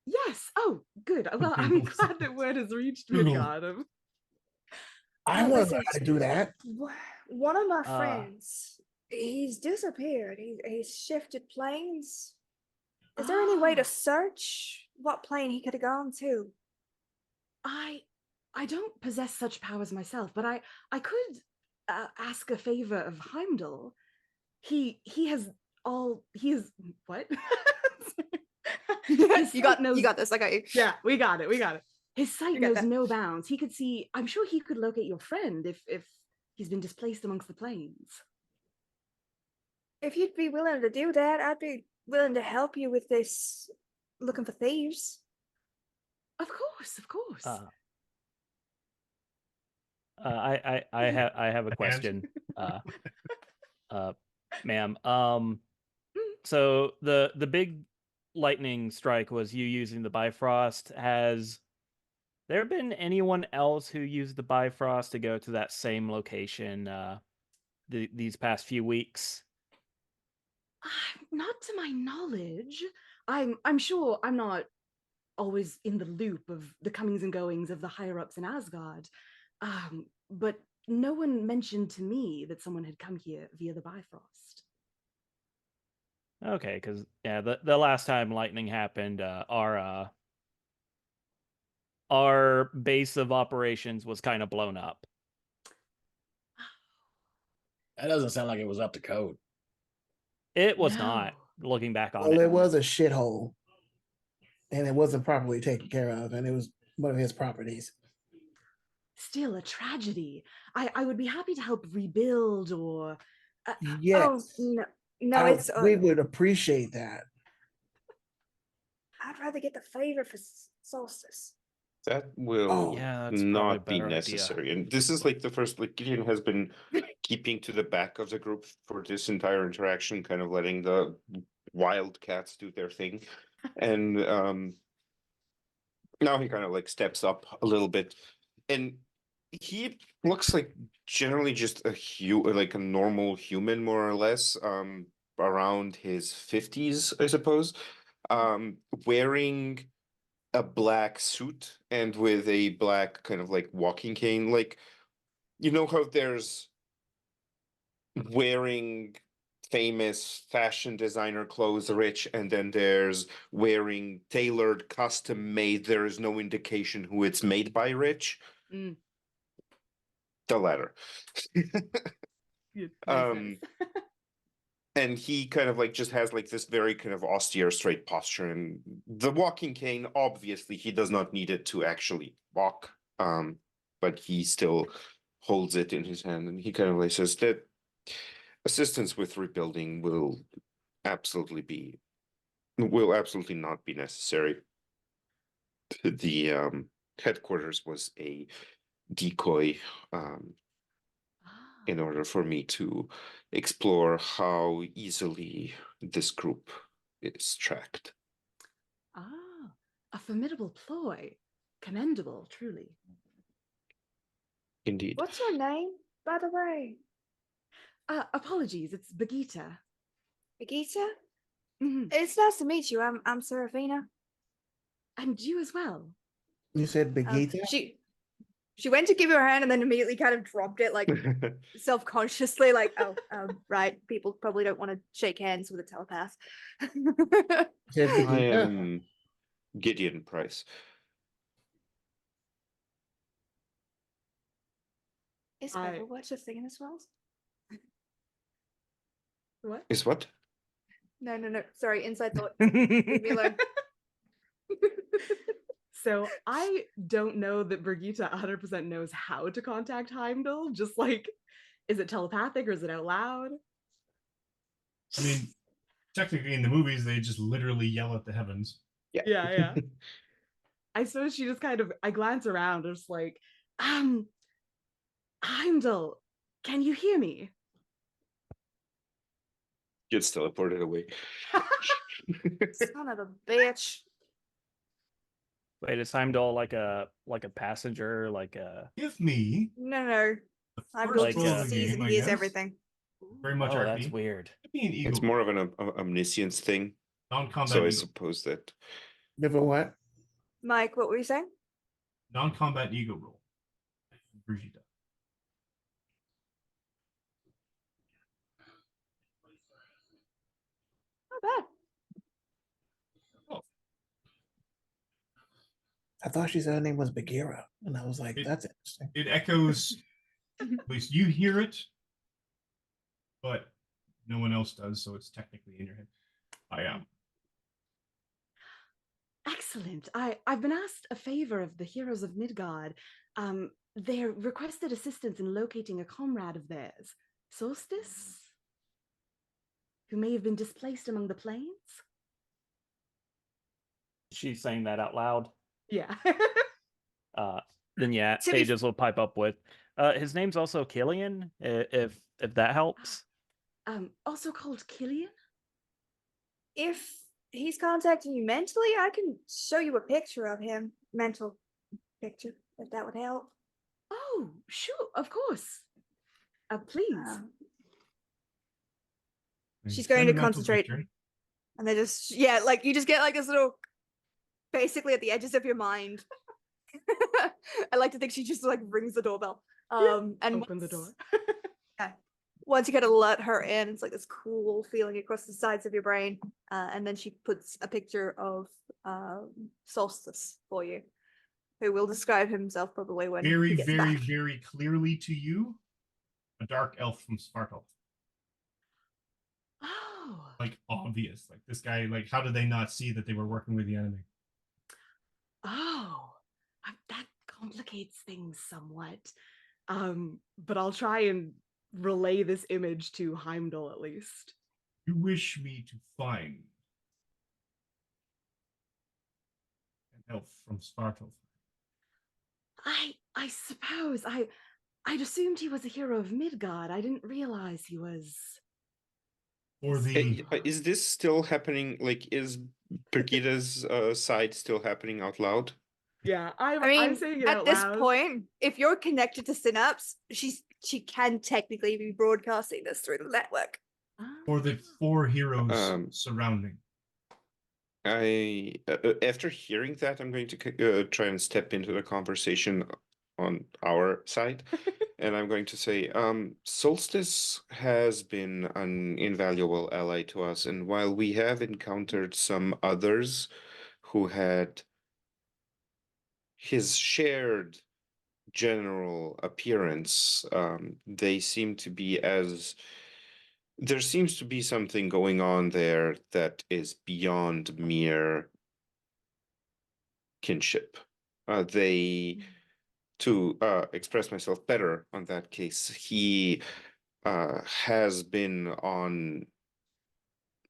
Yes. Oh, good. Well, I'm glad that word has reached Google. Midgard. I want to know how to do that. One of my friends, he's disappeared. He's shifted planes. Is there any way to search what plane he could have gone to? I don't possess such powers myself, but I could ask a favor of Heimdall. He has what? you got this. I got you. Yeah, we got it. His sight You got knows that. no bounds. He could see. I'm sure he could locate your friend if he's been displaced amongst the plains. If you'd be willing to do that, I'd be willing to help you with this looking for thieves. Of course. I have a question, ma'am. So the big lightning strike was you using the Bifrost. Has there been anyone else who used the Bifrost to go to that same location these past few weeks? Not to my knowledge. I'm sure I'm not always in the loop of the comings and goings of the higher ups in Asgard. But no one mentioned to me that someone had come here via the Bifrost. Okay, because yeah, the last time lightning happened, our base of operations was kind of blown up. That doesn't sound like it was up to code. It was No. not. Looking back on Well, it, it was a shithole, and it wasn't properly taken care of, and it was one of his properties. Still a tragedy. I would be happy to help rebuild or. Yes, Oh no, it's. we would appreciate that. I'd rather get the favor for Solstice. That will Oh. yeah, that's probably a not be better idea. necessary. And this is like the first, like Gideon has been keeping to the back of the group for this entire interaction, kind of letting the wildcats do their thing. And now he kind of like steps up a little bit. And he looks like generally just like a normal human, more or less, around his 50s, I suppose. Wearing a black suit and with a black kind of like walking cane. Like, you know how there's wearing famous fashion designer clothes rich, and then there's wearing tailored custom made, there is no indication who it's made by rich. Mm. The latter. Nice. And he kind of like just has like this very kind of austere straight posture, and the walking cane, obviously he does not need it to actually walk, but he still holds it in his hand, and he kind of like says that assistance with rebuilding will absolutely not be necessary. The headquarters was a decoy in order for me to explore how easily this group is tracked. Ah, a formidable ploy. Commendable, truly. Indeed. What's your name, by the way? Apologies, it's Bagita. Agita? Mhm. It's nice to meet you. I'm Serafina. And you as well. You said Um, Begita? she went to give you her hand and then immediately kind of dropped it, like self-consciously, like, oh, right. People probably don't want to shake hands with a telepath. You said I Begita? am Gideon Price. Is I- Overwatch a thing in this world? What? Is what? No. Sorry, inside thought. Leave me alone. So I don't know that Brigitte 100% knows how to contact Heimdall. Just like, is it telepathic or is it out loud? I mean, technically in the movies, they just literally yell at the heavens. Yeah. I suppose she just kind of, I glance around, just like, Heimdall, can you hear me? Gets teleported away. Son of a bitch. Wait, is Heimdall like a passenger, like a Give me No. the I'm first going Like, roll to of the sees game, and I hears guess. everything. Very much oh, that's RP. weird. Give me an eagle. It's more of an omniscience thing. non-combat So I eagle. suppose that Never what? Mike, what were you saying? Non-combat eagle roll. Brigitte. Not bad. I thought she said her name was Bagheera. And I was like, It- that's interesting. It echoes. At least you hear it, but no one else does, so it's technically in your head. I am. Excellent. I've been asked a favor of the heroes of Midgard. They requested assistance in locating a comrade of theirs, Solstice, who may have been displaced among the plains. She's saying that out loud. Yeah. Then yeah, To be f- Aegis will pipe up with. His name's also Killian, if that helps. Also called Killian. If he's contacting you mentally, I can show you a picture of him. Mental picture, if that would help. Oh, sure, of course. Please. She's Send going a to mental concentrate. picture. And they just, yeah, like you just get like this little, basically at the edges of your mind. I like to think she just like rings the doorbell. And Open the door. Once you kind of let her in, it's like this cool feeling across the sides of your brain. And then she puts a picture of Solstice for you, who will describe himself probably when Very, he gets very, back. very clearly to you, a dark elf from Sparkle. Oh. Like obvious. Like this guy, like how did they not see that they were working with the enemy? Oh. That complicates things somewhat. But I'll try and relay this image to Heimdall at least. You wish me to find an elf from Sparkle. I suppose I'd assumed he was a hero of Midgard. I didn't realize he was. Or the is this still happening? Like, is Brigitte's side still happening out loud? Yeah, I I'm mean, saying it at out this loud. point, if you're connected to Synapse, she can technically be broadcasting this through the network. or the four heroes Um, surrounding. I after hearing that, I'm going to try and step into the conversation on our side, and I'm going to say, Solstice has been an invaluable ally to us, and while we have encountered some others who had his shared general appearance, they seem to be as there seems to be something going on there that is beyond mere kinship. To express myself better on that case, he has been on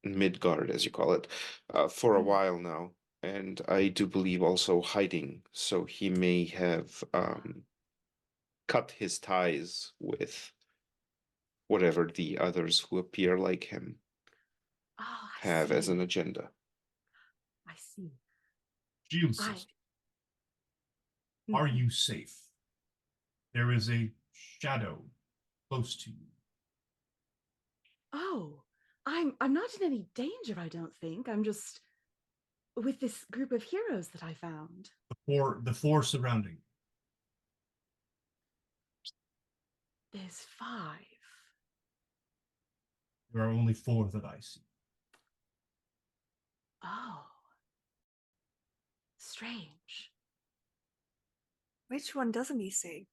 Midgard, as you call it, for a while now, and I do believe also hiding. So he may have cut his ties with whatever the others who appear like him Oh, I have as see. an agenda. I see. Shield I. sister, are Mhm. you safe? There is a shadow close to you. Oh, I'm not in any danger, I don't think. I'm just with this group of heroes that I found. The four surrounding. There's 5. There are only 4 that I see. Oh. Strange. Which one doesn't he see?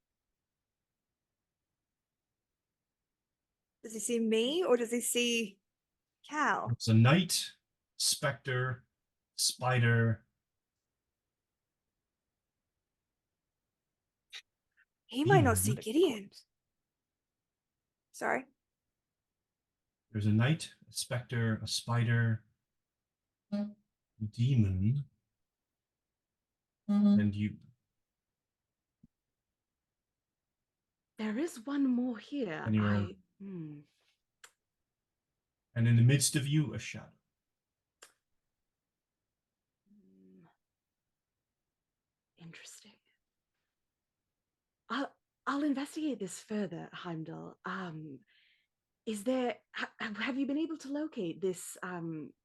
Does he see me or does he see Cal? It's a knight, specter, spider. He might not demon. see Gideon. Sorry. There's a knight, a specter, a spider, a demon, and you. There is one more here. And you're- And in the midst of you, a shadow. Interesting. I'll investigate this further, Heimdall. Is there have you been able to locate this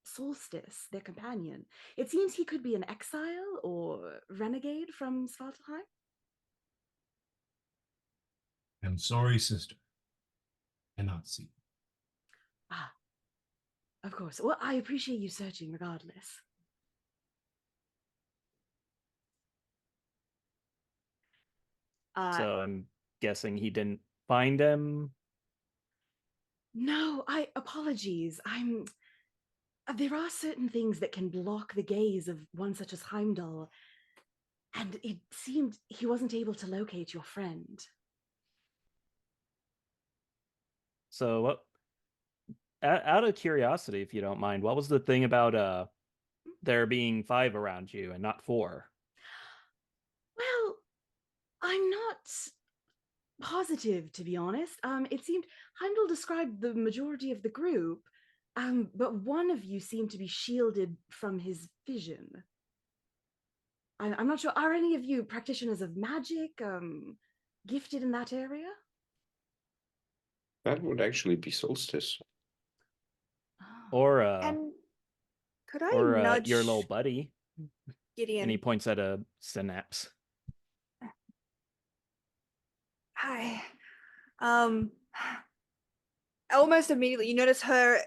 Solstice, their companion? It seems he could be an exile or renegade from Svartalheim. I'm sorry, sister. Cannot see. Ah, of course. Well, I appreciate you searching regardless. So I'm guessing he didn't find him. No, apologies. There are certain things that can block the gaze of one such as Heimdall, and it seemed he wasn't able to locate your friend. So what? Out of curiosity, if you don't mind, what was the thing about there being 5 around you and not 4? Well, I'm not positive, to be honest. It seemed Heimdall described the majority of the group, but one of you seemed to be shielded from his vision. I'm not sure. Are any of you practitioners of magic, gifted in that area? That would actually be Solstice. Oh. Or And could I or nudge your little buddy? Gideon? And he points at a Synapse. Hi. Almost immediately, you notice her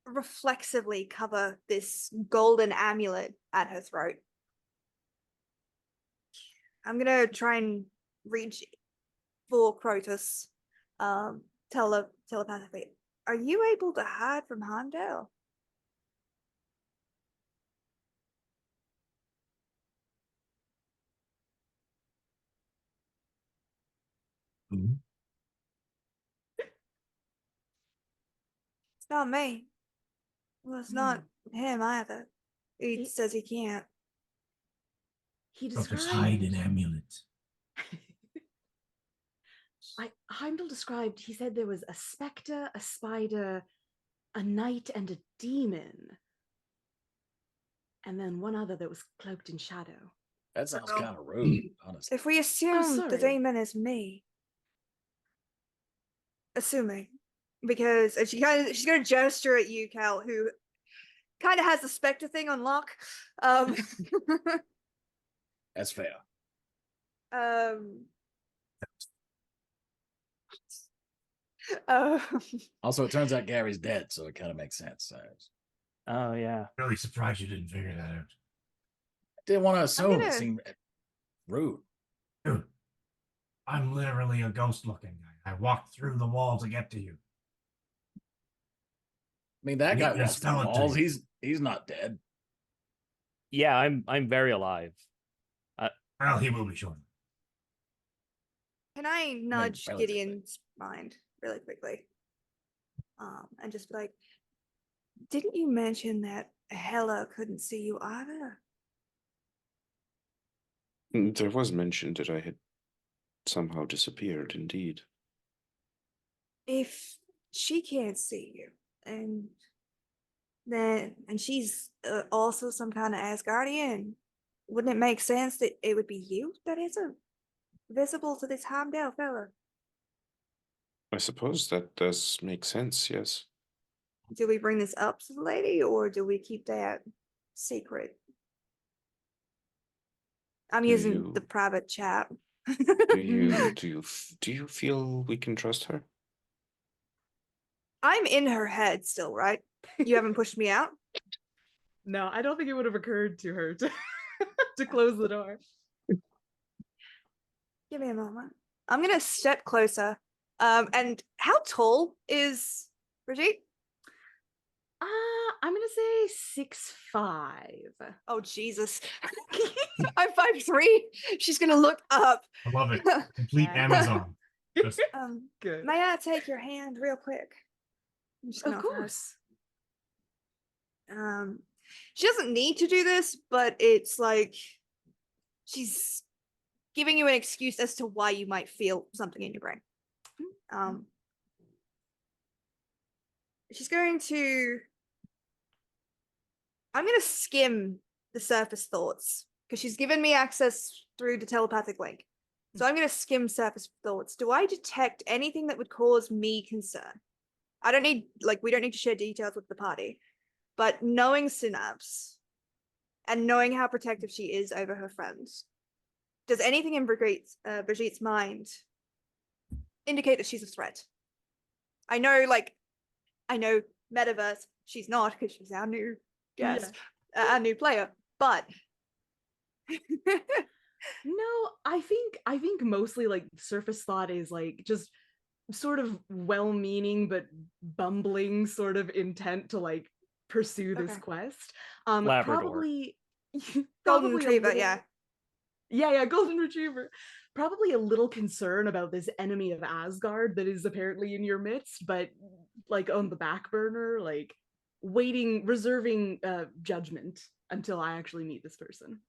reflexively cover this golden amulet at her throat. I'm gonna try and reach for Crotus, telepathically. Are you able to hide from Heimdall? Mhm. It's not me. Well, it's not him either. He says he can't. He Crotus, described hide an amulet. Heimdall described, he said there was a specter, a spider, a knight, and a demon. And then one other that was cloaked in shadow. That sounds Well, kind of rude, honestly. If we assume the sorry. demon is me, assuming, because she's gonna gesture at you, Cal, who kind of has the specter thing on lock. That's fair. Um, Also, it turns out Gary's dead, so it kind of makes sense. Oh yeah. Really surprised you didn't figure that out. Didn't want to assume gonna- it seemed rude. Dude, I'm literally a ghost-looking guy. I walked through the wall to get to you. I mean, that Yeah, guy that's walks through skeleton. walls. He's not dead. Yeah, I'm very alive. Well, he will be short. Can I nudge relatively. Gideon's mind really quickly? And just be like, didn't you mention that Hela couldn't see you either? There was mention that I had somehow disappeared, indeed. if she can't see you, and she's also some kind of Asgardian, wouldn't it make sense that it would be you that isn't visible to this Heimdall fella? I suppose that does make sense, yes. Do we bring this up to the lady, or do we keep that secret? I'm Do using the you- private chat. Do you feel we can trust her? I'm in her head still, right? You haven't pushed me out? No, I don't think it would have occurred to her to to close the door. Give me a moment. I'm gonna step closer. And how tall is Brigitte? I'm gonna say 6'5". Oh Jesus. I'm 5'3". She's gonna look up. I love it. Complete Yeah. Amazon. Just Good. May I take your hand real quick? I'm just gonna Of offer her. course. She doesn't need to do this, but it's like she's giving you an excuse as to why you might feel something in your brain. She's going to. I'm going to skim the surface thoughts because she's given me access through the telepathic link. So I'm going to skim surface thoughts. Do I detect anything that would cause me concern? I don't need, we don't need to share details with the party, but knowing Synapse and knowing how protective she is over her friends, does anything in Brigitte's mind indicate that she's a threat? I know metaverse, she's not because she's our new guest, our new player, but No, I think mostly surface thought is just sort of well-meaning but bumbling sort of intent to pursue this Okay. quest. Labrador. Probably golden a retriever, little- yeah. Yeah, golden retriever. Probably a little concern about this enemy of Asgard that is apparently in your midst, but on the back burner, reserving judgment until I actually meet this person.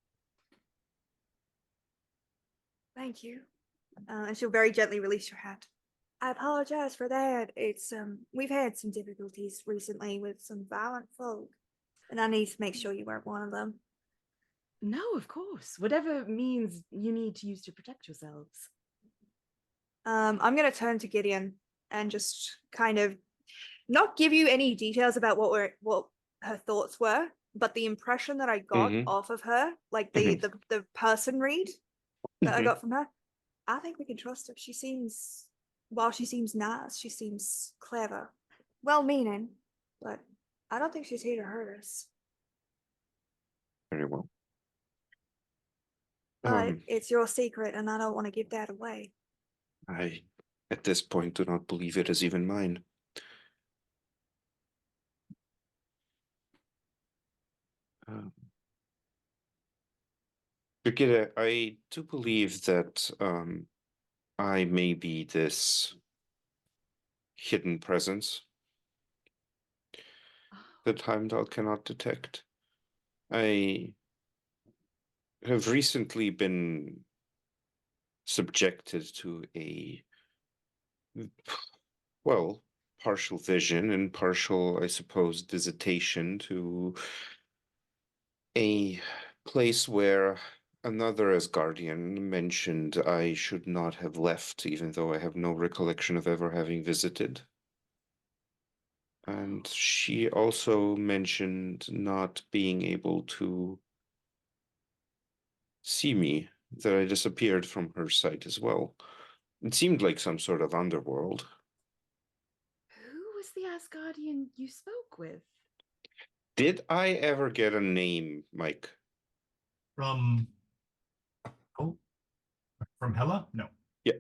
Thank you. And she'll very gently release your hand. I apologize for that. It's we've had some difficulties recently with some violent folk, and I need to make sure you weren't one of them. No, of course. Whatever means you need to use to protect yourselves. I'm gonna turn to Gideon and just kind of not give you any details about what her thoughts were, but the impression that I got off of her, the person read that I got from her. I think we can trust her. She seems nice, she seems clever, well-meaning, but I don't think she's here to hurt us. Very well. But it's your secret, and I don't want to give that away. I, at this point, do not believe it is even mine. Brigitte, I do believe that I may be this hidden presence that Heimdall cannot detect. I have recently been subjected to a, partial vision and partial, I suppose, visitation to a place where another Asgardian mentioned I should not have left, even though I have no recollection of ever having visited. And she also mentioned not being able to see me, that I disappeared from her sight as well. It seemed like some sort of underworld. Who was the Asgardian you spoke with? Did I ever get a name, Mike? from Hela? No. Yeah.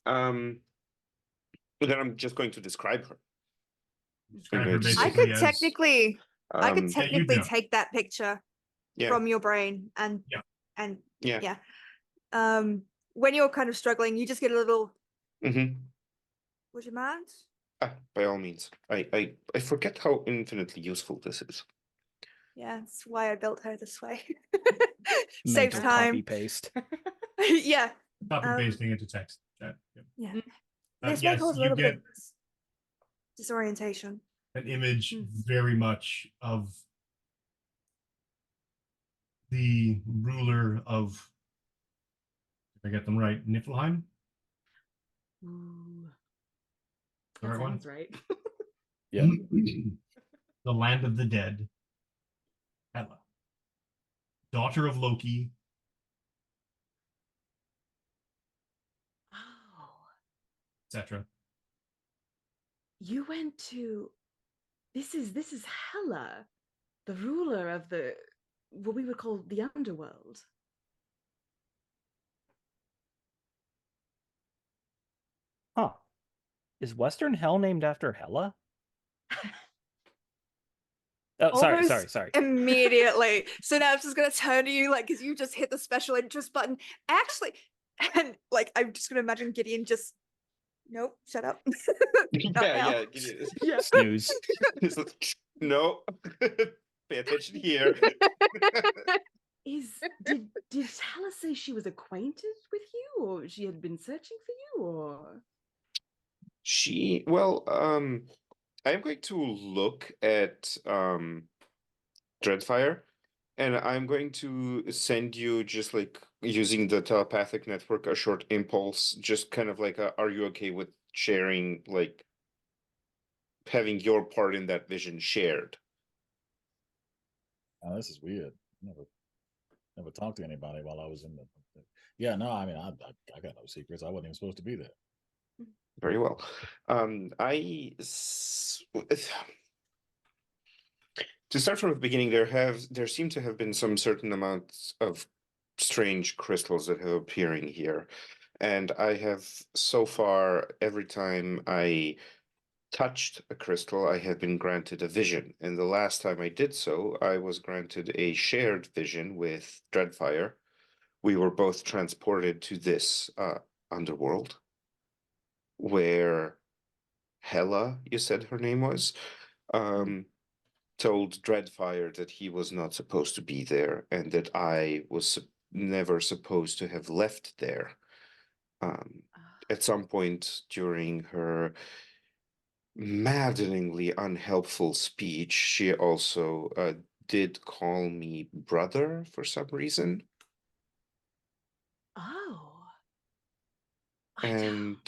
Then I'm just going to describe her. Describe her I I basically could as- technically do. take that picture from your brain and Yeah. when you're kind of struggling, you just get a little. Mm-hmm. Would you mind? By all means. I forget how infinitely useful this is. Yeah, that's why I built her this way. Saves Mental time. copy paste. Yeah. Copy pasting into text chat. Yep. Yeah. This may yes, cause a you little get bit disorientation. an image Hmm. very much of the ruler of, if I get them right, Niflheim? Ooh, The that right one? sounds right. Yeah. The land of the dead. Hela. Daughter of Loki. Oh, Etc. you went to. This is Hela, the ruler of the what we would call the underworld. Huh. Is Western Hell named after Hela? Oh, sorry. Almost immediately, Synapse is gonna turn to you like, because you just hit the special interest button. Actually, and like, I'm just gonna imagine Gideon just, nope, shut up. Not now. Yeah, Gideon. Yeah. Snooze. It's like, no, pay attention here. Did Hela say she was acquainted with you, or she had been searching for you, or? I'm going to look at Dreadfire, and I'm going to send you, just like using the telepathic network, a short impulse, just kind of like are you okay with sharing, like having your part in that vision shared? Oh, this is weird. Never talked to anybody while I was in the. Yeah, no, I mean, I got no secrets. I wasn't even supposed to be there. Very well. To start from the beginning, there seem to have been some certain amounts of strange crystals that have appearing here, and I have so far, every time I touched a crystal, I have been granted a vision, and the last time I did so, I was granted a shared vision with Dreadfire. We were both transported to this underworld, where Hela, you said her name was, told Dreadfire that he was not supposed to be there, and that I was never supposed to have left there. At some point during her maddeningly unhelpful speech, she also did call me brother for some reason. Oh, And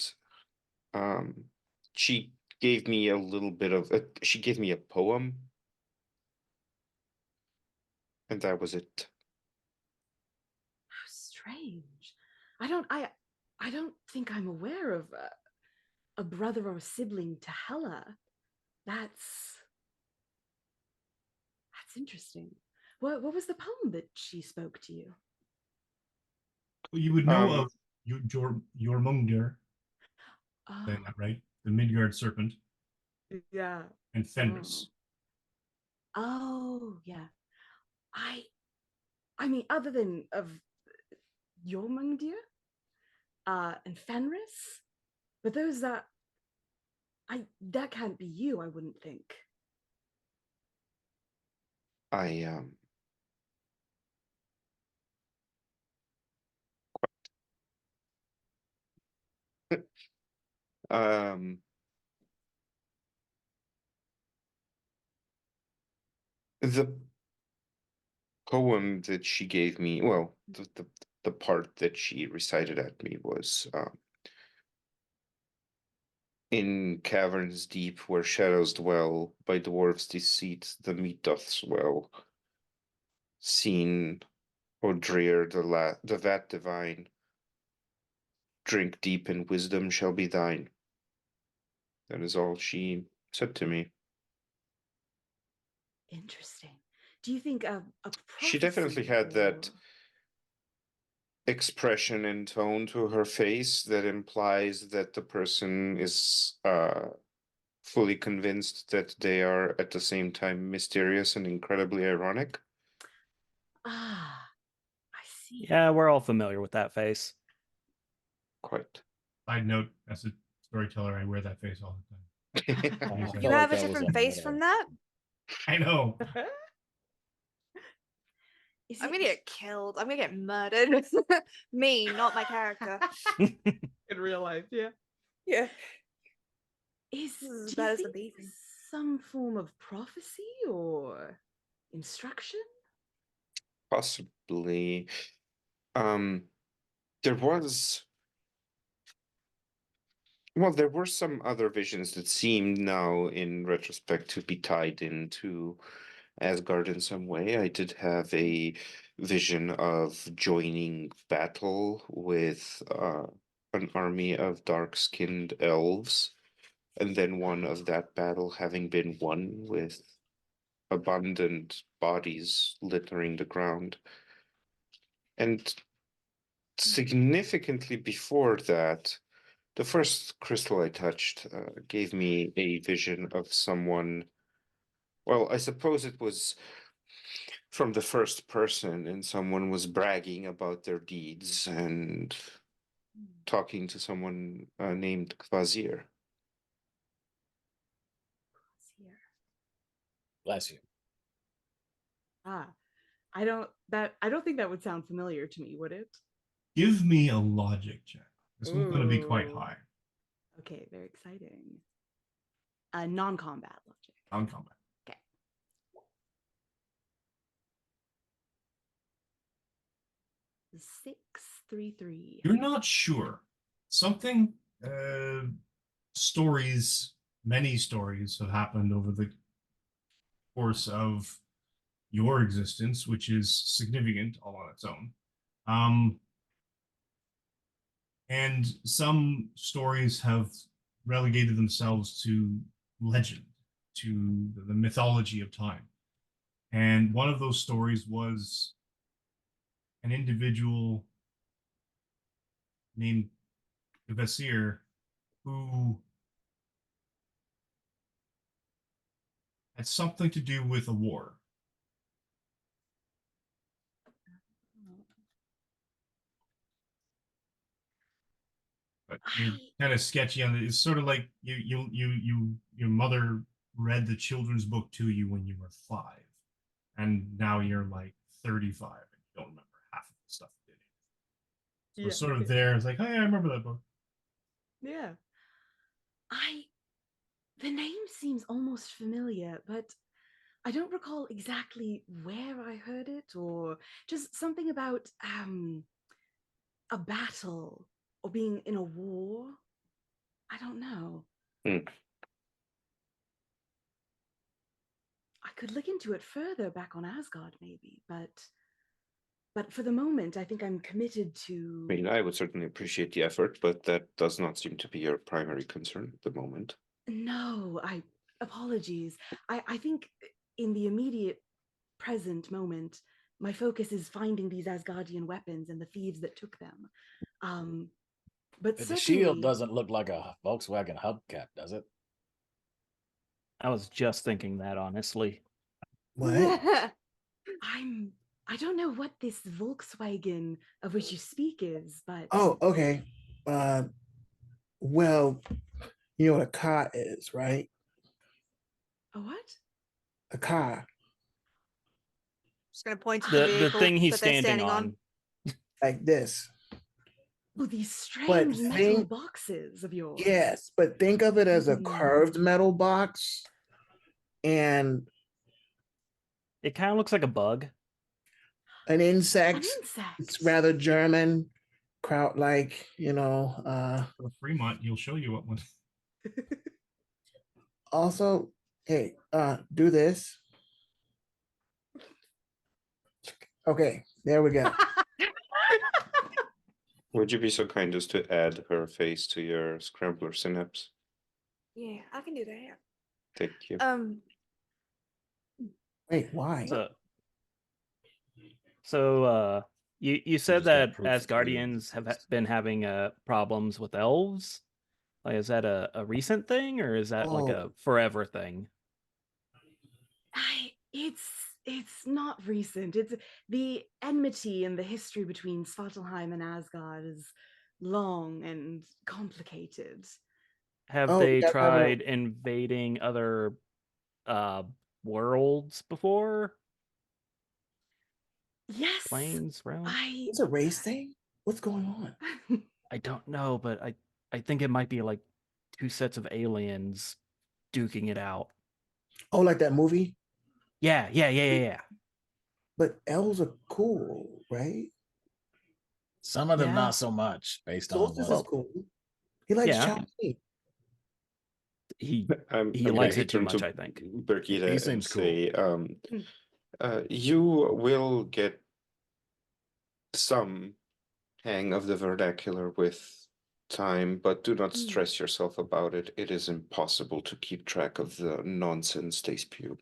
she gave me a little bit of she gave me a poem, and that was it. how strange. I don't think I'm aware of a brother or a sibling to Hela. That's interesting. What was the poem that she spoke to you? You would know of Jormungandr, Oh, saying that right? The Midgard serpent, yeah. and Fenris. Oh, yeah. I mean, other than of Jormungandr, and Fenris, but those that can't be you, I wouldn't think. I the poem that she gave me, well, the part that she recited at me was in caverns deep where shadows dwell, by dwarves' deceit the meat doth swell. Seen, O drear, the vat divine, drink deep and wisdom shall be thine. That is all she said to me. Interesting. Do you think a She definitely prophecy had that or- expression and tone to her face that implies that the person is fully convinced that they are at the same time mysterious and incredibly ironic. Ah, I see. Yeah, we're all familiar with that face. Quite. Side note, as a storyteller, I wear that face all the time. I You felt have a that was different on face the from radar. that? I know. Is I'm it- gonna get killed. I'm gonna get murdered. Me, not my character. in real life? Yeah. Yeah. Is This is as do you bad as the think baby. this is some form of prophecy or instruction? Possibly. There was. Well, there were some other visions that seem now, in retrospect, to be tied into Asgard in some way. I did have a vision of joining battle with an army of dark-skinned elves, and then one of that battle having been won with abundant bodies littering the ground. And significantly before that, the first crystal I touched gave me a vision of someone. Well, I suppose it was from the first person, and someone was bragging about their deeds and talking to someone named Kvasir. Here. Bless you. Ah, I don't think that would sound familiar to me, would it? Give me a logic check. This one's going to be quite Ooh. high. Okay, very exciting. Non-combat logic. On combat. Okay. Six, 3. You're not sure. Something, many stories have happened over the course of your existence, which is significant all on its own. And some stories have relegated themselves to legend, to the mythology of time. And one of those stories was an individual named Kvasir who had something to do with a war. But you're kind of sketchy on it. It's sort of like your mother read the children's book to you when you were 5, and now you're like 35 and you don't remember half of the stuff you did. So Yeah. it's sort of there. It's like, hey, I remember that book. Yeah. The name seems almost familiar, but I don't recall exactly where I heard it, or just something about a battle or being in a war. I don't know. Hmm. I could look into it further back on Asgard, maybe, but for the moment, I think I'm committed to. I mean, I would certainly appreciate the effort, but that does not seem to be your primary concern at the moment. No, apologies. I think in the immediate present moment, my focus is finding these Asgardian weapons and the thieves that took them. But The certainly, shield doesn't look like a Volkswagen hubcap, does it? I was just thinking that, honestly. What? I don't know what this Volkswagen of which you speak is, but Oh, okay. Well, you know what a car is, right? a what? A car, Just gonna point to the The vehicle thing he's that they're standing standing on. like this. Oh, these But strange metal think, boxes of yours. yes, but think of it as a Hmm. curved metal box, and It kind of looks like a bug. an insect. An insect. It's rather German, kraut-like, For Fremont, he'll show you what one. Also, hey, do this. Okay, there we go. Would you be so kind as to add her face to your Scrambler Synapse? Yeah, I can do that. Thank you. Wait, why? So you said just got that proof it's Asgardians have been having problems with elves. Like, is that a recent thing, or is that like a Oh. forever thing? It's not recent. It's the enmity and the history between Svartalheim and Asgard is long and complicated. Have Oh, they you guys have a- tried invading other worlds before? Yes, Planes, realms? It's a race thing? What's going on? I don't know, but I think it might be like two sets of aliens duking it out. Oh, like that movie? Yeah. But elves are cool, right? Some of them Yeah. not so much, based on Solstice what is cool. He likes Yeah. chopped meat. He I'm He gonna likes it too turn much, to I think. Birgitta He and seems cool. say, you will get some hang of the vernacular with time, but do not stress yourself about it. It is impossible to keep track of the nonsense they spew.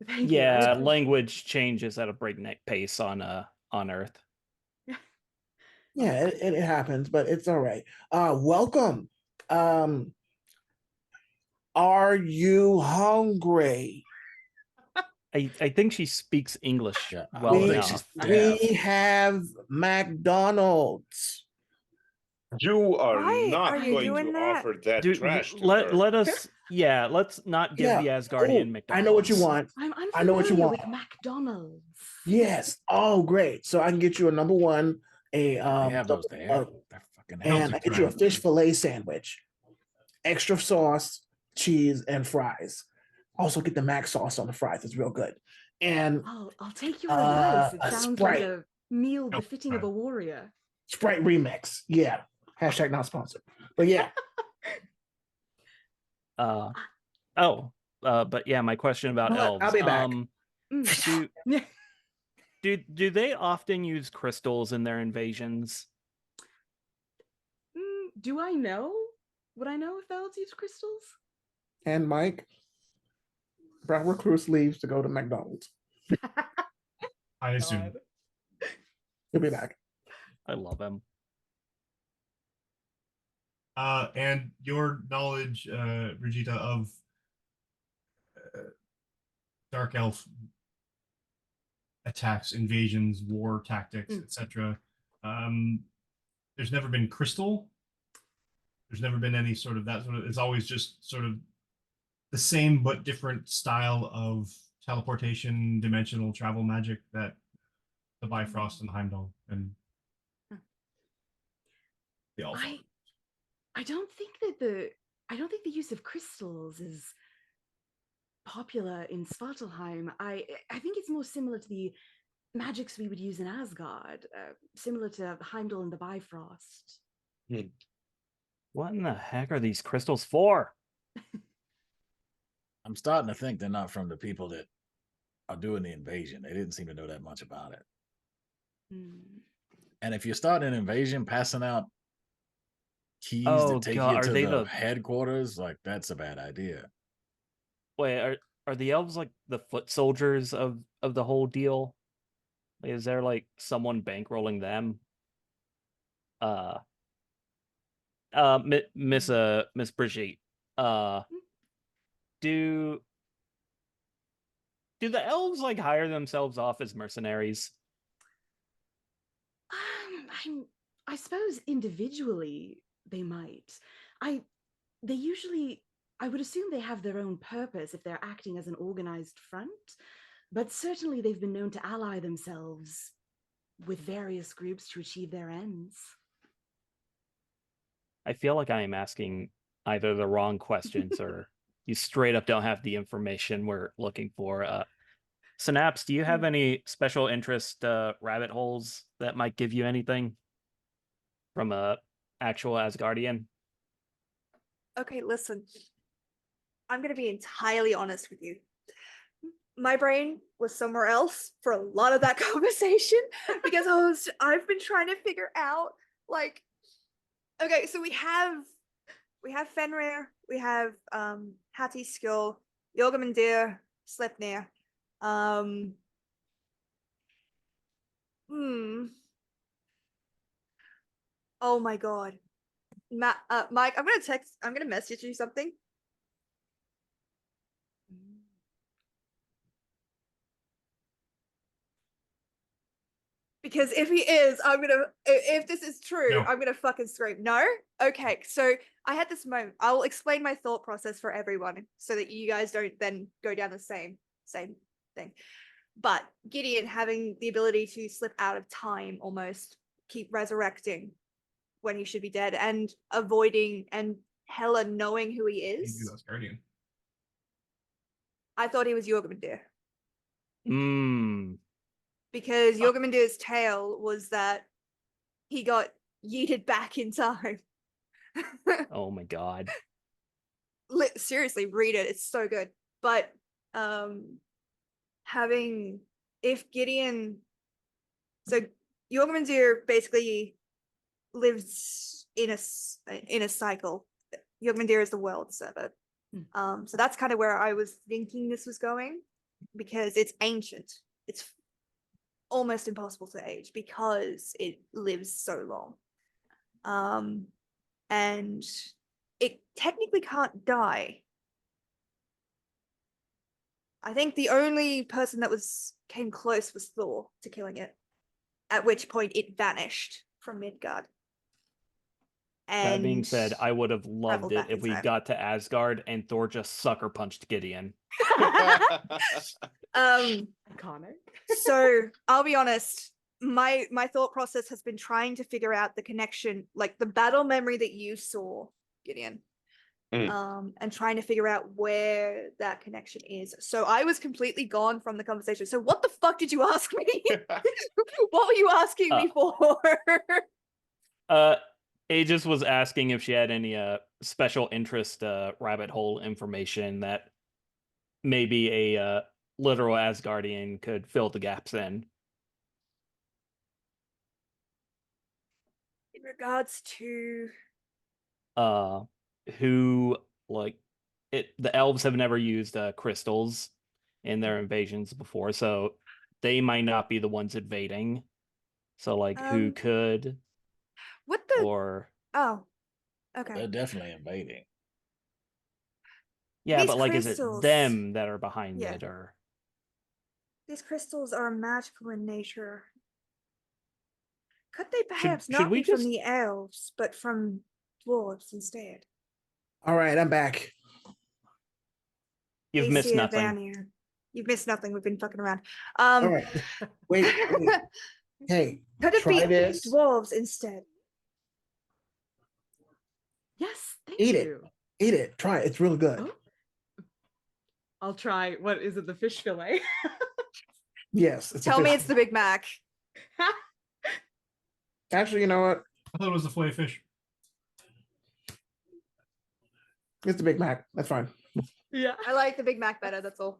Thank you. Yeah, language changes at a breakneck pace on Earth. Yeah, it happens, but it's all right. Welcome. Are you hungry? I think she speaks English Yeah, I well don't think enough. she's We deaf. have McDonald's. You are Why not are you going doing to that? offer that Dude, trash to let her. us let's not give the Asgardian McDonald's. I know what you want. I'm unfamiliar I know what you want. with McDonald's. Yes. Oh, great. So I can get you a number one, They have those there. They're fucking and I Celtic get you a triangle. fish fillet sandwich, extra sauce, cheese, and fries. Also get the mac sauce on the fries. It's real good. And I'll take your advice. It a sounds like Sprite. a meal Oh, befitting of a warrior. Sprite remix. Yeah. Hashtag not sponsored. But yeah. But yeah, my question about You know what? elves. I'll be back. Do they often use crystals in their invasions? Do I know? Would I know if elves use crystals? And Mike, Brown Recluse leaves to go to McDonald's. I assume. He'll be back. I love him. And your knowledge, Brigitta, of dark elf attacks, invasions, war tactics, etc. There's never been crystal. There's never been any sort of that sort of. It's always just sort of the same but different style of teleportation, dimensional travel magic that the Bifrost and Heimdall and the Alpha. I don't think the use of crystals is popular in Svartalheim. I think it's more similar to the magics we would use in Asgard, similar to Heimdall and the Bifrost. What in the heck are these crystals for? I'm starting to think they're not from the people that are doing the invasion. They didn't seem to know that much about it. And if you're starting an invasion, passing out keys to take you are to they the headquarters, like that's a bad idea. Wait, are the elves like the foot soldiers of the whole deal? Like, is there like someone bankrolling them? Miss Brigitte, do the elves like hire themselves off as mercenaries? I suppose individually they might. I would assume they have their own purpose if they're acting as an organized front, but certainly they've been known to ally themselves with various groups to achieve their ends. I feel like I am asking either the wrong questions or you straight up don't have the information we're looking for. Synapse, do you have any special interest rabbit holes that might give you anything from a actual Asgardian? Okay, listen. I'm gonna be entirely honest with you. My brain was somewhere else for a lot of that conversation because I've been trying to figure out like, okay, so we have Fenrir, we have Hattie Skill, Jormundir, Sleipnir. Oh my god. Mike, I'm gonna message you something. Because if he is, if this is true, No. I'm gonna fucking scream. No? Okay, so I had this moment. I'll explain my thought process for everyone so that you guys don't then go down the same thing. But Gideon having the ability to slip out of time almost, keep resurrecting when he should be dead, and avoiding and hella knowing who he He's is. Asgardian. I thought he was Jormundir. Mm. Because Jormundir's tale was that he got yeeted back in time. Oh my god. Seriously, read it. It's so good. But if Gideon, so Jormundir basically lives in a cycle. Jormundir is the world servant. So that's kind of where I was thinking this was going, because it's ancient. It's almost impossible to age because it lives so long. And it technically can't die. I think the only person that came close was Thor to killing it, at which point it vanished from Midgard. And That being said, I would have traveled loved it back if in we time. got to Asgard and Thor just sucker punched Gideon. Iconic. So I'll be honest, my thought process has been trying to figure out the connection, like the battle memory that you saw, Gideon. And trying to figure out where that connection is. So I was completely gone from the conversation. So what the fuck did you ask me? What were you asking me for? Aegis was asking if she had any special interest rabbit hole information that maybe a literal Asgardian could fill the gaps in. In regards to who, like, the elves have never used crystals in their invasions before, so they might not be the ones invading. So like who could? What the? Or oh, okay. They're definitely invading. Yeah, These but like, crystals, is it them that are behind yeah. it, or These crystals are magical in nature. Could they perhaps should not we be from just- the elves, but from dwarves instead? All right, I'm back. you've missed Aesir nothing? Vanir. You've missed nothing. We've been fucking around. All right. Wait. Hey, Could it try be this. dwarves instead? Yes, thank Eat it. you. Eat it. Try it. It's really good. Oh. I'll try. What is it? The fish fillet? Yes. It's a Tell me fish. it's the Big Mac. Actually, you know what? I thought it was the fillet fish. It's the Big Mac. That's fine. Yeah. I like the Big Mac better, that's all.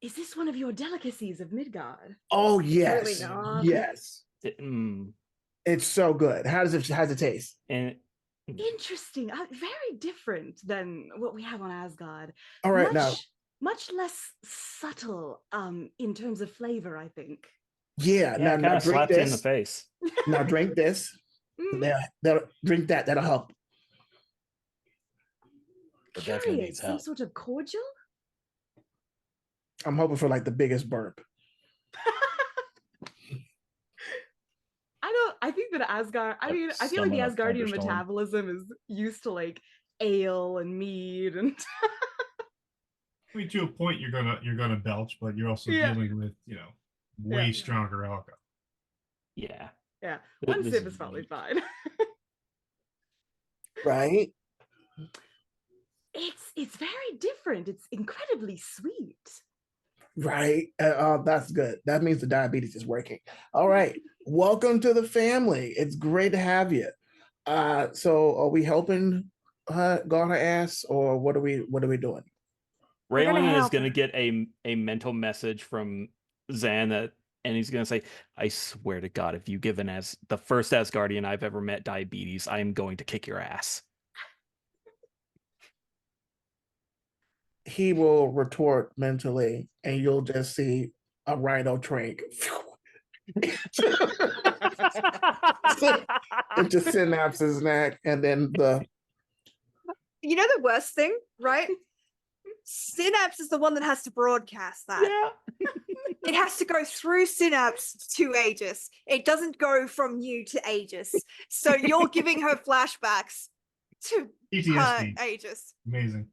Is this one of your delicacies of Midgard? Oh yes. Really not. Yes. It's so good. How's it taste? And Interesting. Very different than what we have on Asgard. All right, now. Much less subtle in terms of flavor, I think. Yeah. yeah, now kind of drink slapped you in the this. face. Now drink this. They'll drink that. That'll help. It definitely Curious, needs some help. sort of cordial? I'm hoping for like the biggest burp. I think that Asgard, I Like mean, I feel like the summon a Asgardian thunderstorm. metabolism is used to like ale and mead and I mean, to a point, you're gonna belch, but you're also Yeah. dealing with way Yeah. stronger alcohol. Yeah. yeah, Th- one this sip is is probably neat. fine. Right? It's very different. It's incredibly sweet. Right. That's good. That means the diabetes is working. All right. Welcome to the family. It's great to have you. So are we helping her guard her ass, or what are we doing? We're gonna Raylan is help going to her. get a mental message from Zan and he's going to say, I swear to God, if you give the first Asgardian I've ever met diabetes, I am going to kick your ass. He will retort mentally, and you'll just see a rhino train into Synapse's neck, and then You know the worst thing, right? Synapse is the one that has to broadcast that. Yeah. It has to go through Synapse to Aegis. It doesn't go from you to Aegis. So you're giving her flashbacks to PTSD. Aegis. Amazing.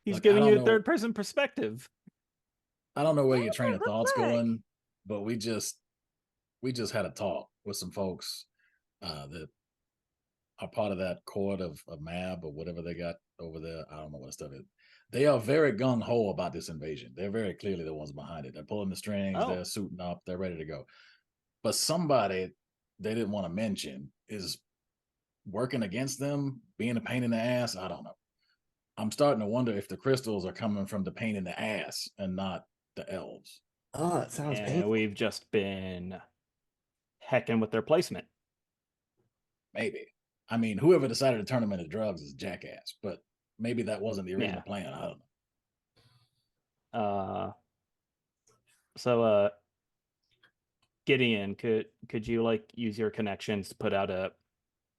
He's Look, giving I you a don't know- third person perspective. I don't know where What your does train that of look thoughts like? going, but we just had a talk with some folks that are part of that court of Mab or whatever they got over there. I don't know what stuff is. They are very gung ho about this invasion. They're very clearly the ones behind it. They're pulling the strings. Oh. They're suiting up. They're ready to go. But somebody they didn't want to mention is working against them, being a pain in the ass. I don't know. I'm starting to wonder if the crystals are coming from the pain in the ass and not the elves. Oh, it sounds And painful. we've just been hecking with their placement. Maybe. I mean, whoever decided to turn them into drugs is a jackass, but maybe that wasn't the original plan. I don't know. So Gideon, could you like use your connections to put out a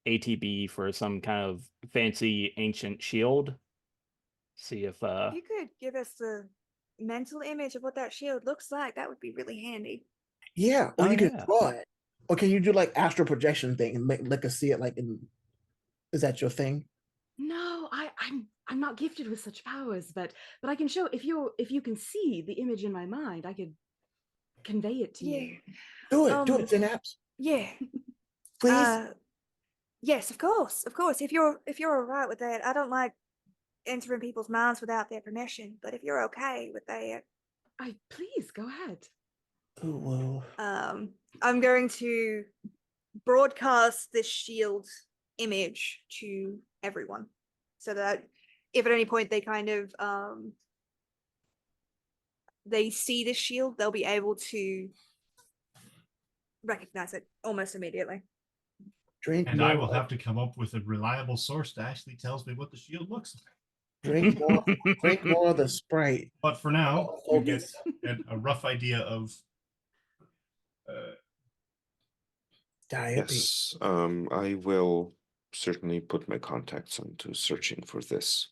ATB for some kind of fancy ancient shield? See if If you could give us the mental image of what that shield looks like, that would be really handy. Yeah, or Oh, you can yeah. draw it. Or can you do like astral projection thing and make us see it like in? Is that your thing? No, I'm not gifted with such powers, but I can show if you can see the image in my mind, I could convey it to you. Do it, Synapse. Yeah. Please. Yes, of course. If you're all right with that, I don't like entering people's minds without their permission. But if you're okay with that, Please go ahead. Oh, well. I'm going to broadcast this shield image to everyone, so that if at any point they kind of they see this shield, they'll be able to recognize it almost immediately. Drink And more. I will have to come up with a reliable source that actually tells me what the shield looks like. Drink more. Drink more of the Sprite. But for now, we get Focus. a rough idea of Diabetes. Yes, I will certainly put my contacts onto searching for this.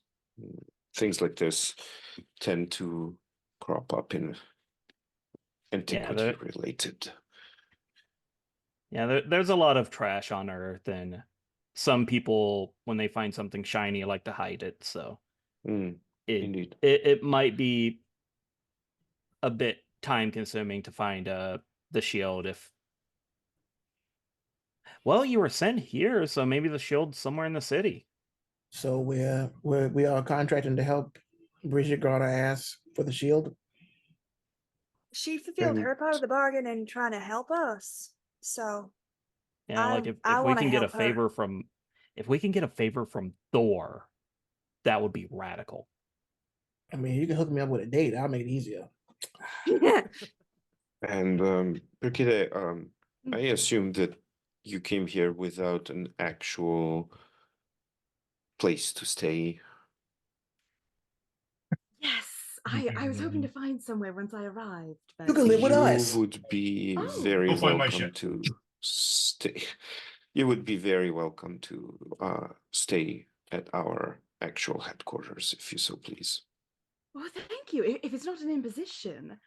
Things like this tend to crop up in antiquity related. Yeah, there's a lot of trash on Earth, and some people, when they find something shiny, like to hide it. So Indeed. it might be a bit time consuming to find the shield. Well, you were sent here, so maybe the shield's somewhere in the city. So we are contracting to help Bridget guard our ass for the shield. She fulfilled her part of the bargain in trying to help us. So Yeah, like if I we wanna can get a help her. favor from Thor, that would be radical. I mean, you can hook me up with a date. I'll make it easier. And Brigitte, I assume that you came here without an actual place to stay. Yes, I was hoping to find somewhere once I arrived, but You can live with us. You would be Oh. very Go find my welcome ship. to stay. You would be very welcome to stay at our actual headquarters, if you so please. well, thank you. If it's not an imposition,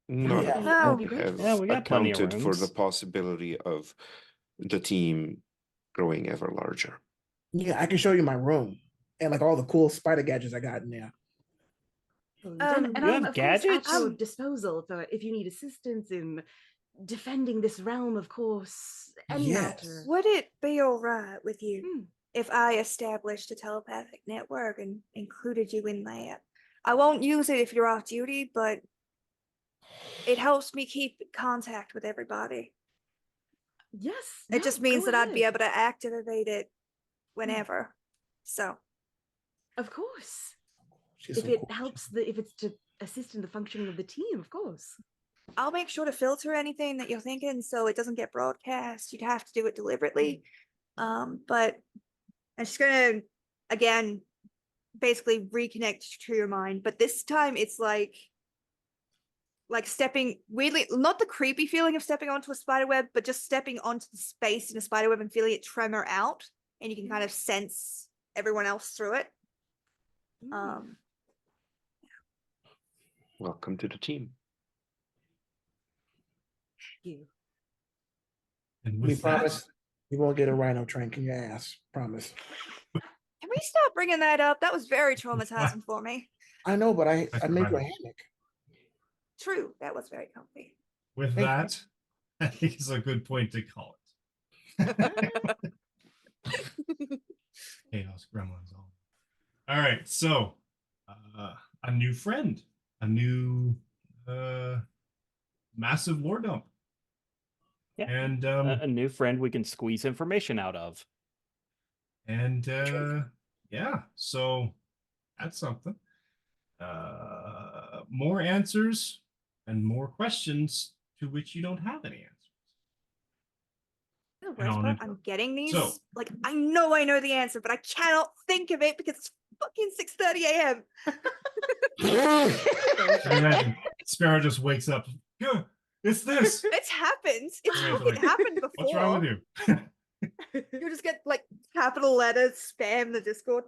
Not Yeah. at I all. would be We have grateful. Yeah, we got plenty of accounted for the rooms. possibility of the team growing ever larger. Yeah, I can show you my room and like all the cool spider gadgets I got in there. And You I'm have of course gadgets? at your disposal for if you need assistance in defending this realm, of course, any Yes. matter. Would it be all right with you Hmm. if I established a telepathic network and included you in that? I won't use it if you're off duty, but it helps me keep contact with everybody. Yes. It just means go that I'd be ahead. able to activate it whenever. So Of course. She's If so it cool. helps if it's to assist in the functioning of the team, of course. I'll make sure to filter anything that you're thinking so it doesn't get broadcast. You'd have to do it deliberately. But I'm just gonna again basically reconnect to your mind, but this time it's like stepping weirdly, not the creepy feeling of stepping onto a spider web, but just stepping onto the space in a spider web and feeling it tremor out, and you can kind of sense everyone else through it. Welcome to the team. You. and We with that, promise we won't get a rhino trank in your ass. Promise. Can we stop bringing that up? That was very traumatizing for me. I know, but I That's made you a right. hammock. True, that was very comfy. with Thank that, I think it's a good point to call it. Chaos gremlins. All right, so a new friend, a new massive lore dump, Yeah. and A new friend we can squeeze information out of. and yeah, so that's something. More answers and more questions to which you don't have any answers. The And worst on part, intro. I'm getting these. So- Like, I know the answer, but I cannot think of it because it's fucking 6:30 a.m. Can you imagine? Sparrow just wakes up. Yeah, it's this. It's happened. It's Everyone's fucking like, happened before. What's wrong with you? You just get like capital letters spam the Discord.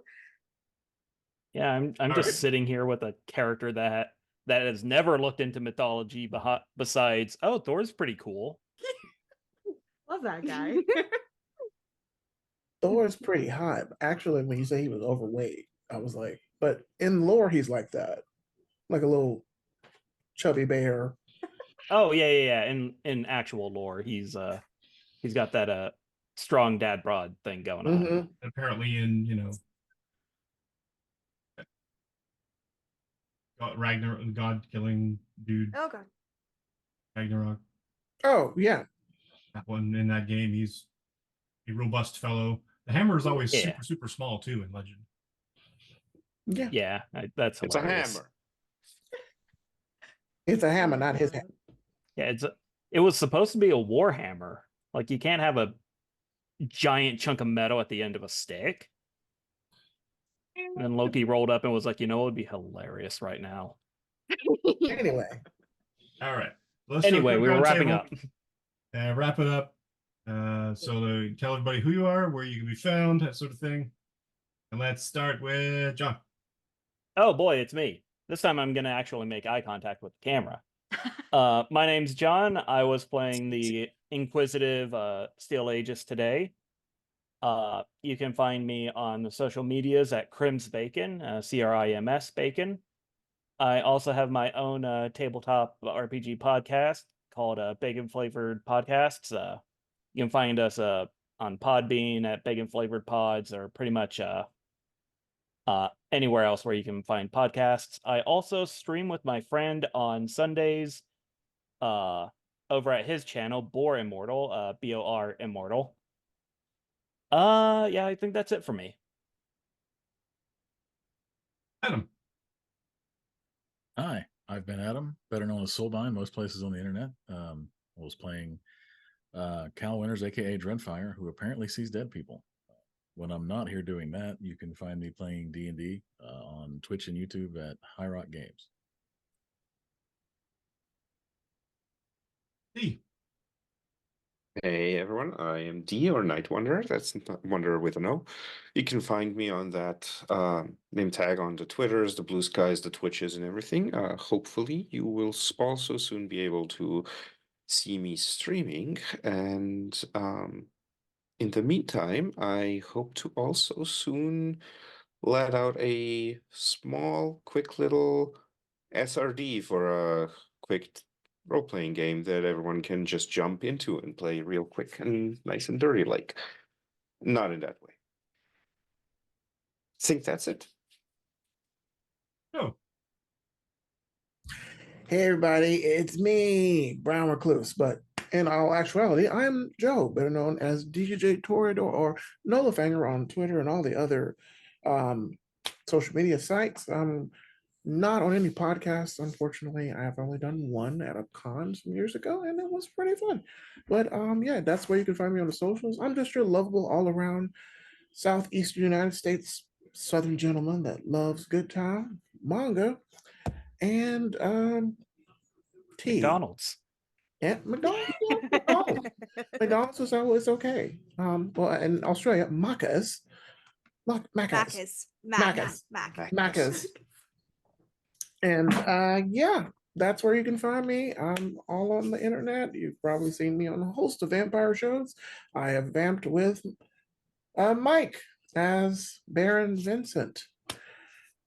Yeah, I'm All just right. sitting here with a character that has never looked into mythology besides, oh, Thor's pretty cool. Love that guy. Thor's pretty hot. Actually, when you say he was overweight, I was like, but in lore, he's like that, like a little chubby bear. Oh yeah. In actual lore, he's got that strong dad bod thing going on. Mhm. Apparently, in Ragnarok, God killing dude, Oh god. Ragnarok. Oh yeah, That one in that game, he's a robust fellow. The hammer is always Yeah. super small too in Legend. yeah. Yeah, that's It's a hilarious. hammer. It's a hammer, not his hammer. Yeah, it was supposed to be a war hammer. Like you can't have a giant chunk of metal at the end of a stick. And then Loki rolled up and was like, you know, it would be hilarious right now. Anyway, All right. Let's Anyway, we were wrapping up. Wrap it up. So tell everybody who you are, where you can be found, that sort of thing. And let's start with John. Oh boy, it's me. This time I'm going to actually make eye contact with the camera. My name's John. I was playing the Inquisitive Steel Aegis today. You can find me on the social medias at Crims Bacon, CRIMS Bacon. I also have my own tabletop RPG podcast called Bacon Flavored Podcasts. You can find us on Podbean at Bacon Flavored Pods, or pretty much anywhere else where you can find podcasts. I also stream with my friend on Sundays over at his channel, Bor Immortal, BOR Immortal. Yeah, I think that's it for me. Adam. Hi, I've been Adam, better known as Soulbind, most places on the internet. I was playing Cal Winters, aka Dreadfire, who apparently sees dead people. When I'm not here doing that, you can find me playing D&D on Twitch and YouTube at High Rock Games. D. Hey everyone, I am D or Night Wanderer. That's Wanderer with an O. You can find me on that name tag on the Twitters, the Blue Skies, the Twitches, and everything. Hopefully, you will also soon be able to see me streaming. And in the meantime, I hope to also soon let out a small, quick little SRD for a quick role-playing game that everyone can just jump into and play real quick and nice and dirty, like. Not in that way. Think that's it. Oh, hey everybody, it's me, Brown Recluse. But in all actuality, I'm Joe, better known as DJ Torador or Nolafanger on Twitter and all the other social media sites. I'm not on any podcasts, unfortunately. I've only done one at a con some years ago, and it was pretty fun. But yeah, that's where you can find me on the socials. I'm just your lovable all around Southeastern United States Southern gentleman that loves good time, manga, and tea. McDonald's. Yeah, McDonald's. Yeah, McDonald's. McDonald's is always okay. Well, in Australia, Macca's. Macca's. Macca's. And yeah, that's where you can find me. I'm all on the internet. You've probably seen me on a host of vampire shows. I have vamped with Mike as Baron Vincent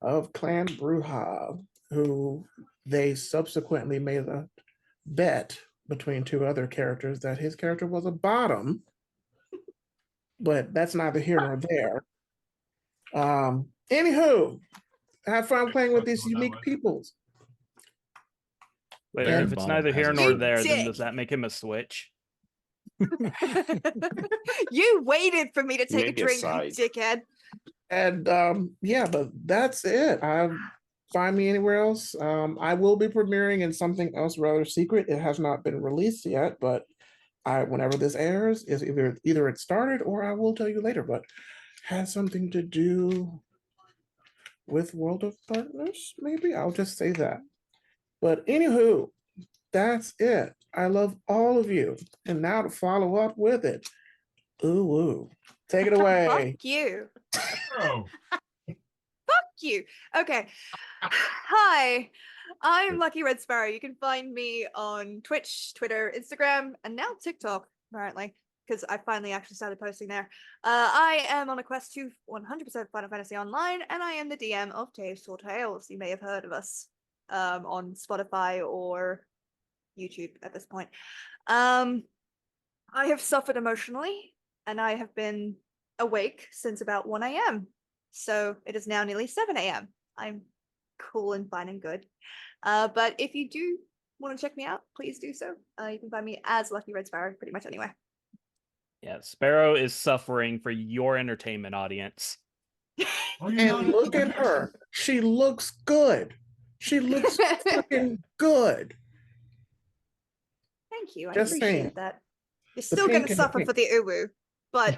of Clan Bruja, who they subsequently made a bet between two other characters that his character was a bottom. but that's neither here nor there. Anywho, have fun playing with these unique peoples. Wait, And if it's neither here nor You there, then does dick. that make him a switch? You waited for me to take Maybe a a drink, you side. dickhead. And yeah, but that's it. Find me anywhere else. I will be premiering in something else rather secret. It has not been released yet, but whenever this airs, is either it started or I will tell you later, but has something to do with World of Darkness, maybe? I'll just say that. But anywho, that's it. I love all of you. And now to follow up with it. Ooh, ooh. Take it away. Fuck you. Oh, Fuck you. Okay. Hi, I'm Lucky Red Sparrow. You can find me on Twitch, Twitter, Instagram, and now TikTok, apparently, because I finally actually started posting there. I am on a quest to 100% Final Fantasy Online, and I am the DM of Tales for Tales. You may have heard of us on Spotify or YouTube at this point. I have suffered emotionally, and I have been awake since about 1 a.m. So it is now nearly 7 a.m. I'm cool and fine and good. But if you do want to check me out, please do so. You can find me as Lucky Red Sparrow pretty much anywhere. Yeah, Sparrow is suffering for your entertainment audience. oh, you're And not- look at her. She looks good. She looks freaking good. Thank you. I Just appreciate saying. that. You're still pink going and to the suffer pink. for the uwu, but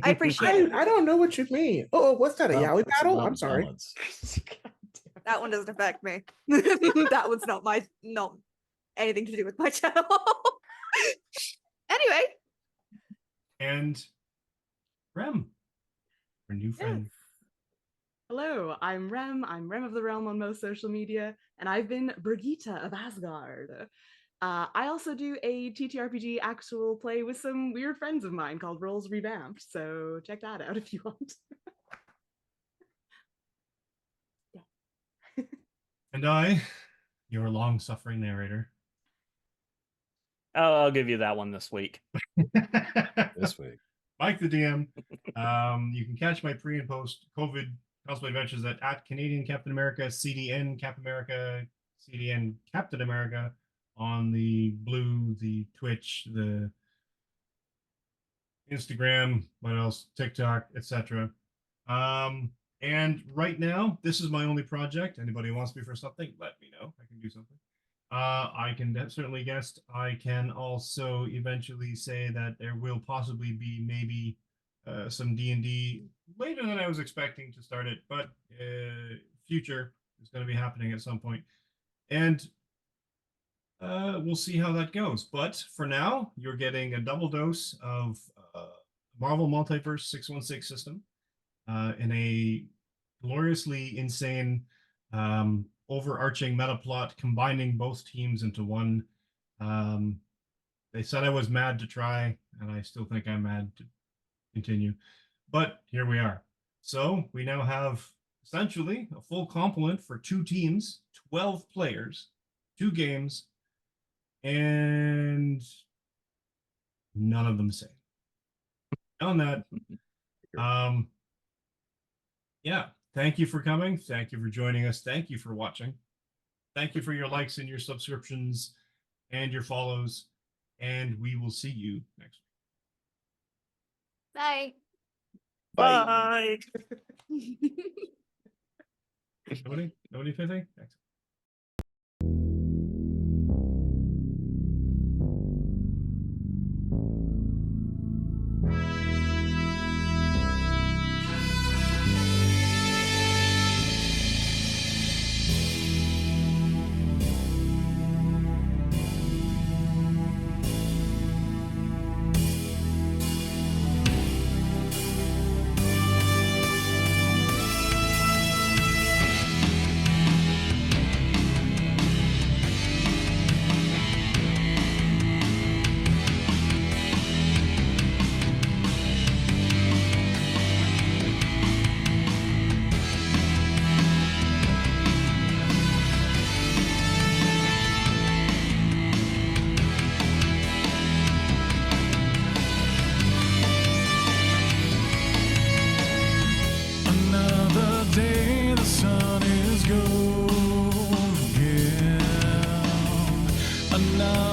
I appreciate it. I don't know what you mean. Oh, what's that? A yaoi It's battle? about I'm sorry. balance. That one doesn't affect me. That one's not anything to do with my channel. Anyway, and Rem, our new friend. Hello, I'm Rem. I'm Rem of the Realm on most social media, and I've been Brigitte of Asgard. I also do a TTRPG actual play with some weird friends of mine called Rolls Revamped, so check that out if you want. And I, your long-suffering narrator. I'll give you that one this week. This week. Mike the DM. You can catch my pre and post COVID cosplay adventures at Canadian Captain America, CDN Captain America, CDN Captain America on the Blue, the Twitch, the Instagram, what else, TikTok, etc. And right now, this is my only project. Anybody who wants me for something, let me know. I can do something. I can certainly guest. I can also eventually say that there will possibly be maybe some D&D later than I was expecting to start it, but future is going to be happening at some point. And we'll see how that goes. But for now, you're getting a double dose of Marvel Multiverse 616 system in a gloriously insane overarching meta plot combining both teams into one. They said I was mad to try, and I still think I'm mad to continue. But here we are. So we now have essentially a full complement for 2 teams, 12 players, 2 games, and none of them same. On that, yeah, thank you for coming. Thank you for joining us. Thank you for watching. Thank you for your likes and your subscriptions and your follows. And we will see you next bye. Bye. week. Nobody? Nobody anything? Excellent. enough.